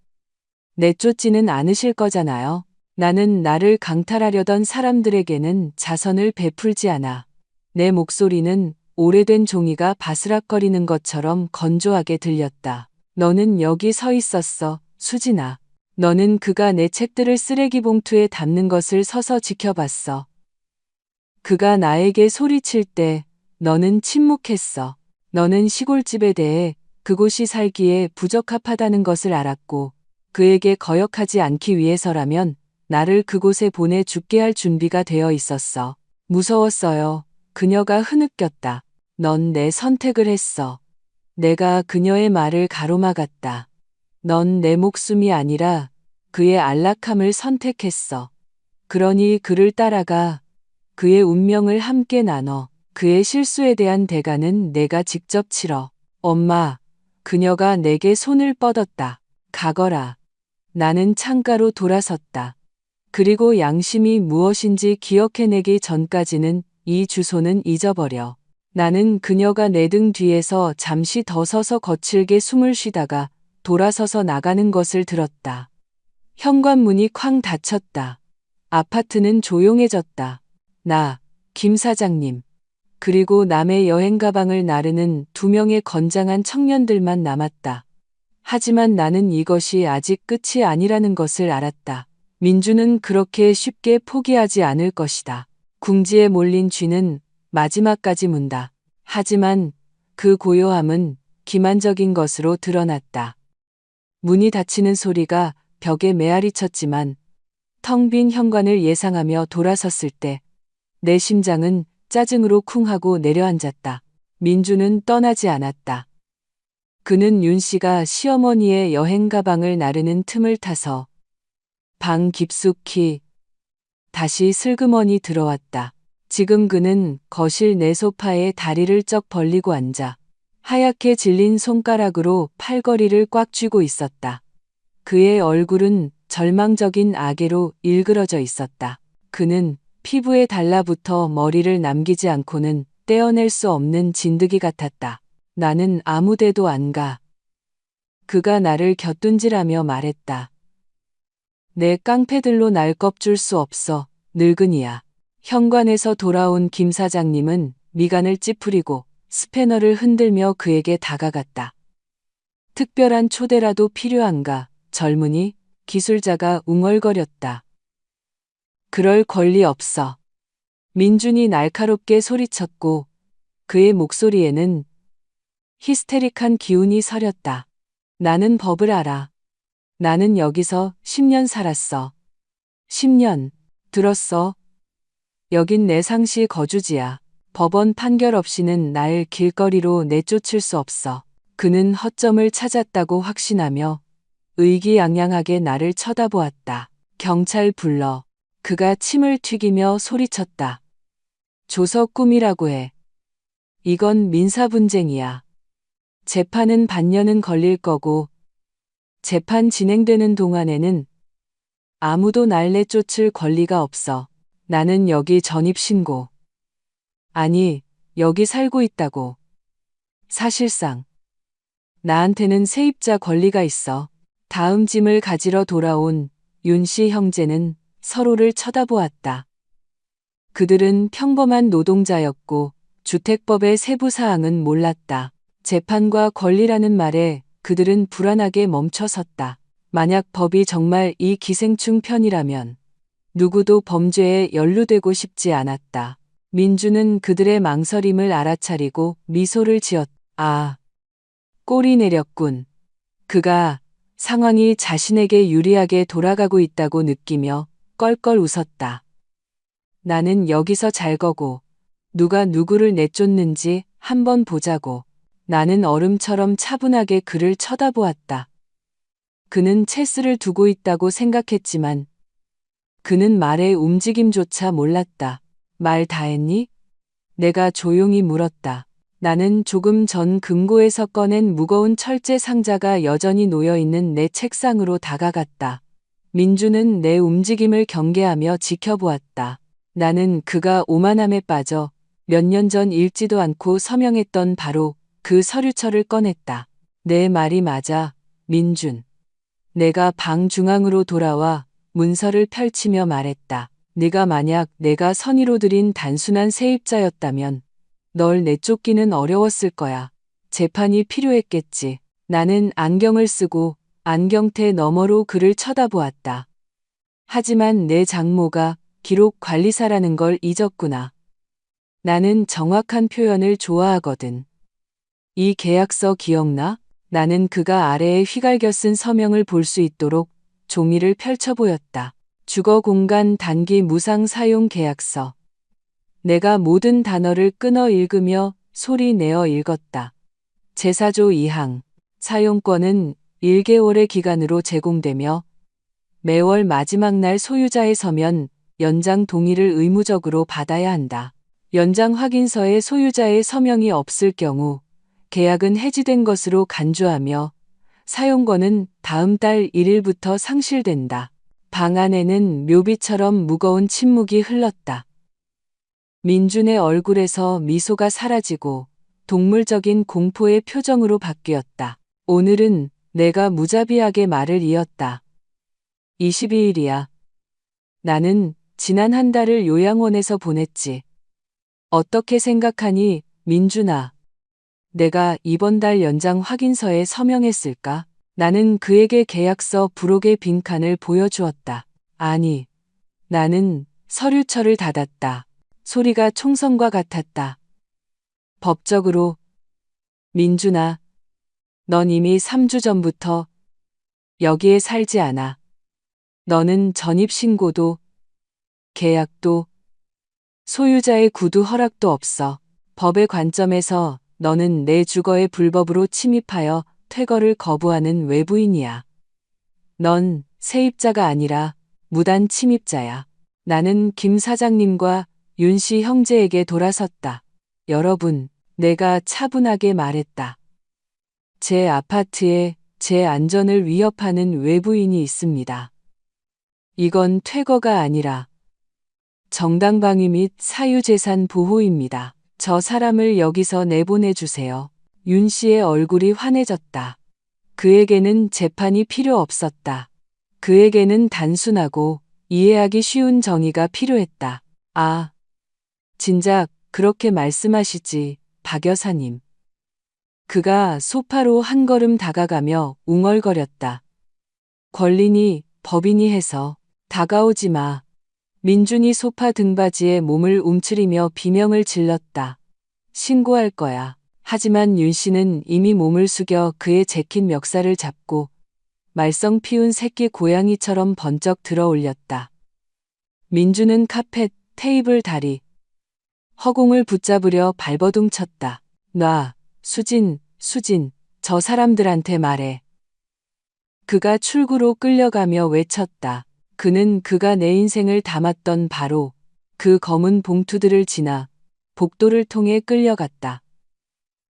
내쫓지는 않으실 거잖아요. 나는 나를 강탈하려던 사람들에게는 자선을 베풀지 않아. 내 목소리는 오래된 종이가 바스락거리는 것처럼 건조하게 들렸다. 너는 여기 서 있었어, 수진아. 너는 그가 내 책들을 쓰레기 봉투에 담는 것을 서서 지켜봤어. 그가 나에게 소리칠 때 너는 침묵했어. 너는 시골집에 대해 그곳이 살기에 부적합하다는 것을 알았고 그에게 거역하지 않기 위해서라면 나를 그곳에 보내 죽게 할 준비가 되어 있었어. 무서웠어요. 그녀가 흐느꼈다. 넌 내 선택을 했어. 내가 그녀의 말을 가로막았다. 넌 내 목숨이 아니라 그의 안락함을 선택했어. 그러니 그를 따라가 그의 운명을 함께 나눠. 그의 실수에 대한 대가는 내가 직접 치러. 엄마, 그녀가 내게 손을 뻗었다. 가거라. 나는 창가로 돌아섰다. 그리고 양심이 무엇인지 기억해내기 전까지는 이 주소는 잊어버려. 나는 그녀가 내 등 뒤에서 잠시 더 서서 거칠게 숨을 쉬다가 돌아서서 나가는 것을 들었다. 현관문이 쾅 닫혔다. 아파트는 조용해졌다. 나, 김 사장님, 그리고 남의 여행 가방을 나르는 두 명의 건장한 청년들만 남았다. 하지만 나는 이것이 아직 끝이 아니라는 것을 알았다. 민주는 그렇게 쉽게 포기하지 않을 것이다. 궁지에 몰린 쥐는 마지막까지 문다. 하지만 그 고요함은 기만적인 것으로 드러났다. 문이 닫히는 소리가 벽에 메아리 쳤지만 텅 빈 현관을 예상하며 돌아섰을 때 내 심장은 짜증으로 쿵 하고 내려앉았다. 민주는 떠나지 않았다. 그는 윤 씨가 시어머니의 여행 가방을 나르는 틈을 타서 방 깊숙이 다시 슬그머니 들어왔다. 지금 그는 거실 내 소파에 다리를 쩍 벌리고 앉아 하얗게 질린 손가락으로 팔걸이를 꽉 쥐고 있었다. 그의 얼굴은 절망적인 아계로 일그러져 있었다. 그는 피부에 달라붙어 머리를 남기지 않고는 떼어낼 수 없는 진드기 같았다. 나는 아무 데도 안 가. 그가 나를 곁둔질하며 말했다. 내 깡패들로 날 껍줄 수 없어, 늙은이야. 현관에서 돌아온 김 사장님은 미간을 찌푸리고 스패너를 흔들며 그에게 다가갔다. 특별한 초대라도 필요한가? 젊은이, 기술자가 웅얼거렸다. 그럴 권리 없어. 민준이 날카롭게 소리쳤고 그의 목소리에는 히스테릭한 기운이 서렸다. 나는 법을 알아. 나는 여기서 10년 살았어. 10년. 들었어? 여긴 내 상시 거주지야. 법원 판결 없이는 날 길거리로 내쫓을 수 없어. 그는 허점을 찾았다고 확신하며 의기양양하게 나를 쳐다보았다. 경찰 불러. 그가 침을 튀기며 소리쳤다. 조서 꿈이라고 해. 이건 민사분쟁이야. 재판은 반년은 걸릴 거고 재판 진행되는 동안에는 아무도 날 내쫓을 권리가 없어. 나는 여기 전입신고. 아니, 여기 살고 있다고. 사실상 나한테는 세입자 권리가 있어. 다음 짐을 가지러 돌아온 윤 씨 형제는 서로를 쳐다보았다. 그들은 평범한 노동자였고 주택법의 세부 사항은 몰랐다. 재판과 권리라는 말에 그들은 불안하게 멈춰섰다. 만약 법이 정말 이 기생충 편이라면 누구도 범죄에 연루되고 싶지 않았다. 민주는 그들의 망설임을 알아차리고 미소를 지었다. 아, 꼴이 내렸군. 그가 상황이 자신에게 유리하게 돌아가고 있다고 느끼며 껄껄 웃었다. 나는 여기서 잘 거고 누가 누구를 내쫓는지 한번 보자고. 나는 얼음처럼 차분하게 그를 쳐다보았다. 그는 체스를 두고 있다고 생각했지만 그는 말의 움직임조차 몰랐다. 말 다 했니? 내가 조용히 물었다. 나는 조금 전 금고에서 꺼낸 무거운 철제 상자가 여전히 놓여있는 내 책상으로 다가갔다. 민주는 내 움직임을 경계하며 지켜보았다. 나는 그가 오만함에 빠져 몇 년 전 읽지도 않고 서명했던 바로 그 서류철을 꺼냈다. 내 말이 맞아, 민준. 내가 방 중앙으로 돌아와 문서를 펼치며 말했다. 네가 만약 내가 선의로 드린 단순한 세입자였다면 널 내쫓기는 어려웠을 거야. 재판이 필요했겠지. 나는 안경을 쓰고 안경테 너머로 그를 쳐다보았다. 하지만 내 장모가 기록 관리사라는 걸 잊었구나. 나는 정확한 표현을 좋아하거든. 이 계약서 기억나? 나는 그가 아래에 휘갈겨 쓴 서명을 볼 수 있도록 종이를 펼쳐 보였다. 주거 공간 단기 무상 사용 계약서. 내가 모든 단어를 끊어 읽으며 소리 내어 읽었다. 제4조 2항. 사용권은 1개월의 기간으로 제공되며 매월 마지막 날 소유자의 서면, 연장 동의를 의무적으로 받아야 한다. 연장 확인서에 소유자의 서명이 없을 경우 계약은 해지된 것으로 간주하며 사용권은 다음 달 1일부터 상실된다. 방 안에는 묘비처럼 무거운 침묵이 흘렀다. 민준의 얼굴에서 미소가 사라지고 동물적인 공포의 표정으로 바뀌었다. 오늘은 내가 무자비하게 말을 이었다. 22일이야. 나는 지난 한 달을 요양원에서 보냈지. 어떻게 생각하니, 민준아? 내가 이번 달 연장 확인서에 서명했을까? 나는 그에게 계약서 부록의 빈칸을 보여주었다. 아니, 나는 서류철을 닫았다. 소리가 총성과 같았다. 법적으로, 민준아, 넌 이미 3주 전부터 여기에 살지 않아. 너는 전입신고도, 계약도, 소유자의 구두 허락도 없어. 법의 관점에서 너는 내 주거에 불법으로 침입하여 퇴거를 거부하는 외부인이야. 넌 세입자가 아니라 무단 침입자야. 나는 김 사장님과 윤 씨 형제에게 돌아섰다. 여러분, 내가 차분하게 말했다. 제 아파트에 제 안전을 위협하는 외부인이 있습니다. 이건 퇴거가 아니라 정당방위 및 사유재산 보호입니다. 저 사람을 여기서 내보내주세요. 윤 씨의 얼굴이 환해졌다. 그에게는 재판이 필요 없었다. 그에게는 단순하고 이해하기 쉬운 정의가 필요했다. 아, 진작 그렇게 말씀하시지, 박 여사님. 그가 소파로 한 걸음 다가가며 웅얼거렸다. 권리니 법이니 해서 다가오지 마. 민준이 소파 등받이에 몸을 움츠리며 비명을 질렀다. 신고할 거야. 하지만 윤 씨는 이미 몸을 숙여 그의 재킷 멱살을 잡고 말썽 피운 새끼 고양이처럼 번쩍 들어 올렸다. 민준은 카펫, 테이블 다리, 허공을 붙잡으려 발버둥 쳤다. 놔, 수진, 저 사람들한테 말해. 그가 출구로 끌려가며 외쳤다. 그는 그가 내 인생을 담았던 바로 그 검은 봉투들을 지나 복도를 통해 끌려갔다.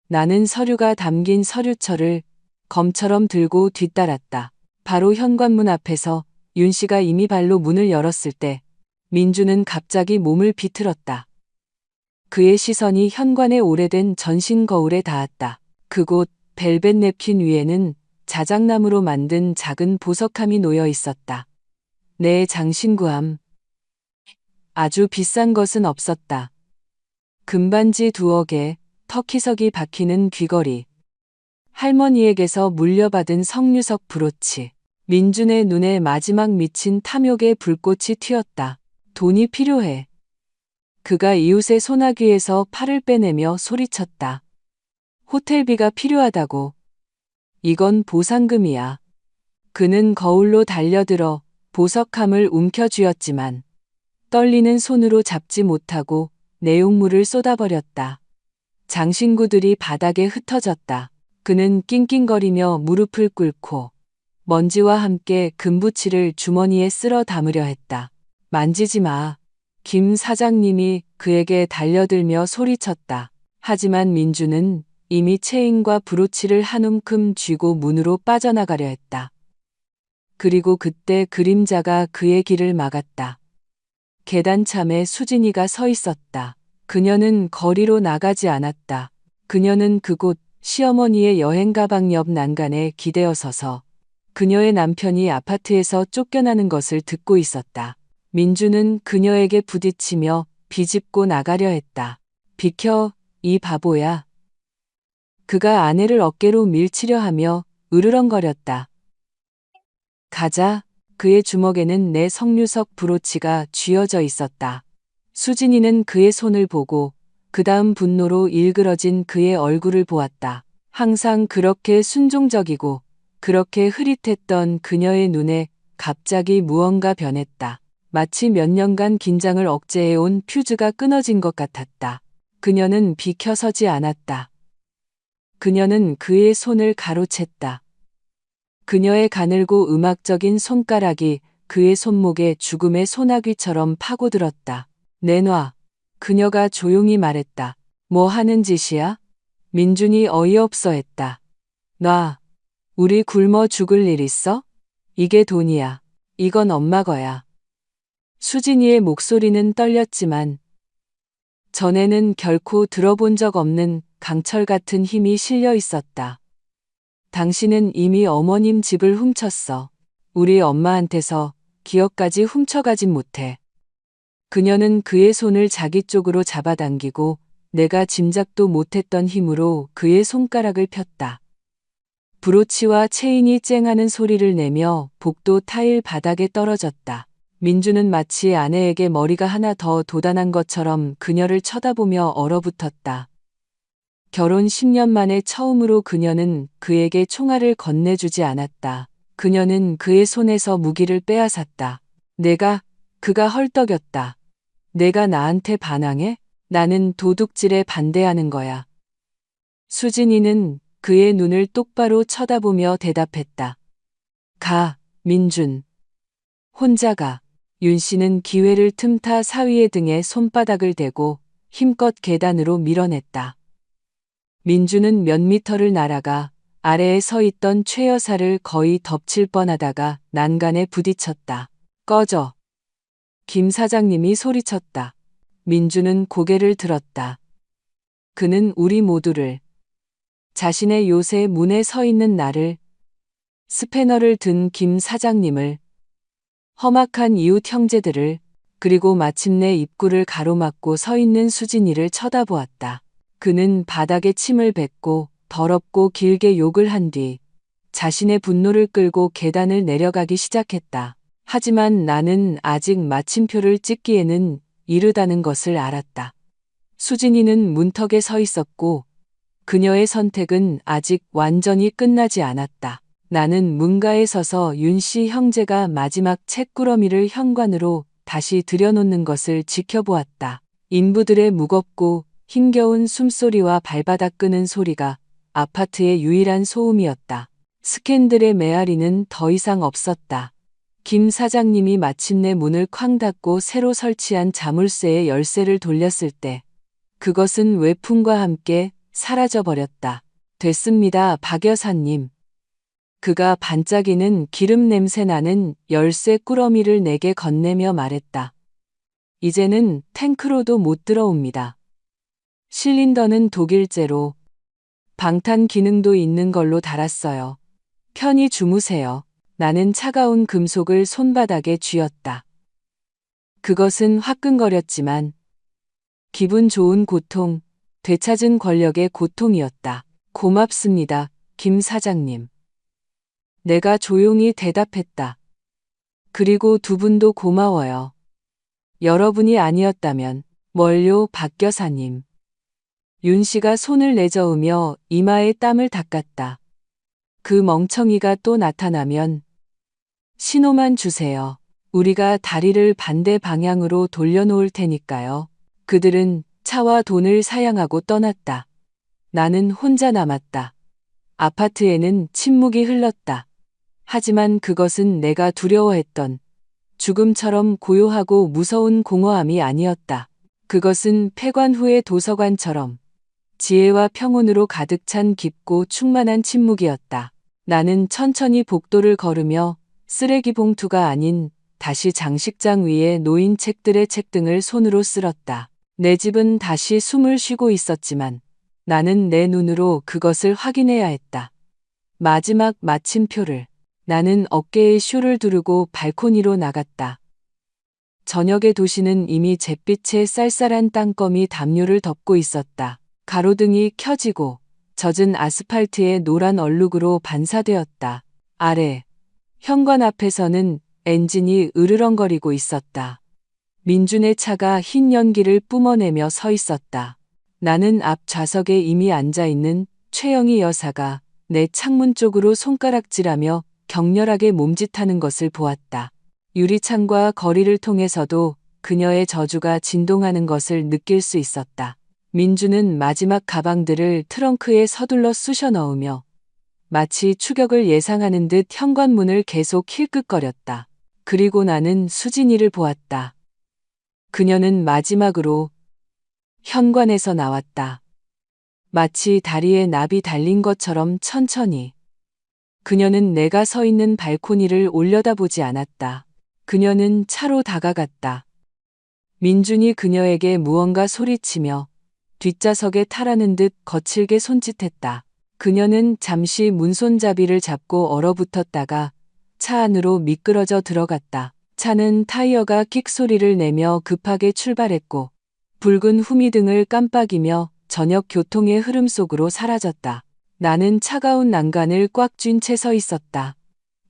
나는 서류가 담긴 서류철을 검처럼 들고 뒤따랐다. 바로 현관문 앞에서 윤 씨가 이미 발로 문을 열었을 때 민주는 갑자기 몸을 비틀었다. 그의 시선이 현관의 오래된 전신 거울에 닿았다. 그곳 벨벳 냅킨 위에는 자작나무로 만든 작은 보석함이 놓여 있었다. 내 장신구함. 아주 비싼 것은 없었다. 금반지 2억에 터키석이 박히는 귀걸이. 할머니에게서 물려받은 석류석 브로치. 민준의 눈에 마지막 미친 탐욕의 불꽃이 튀었다. 돈이 필요해. 그가 이웃의 소나귀에서 팔을 빼내며 소리쳤다. 호텔비가 필요하다고. 이건 보상금이야. 그는 거울로 달려들어 보석함을 움켜쥐었지만 떨리는 손으로 잡지 못하고 내용물을 쏟아버렸다. 장신구들이 바닥에 흩어졌다. 그는 낑낑거리며 무릎을 꿇고 먼지와 함께 금부치를 주머니에 쓸어 담으려 했다. 만지지 마. 김 사장님이 그에게 달려들며 소리쳤다. 하지만 민주는 이미 체인과 브로치를 한 움큼 쥐고 문으로 빠져나가려 했다. 그리고 그때 그림자가 그의 길을 막았다. 계단참에 수진이가 서 있었다. 그녀는 거리로 나가지 않았다. 그녀는 그곳 시어머니의 여행 가방 옆 난간에 기대어 서서 그녀의 남편이 아파트에서 쫓겨나는 것을 듣고 있었다. 민주는 그녀에게 부딪히며 비집고 나가려 했다. 비켜, 이 바보야. 그가 아내를 어깨로 밀치려 하며 으르렁거렸다. 가자. 그의 주먹에는 내 석류석 브로치가 쥐어져 있었다. 수진이는 그의 손을 보고 그 다음 분노로 일그러진 그의 얼굴을 보았다. 항상 그렇게 순종적이고 그렇게 흐릿했던 그녀의 눈에 갑자기 무언가 변했다. 마치 몇 년간 긴장을 억제해온 퓨즈가 끊어진 것 같았다. 그녀는 비켜서지 않았다. 그녀는 그의 손을 가로챘다. 그녀의 가늘고 음악적인 손가락이 그의 손목에 죽음의 소나귀처럼 파고들었다. 내놔. 그녀가 조용히 말했다. 뭐 하는 짓이야? 민준이 어이없어 했다. 놔. 우리 굶어 죽을 일 있어? 이게 돈이야. 이건 엄마 거야. 수진이의 목소리는 떨렸지만 전에는 결코 들어본 적 없는 강철 같은 힘이 실려 있었다. 당신은 이미 어머님 집을 훔쳤어. 우리 엄마한테서 기억까지 훔쳐가진 못해. 그녀는 그의 손을 자기 쪽으로 잡아당기고 내가 짐작도 못했던 힘으로 그의 손가락을 폈다. 브로치와 체인이 쨍하는 소리를 내며 복도 타일 바닥에 떨어졌다. 민주는 마치 아내에게 머리가 하나 더 돋아난 것처럼 그녀를 쳐다보며 얼어붙었다. 결혼 10년 만에 처음으로 그녀는 그에게 총알을 건네주지 않았다. 그녀는 그의 손에서 무기를 빼앗았다. 그가 헐떡였다. 내가 나한테 반항해? 나는 도둑질에 반대하는 거야. 수진이는 그의 눈을 똑바로 쳐다보며 대답했다. 가, 민준. 혼자 가. 윤 씨는 기회를 틈타 사위의 등에 손바닥을 대고 힘껏 계단으로 밀어냈다. 민주는 몇 미터를 날아가 아래에 서 있던 최 여사를 거의 덮칠 뻔하다가 난간에 부딪혔다. 꺼져. 김 사장님이 소리쳤다. 민주는 고개를 들었다. 그는 우리 모두를, 자신의 요새 문에 서 있는 나를, 스패너를 든 김 사장님을, 험악한 이웃 형제들을, 그리고 마침내 입구를 가로막고 서 있는 수진이를 쳐다보았다. 그는 바닥에 침을 뱉고 더럽고 길게 욕을 한 뒤 자신의 분노를 끌고 계단을 내려가기 시작했다. 하지만 나는 아직 마침표를 찍기에는 이르다는 것을 알았다. 수진이는 문턱에 서 있었고 그녀의 선택은 아직 완전히 끝나지 않았다. 나는 문가에 서서 윤 씨 형제가 마지막 책꾸러미를 현관으로 다시 들여놓는 것을 지켜보았다. 인부들의 무겁고 힘겨운 숨소리와 발바닥 끄는 소리가 아파트의 유일한 소음이었다. 스캔들의 메아리는 더 이상 없었다. 김 사장님이 마침내 문을 쾅 닫고 새로 설치한 자물쇠의 열쇠를 돌렸을 때 그것은 외풍과 함께 사라져버렸다. 됐습니다, 박 여사님. 그가 반짝이는 기름 냄새 나는 열쇠 꾸러미를 내게 건네며 말했다. 이제는 탱크로도 못 들어옵니다. 실린더는 독일제로 방탄 기능도 있는 걸로 달았어요. 편히 주무세요. 나는 차가운 금속을 손바닥에 쥐었다. 그것은 화끈거렸지만 기분 좋은 고통, 되찾은 권력의 고통이었다. 고맙습니다, 김 사장님. 내가 조용히 대답했다. 그리고 두 분도 고마워요. 여러분이 아니었다면 뭘요, 박 여사님. 윤 씨가 손을 내저으며 이마에 땀을 닦았다. 그 멍청이가 또 나타나면 신호만 주세요. 우리가 다리를 반대 방향으로 돌려놓을 테니까요. 그들은 차와 돈을 사양하고 떠났다. 나는 혼자 남았다. 아파트에는 침묵이 흘렀다. 하지만 그것은 내가 두려워했던 죽음처럼 고요하고 무서운 공허함이 아니었다. 그것은 폐관 후의 도서관처럼 지혜와 평온으로 가득 찬 깊고 충만한 침묵이었다. 나는 천천히 복도를 걸으며 쓰레기 봉투가 아닌 다시 장식장 위에 놓인 책들의 책등을 손으로 쓸었다. 내 집은 다시 숨을 쉬고 있었지만 나는 내 눈으로 그것을 확인해야 했다. 마지막 마침표를. 나는 어깨에 쇼를 두르고 발코니로 나갔다. 저녁의 도시는 이미 잿빛의 쌀쌀한 땅거미 담요를 덮고 있었다. 가로등이 켜지고 젖은 아스팔트의 노란 얼룩으로 반사되었다. 아래 현관 앞에서는 엔진이 으르렁거리고 있었다. 민준의 차가 흰 연기를 뿜어내며 서 있었다. 나는 앞 좌석에 이미 앉아있는 최영희 여사가 내 창문 쪽으로 손가락질하며 격렬하게 몸짓하는 것을 보았다. 유리창과 거리를 통해서도 그녀의 저주가 진동하는 것을 느낄 수 있었다. 민주는 마지막 가방들을 트렁크에 서둘러 쑤셔 넣으며 마치 추격을 예상하는 듯 현관문을 계속 힐끗거렸다. 그리고 나는 수진이를 보았다. 그녀는 마지막으로 현관에서 나왔다. 마치 다리에 납이 달린 것처럼 천천히. 그녀는 내가 서 있는 발코니를 올려다보지 않았다. 그녀는 차로 다가갔다. 민준이 그녀에게 무언가 소리치며 뒷좌석에 타라는 듯 거칠게 손짓했다. 그녀는 잠시 문손잡이를 잡고 얼어붙었다가 차 안으로 미끄러져 들어갔다. 차는 타이어가 끽 소리를 내며 급하게 출발했고 붉은 후미등을 깜빡이며 저녁 교통의 흐름 속으로 사라졌다. 나는 차가운 난간을 꽉 쥔 채 서 있었다.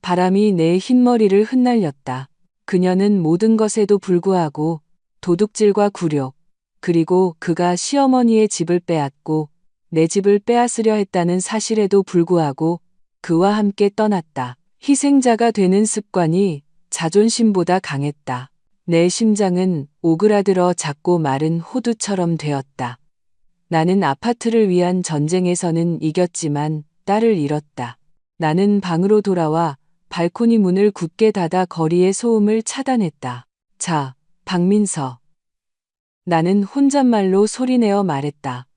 바람이 내 흰머리를 흩날렸다. 그녀는 모든 것에도 불구하고 도둑질과 굴욕, 그리고 그가 시어머니의 집을 빼앗고 내 집을 빼앗으려 했다는 사실에도 불구하고 그와 함께 떠났다. 희생자가 되는 습관이 자존심보다 강했다. 내 심장은 오그라들어 작고 마른 호두처럼 되었다. 나는 아파트를 위한 전쟁에서는 이겼지만 딸을 잃었다. 나는 방으로 돌아와 발코니 문을 굳게 닫아 거리의 소음을 차단했다. 자, 박민서. 나는 혼잣말로 소리내어 말했다.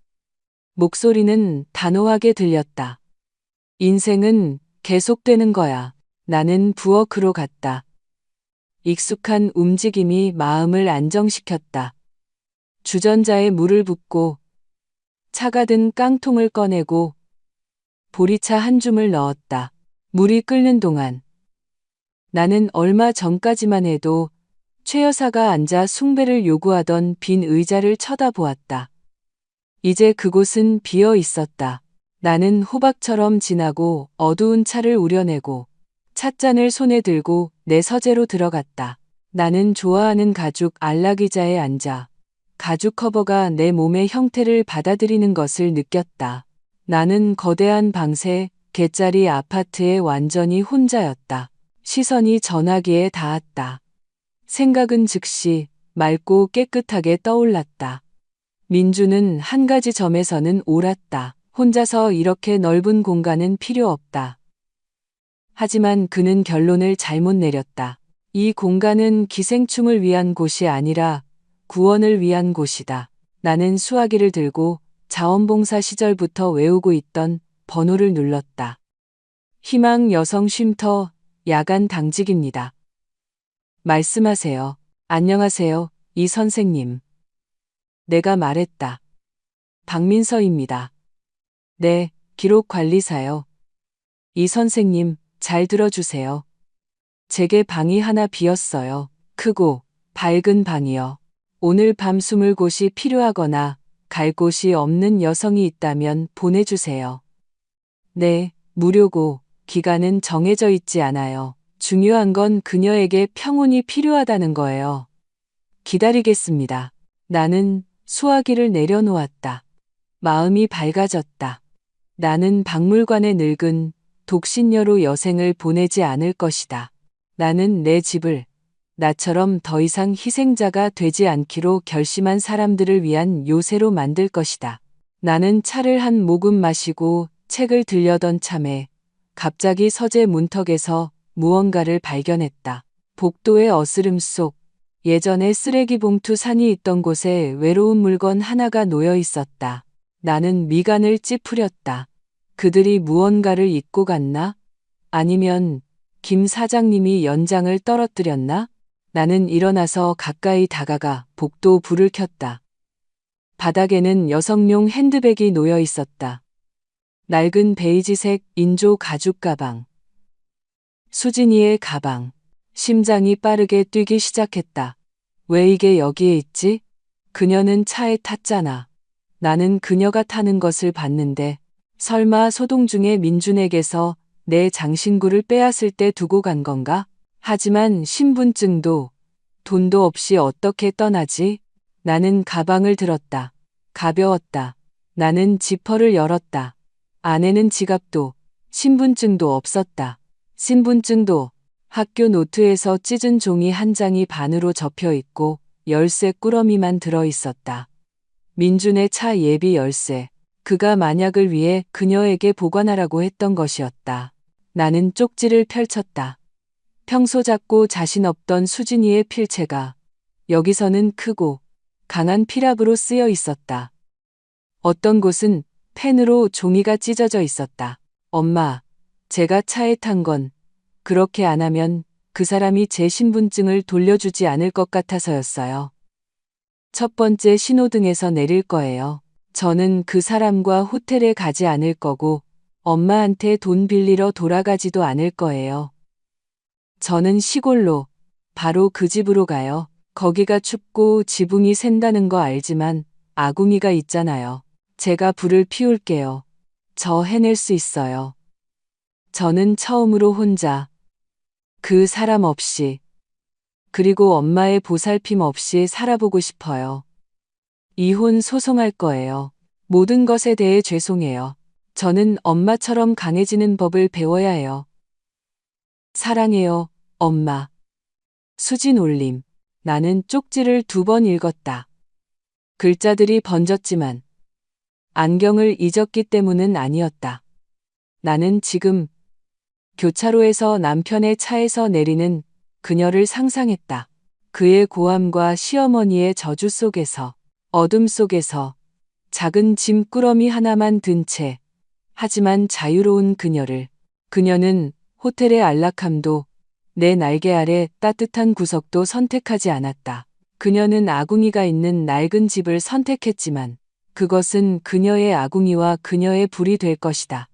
목소리는 단호하게 들렸다. 인생은 계속되는 거야. 나는 부엌으로 갔다. 익숙한 움직임이 마음을 안정시켰다. 주전자에 물을 붓고 차가 든 깡통을 꺼내고 보리차 한 줌을 넣었다. 물이 끓는 동안 나는 얼마 전까지만 해도 최 여사가 앉아 숭배를 요구하던 빈 의자를 쳐다보았다. 이제 그곳은 비어 있었다. 나는 호박처럼 진하고 어두운 차를 우려내고 찻잔을 손에 들고 내 서재로 들어갔다. 나는 좋아하는 가죽 안락의자에 앉아 가죽 커버가 내 몸의 형태를 받아들이는 것을 느꼈다. 나는 거대한 방새, 갯자리 아파트에 완전히 혼자였다. 시선이 전화기에 닿았다. 생각은 즉시 맑고 깨끗하게 떠올랐다. 민주는 한 가지 점에서는 옳았다. 혼자서 이렇게 넓은 공간은 필요 없다. 하지만 그는 결론을 잘못 내렸다. 이 공간은 기생충을 위한 곳이 아니라 구원을 위한 곳이다. 나는 수화기를 들고 자원봉사 시절부터 외우고 있던 번호를 눌렀다. 희망 여성 쉼터 야간 당직입니다. 말씀하세요. 안녕하세요, 이 선생님. 내가 말했다. 박민서입니다. 네, 기록관리사요. 이 선생님, 잘 들어주세요. 제게 방이 하나 비었어요. 크고 밝은 방이요. 오늘 밤 숨을 곳이 필요하거나 갈 곳이 없는 여성이 있다면 보내주세요. 네, 무료고 기간은 정해져 있지 않아요. 중요한 건 그녀에게 평온이 필요하다는 거예요. 기다리겠습니다. 나는 수화기를 내려놓았다. 마음이 밝아졌다. 나는 박물관에 늙은 독신녀로 여생을 보내지 않을 것이다. 나는 내 집을, 나처럼 더 이상 희생자가 되지 않기로 결심한 사람들을 위한 요새로 만들 것이다. 나는 차를 한 모금 마시고 책을 들려던 참에 갑자기 서재 문턱에서 무언가를 발견했다. 복도의 어스름 속 예전에 쓰레기 봉투 산이 있던 곳에 외로운 물건 하나가 놓여 있었다. 나는 미간을 찌푸렸다. 그들이 무언가를 잊고 갔나? 아니면 김 사장님이 연장을 떨어뜨렸나? 나는 일어나서 가까이 다가가 복도 불을 켰다. 바닥에는 여성용 핸드백이 놓여 있었다. 낡은 베이지색 인조 가죽 가방. 수진이의 가방. 심장이 빠르게 뛰기 시작했다. 왜 이게 여기에 있지? 그녀는 차에 탔잖아. 나는 그녀가 타는 것을 봤는데 설마 소동중에 민준에게서 내 장신구를 빼앗을 때 두고 간 건가? 하지만 신분증도 돈도 없이 어떻게 떠나지? 나는 가방을 들었다. 가벼웠다. 나는 지퍼를 열었다. 안에는 지갑도 신분증도 없었다. 신분증도 학교 노트에서 찢은 종이 한 장이 반으로 접혀 있고 열쇠 꾸러미만 들어 있었다. 민준의 차 예비 열쇠. 그가 만약을 위해 그녀에게 보관하라고 했던 것이었다. 나는 쪽지를 펼쳤다. 평소 작고 자신 없던 수진이의 필체가 여기서는 크고 강한 피랍으로 쓰여 있었다. 어떤 곳은 펜으로 종이가 찢어져 있었다. 엄마, 제가 차에 탄 건 그렇게 안 하면 그 사람이 제 신분증을 돌려주지 않을 것 같아서였어요. 첫 번째 신호등에서 내릴 거예요. 저는 그 사람과 호텔에 가지 않을 거고 엄마한테 돈 빌리러 돌아가지도 않을 거예요. 저는 시골로 바로 그 집으로 가요. 거기가 춥고 지붕이 샌다는 거 알지만 아궁이가 있잖아요. 제가 불을 피울게요. 저 해낼 수 있어요. 저는 처음으로 혼자 그 사람 없이 그리고 엄마의 보살핌 없이 살아보고 싶어요. 이혼 소송할 거예요. 모든 것에 대해 죄송해요. 저는 엄마처럼 강해지는 법을 배워야 해요. 사랑해요, 엄마. 수진 올림. 나는 쪽지를 2번 읽었다. 글자들이 번졌지만 안경을 잊었기 때문은 아니었다. 나는 지금 교차로에서 남편의 차에서 내리는 그녀를 상상했다. 그의 고함과 시어머니의 저주 속에서, 어둠 속에서 작은 짐꾸러미 하나만 든 채, 하지만 자유로운 그녀를. 그녀는 호텔의 안락함도 내 날개 아래 따뜻한 구석도 선택하지 않았다. 그녀는 아궁이가 있는 낡은 집을 선택했지만 그것은 그녀의 아궁이와 그녀의 불이 될 것이다.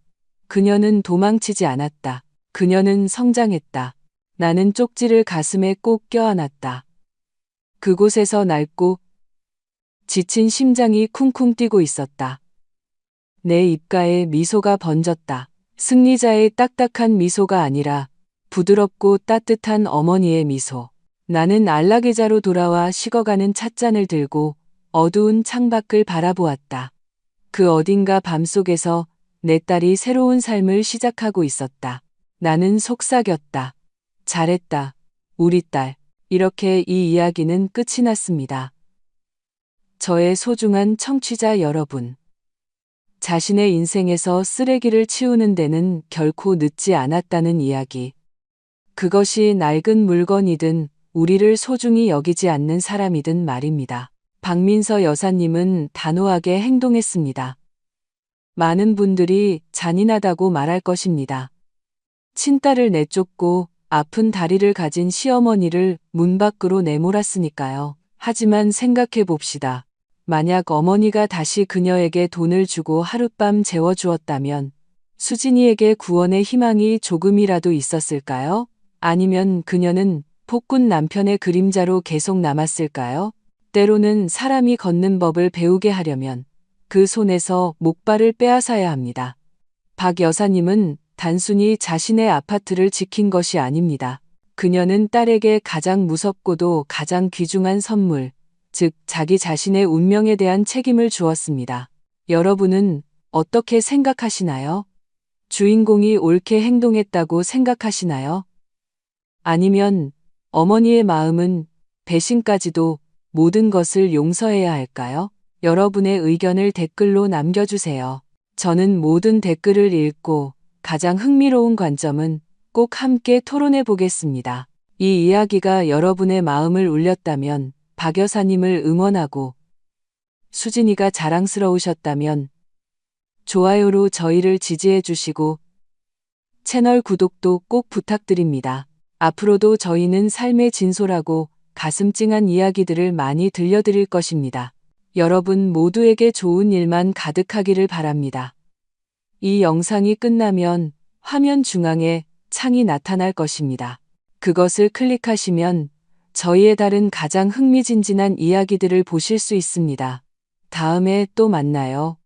그녀는 도망치지 않았다. 그녀는 성장했다. 나는 쪽지를 가슴에 꼭 껴안았다. 그곳에서 낡고 지친 심장이 쿵쿵 뛰고 있었다. 내 입가에 미소가 번졌다. 승리자의 딱딱한 미소가 아니라 부드럽고 따뜻한 어머니의 미소. 나는 안락의자로 돌아와 식어가는 찻잔을 들고 어두운 창밖을 바라보았다. 그 어딘가 밤속에서 내 딸이 새로운 삶을 시작하고 있었다. 나는 속삭였다. 잘했다, 우리 딸. 이렇게 이 이야기는 끝이 났습니다. 저의 소중한 청취자 여러분. 자신의 인생에서 쓰레기를 치우는 데는 결코 늦지 않았다는 이야기. 그것이 낡은 물건이든 우리를 소중히 여기지 않는 사람이든 말입니다. 박민서 여사님은 단호하게 행동했습니다. 많은 분들이 잔인하다고 말할 것입니다. 친딸을 내쫓고 아픈 다리를 가진 시어머니를 문 밖으로 내몰았으니까요. 하지만 생각해 봅시다. 만약 어머니가 다시 그녀에게 돈을 주고 하룻밤 재워주었다면 수진이에게 구원의 희망이 조금이라도 있었을까요? 아니면 그녀는 폭군 남편의 그림자로 계속 남았을까요? 때로는 사람이 걷는 법을 배우게 하려면 그 손에서 목발을 빼앗아야 합니다. 박 여사님은 단순히 자신의 아파트를 지킨 것이 아닙니다. 그녀는 딸에게 가장 무섭고도 가장 귀중한 선물, 즉 자기 자신의 운명에 대한 책임을 주었습니다. 여러분은 어떻게 생각하시나요? 주인공이 옳게 행동했다고 생각하시나요? 아니면 어머니의 마음은 배신까지도 모든 것을 용서해야 할까요? 여러분의 의견을 댓글로 남겨주세요. 저는 모든 댓글을 읽고 가장 흥미로운 관점은 꼭 함께 토론해 보겠습니다. 이 이야기가 여러분의 마음을 울렸다면 박 여사님을 응원하고 수진이가 자랑스러우셨다면 좋아요로 저희를 지지해 주시고 채널 구독도 꼭 부탁드립니다. 앞으로도 저희는 삶의 진솔하고 가슴 찡한 이야기들을 많이 들려드릴 것입니다. 여러분 모두에게 좋은 일만 가득하기를 바랍니다. 이 영상이 끝나면 화면 중앙에 창이 나타날 것입니다. 그것을 클릭하시면 저희의 다른 가장 흥미진진한 이야기들을 보실 수 있습니다. 다음에 또 만나요.